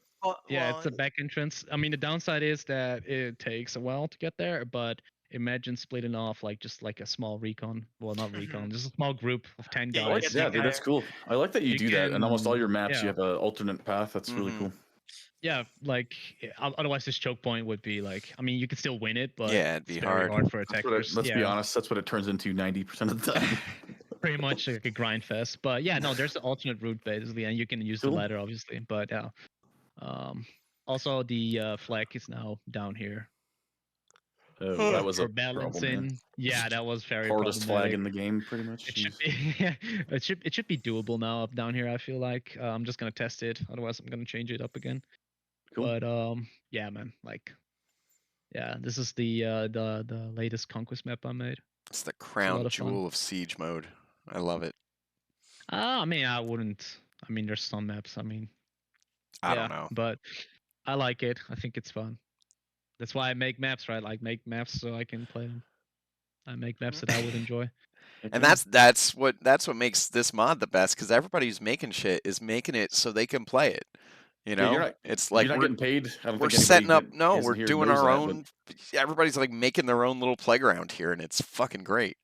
S1: yeah,
S3: Well,
S1: it's a back entrance. I mean, the downside is that it takes a while to get there, but imagine splitting off like just like a small recon. Well, not recon, just a small group of 10
S3: Yeah,
S2: I
S3: you
S2: like,
S1: guys.
S3: get
S2: yeah,
S3: the
S2: dude, that's
S3: guy.
S2: cool. I like that you do that. And almost all your maps, you
S1: yeah.
S2: have an alternate path. That's really cool.
S1: Yeah, like otherwise this choke point would be like. I mean, you could still win it, but
S4: Yeah, it'd
S1: it's
S4: be
S1: very
S4: hard.
S1: hard for
S2: That's what
S1: attackers.
S2: let's be honest. That's what it turns into 90% of the time.
S1: Pretty much like a grind fest. But yeah, no, there's an alternate route basically, and you can use the ladder obviously. But yeah, also the flag is now down here.
S2: Oh, that was
S1: for
S2: a problem,
S1: balancing.
S2: man.
S1: Yeah, that was very
S2: Hardest flag
S1: problematic.
S2: in the game, pretty much.
S1: It should be, it should be doable now up down here. I feel like I'm just gonna test it. Otherwise, I'm gonna change it up again.
S2: Cool.
S1: But yeah, man, like, yeah, this is the latest conquest map I made.
S4: It's the crown jewel of siege mode. I love it.
S1: I mean, I wouldn't. I mean, there's some maps. I mean,
S4: I don't know,
S1: but I like it. I think it's fun. That's why I make maps, right? Like make maps so I can play them. I make maps that I would enjoy.
S4: And that's what makes this mod the best, because everybody who's making shit is making it so they can play it. You
S2: Yeah,
S4: know, it's like
S2: you're not getting paid. I don't
S4: we're
S2: think
S4: setting up.
S2: anybody
S4: No,
S2: isn't
S4: we're
S2: here
S4: doing
S2: knows
S4: our
S2: that, but
S4: own. Everybody's like making their own little playground here, and it's fucking great.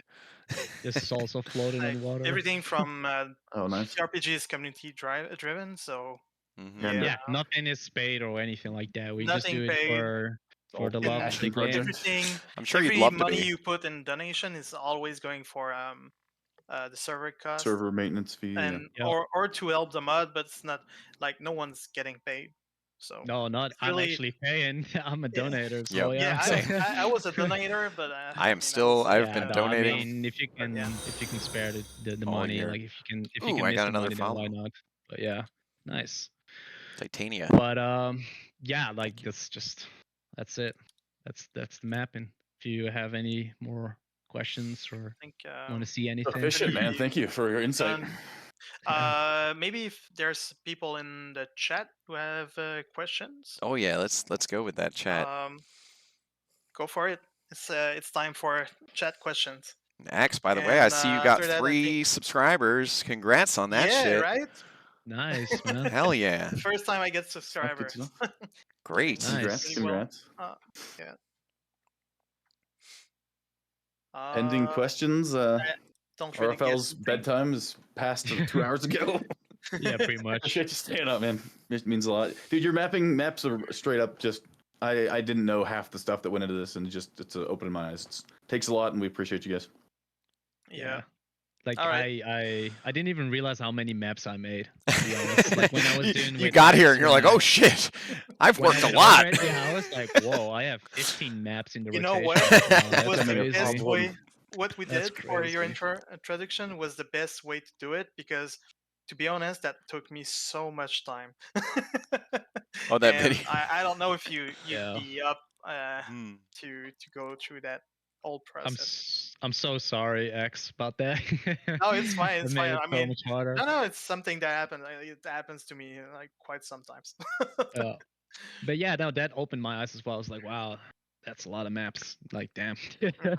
S1: This is also floating
S3: Like
S1: on water.
S3: everything from
S2: oh, nice.
S3: CRPG is community driven, so
S4: Mhm.
S2: And
S1: Yeah, nothing is paid or anything like that. We just
S3: nothing
S1: do it
S3: paid.
S1: for the love of
S2: passion
S1: the game.
S2: project.
S3: Everything,
S4: I'm sure you'd
S3: every
S4: love to
S3: money
S4: be.
S3: you put in donation is always going for the server cost
S2: Server maintenance fee.
S3: and
S1: Yeah.
S3: or to help the mod, but it's not like no one's getting paid. So
S1: No, not.
S3: it's
S1: I'm
S3: really,
S1: actually paying. I'm a
S3: Yeah.
S1: donator, so
S4: Yep,
S1: yeah.
S4: same.
S3: I was a donator, but
S4: I am
S3: was-
S4: still. I've
S1: Yeah,
S4: been
S1: no,
S4: donating.
S1: I mean, if you
S3: But yeah.
S1: can spare the
S4: All
S1: money,
S4: year.
S1: like if you
S4: Ooh,
S1: can
S4: I
S1: miss
S4: got
S1: the
S4: another
S1: money, then why
S4: follow.
S1: not? But yeah, nice.
S4: Titania.
S1: But yeah, like that's it. That's the mapping. If you have any more questions or
S3: I think
S1: want to see anything,
S2: Efficient, man. Thank you for your insight.
S3: maybe if there's people in the chat who have questions,
S4: Oh yeah, let's go with that chat.
S3: go for it. It's time for chat questions.
S4: Axe, by the way, I
S3: And
S4: see you got
S3: after that, I
S4: 3
S3: think,
S4: subscribers. Congrats on that
S3: yeah,
S4: shit.
S3: right.
S1: nice man.
S4: Hell yeah.
S3: The first time I get
S2: Good
S3: subscribers.
S2: to know.
S4: Great.
S2: Congrats.
S1: Nice.
S3: Pretty well.
S2: Congrats.
S3: Yeah.
S2: Pending questions.
S3: Don't really get
S2: RFL's bedtime is past 2 hours ago.
S1: Yeah, pretty much.
S2: Appreciate you staying up, man. It means a lot, dude. Your maps are straight up just. I didn't know half the stuff that went into this, and it's opening my eyes. It takes a lot, and we appreciate you guys.
S3: Yeah.
S1: Like
S3: All right.
S1: I didn't even realize how many maps I made. To be honest, like when I was doing
S4: you
S1: with
S4: got here
S1: Axe,
S4: and you're
S1: when
S4: like,
S1: I-
S4: oh shit, I've
S1: when
S4: worked
S1: I
S4: a
S1: did
S4: lot.
S1: already, I was like, whoa, I have 15 maps in the
S3: You know
S1: rotation.
S3: what?
S1: Wow,
S3: It
S1: that's
S3: was the
S2: becoming a
S3: best
S1: crazy.
S2: problem.
S3: way. What we
S1: That's
S3: did for your
S1: crazy.
S3: introduction was the best way to do it, because, to be honest, that took me so much time.
S4: Oh, that
S3: And
S4: video.
S3: I don't know if you'd
S1: Yeah.
S3: be up
S4: Hmm.
S3: to go through that whole process.
S1: I'm so sorry, X, about that.
S3: No, it's fine. It's
S1: It made
S3: fine.
S1: it
S3: I
S1: so
S3: mean,
S1: much harder.
S3: no, it's something that happens. It happens to me like quite sometimes.
S1: Yeah. But yeah, no, that opened my eyes as well. I was like, wow, that's a lot of maps. Like, damn,
S3: Mhm.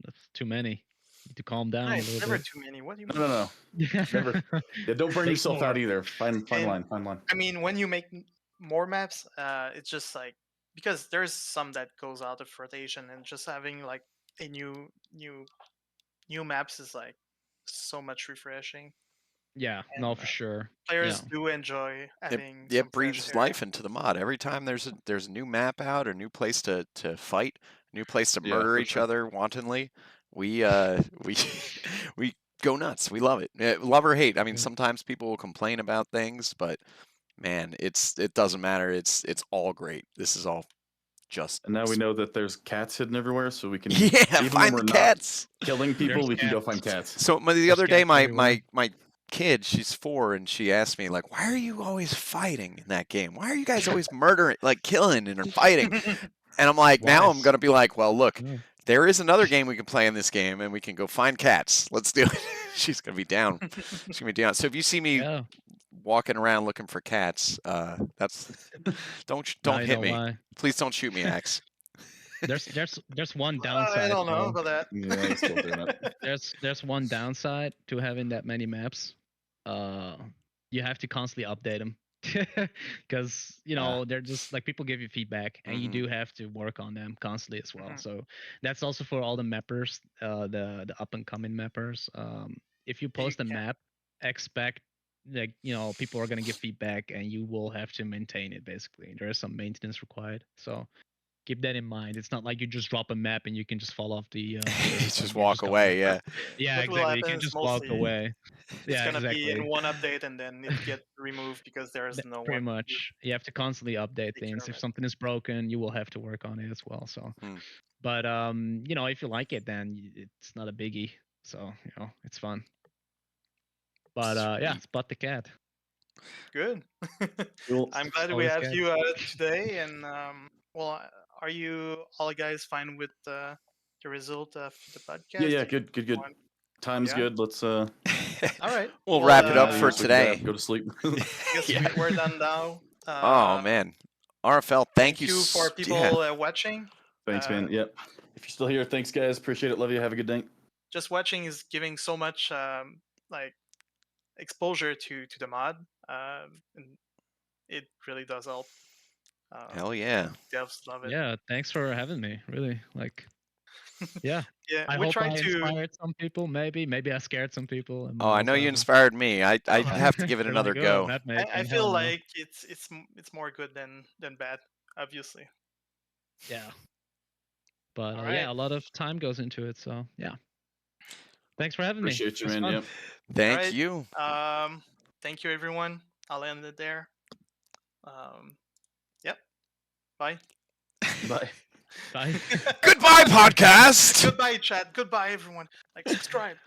S1: that's too many. Need to calm down
S3: No,
S1: a
S3: it's
S1: little
S3: never
S1: bit.
S3: too many. What do you mean?
S2: No. Never. Yeah, don't burn
S1: Make
S2: yourself
S1: more.
S2: out either. Fine
S3: And-
S2: line. Fine line.
S3: I mean, when you make more maps, it's just like, because there's some that goes out of rotation, and just having like a new maps is like so much refreshing.
S1: Yeah,
S3: And,
S1: no, for sure.
S3: Players
S1: Yeah.
S3: do enjoy having
S4: It
S3: some fresh
S4: breathes
S3: air.
S4: life into the mod. Every time there's a new map out, a new place to fight, a new place to
S2: Yeah,
S4: murder
S2: for
S4: each
S2: sure.
S4: other wantonly, we we go nuts. We love it. Love or hate. I mean,
S1: Yeah.
S4: sometimes people will complain about things, but man, it doesn't matter. It's all great. This is all just
S2: And now we know that there's cats hidden everywhere, so we can
S4: yeah.
S2: even when
S4: Find
S2: we're
S4: the
S2: not
S4: cats.
S2: killing people,
S1: There's
S2: we can go
S1: cats.
S2: find cats.
S4: So the
S1: There's
S4: other day,
S1: cats everywhere.
S4: my kid, she's 4, and she asked me like, "Why are you always fighting in that game? Why are you guys always murdering, like killing and fighting?" And I'm like, now I'm
S1: Wise.
S4: gonna be like, well, look,
S1: Yeah.
S4: there is another game we can play in this game, and we can go find cats. Let's do it. She's gonna be down. She's gonna be down. So if you see me
S1: Yeah.
S4: walking around looking for cats, that's don't
S1: Now you
S4: hit
S1: know
S4: me.
S1: why.
S4: Please don't shoot me, Axe.
S1: There's one downside.
S3: I don't know
S1: though.
S3: about that.
S2: Yeah, he's still doing it.
S1: There's one downside to having that many maps. You have to constantly update them because they're just like people give you feedback, and you
S4: Mhm.
S1: do have to work on them constantly as well.
S3: Mhm.
S1: So that's also for all the mappers, the up and coming mappers. If you post a
S3: can.
S1: map, expect people are gonna give feedback, and you will have to maintain it. Basically, there is some maintenance required. So keep that in mind. It's not like you just drop a map and you can just fall off the.
S4: Just walk away. Yeah.
S1: Yeah,
S3: What will
S1: exactly. You
S3: happen
S1: can
S3: is
S1: just walk
S3: mostly
S1: away.
S3: It's
S1: Yeah,
S3: gonna be in
S1: exactly.
S3: one update, and then it get removed because there's no
S1: Pretty
S3: one.
S1: much. You have to constantly update
S3: Take care
S1: things.
S3: of
S1: If
S3: it.
S1: something is broken, you will have to work on it as well. So,
S4: Hmm.
S1: but if you like it, then it's not a biggie. So it's fun. But yeah,
S4: Sweet.
S1: spot the cat.
S3: Good.
S2: Cool.
S3: I'm glad we
S1: Always
S3: have
S1: good.
S3: you today. And well, are you all guys fine with the result of the podcast?
S2: Yeah.
S3: Do you
S2: Good.
S3: want-
S2: Time's
S3: Yeah.
S2: good. Let's
S3: All right.
S4: We'll
S3: Well,
S4: wrap it up
S2: yeah,
S4: for
S2: so we can
S4: today.
S2: go to sleep.
S3: I guess
S4: Yeah.
S3: we're done now.
S4: Oh man. RFL, thank you
S3: for people watching.
S2: Thanks, man. Yep. If you're still here, thanks, guys. Appreciate it. Love you. Have a good night.
S3: Just watching is giving so much like exposure to the mod, and it really does help.
S4: Hell yeah.
S3: Devs love it.
S1: Yeah, thanks for having me. Really, like, yeah.
S3: Yeah,
S1: I
S3: we
S1: hope
S3: try
S1: I
S3: to.
S1: inspired some people. Maybe I scared some people.
S4: Oh, I know you inspired me. I have to give it
S1: They're
S4: another
S1: like,
S4: go.
S1: "Oh, map
S3: I
S1: making,
S3: feel
S1: hell no."
S3: like it's more good than bad, obviously.
S1: Yeah. But
S3: All
S1: yeah,
S3: right.
S1: a lot of time goes into it. So yeah. Thanks for having me.
S2: Appreciate you,
S1: It was
S2: man.
S1: fun.
S2: Yep.
S4: Thank
S3: Alright.
S4: you.
S3: Thank you, everyone. I'll end it there. Yep. Bye.
S2: Bye.
S1: Bye.
S4: Goodbye, podcast.
S3: Goodbye, chat. Goodbye, everyone. Like, subscribe.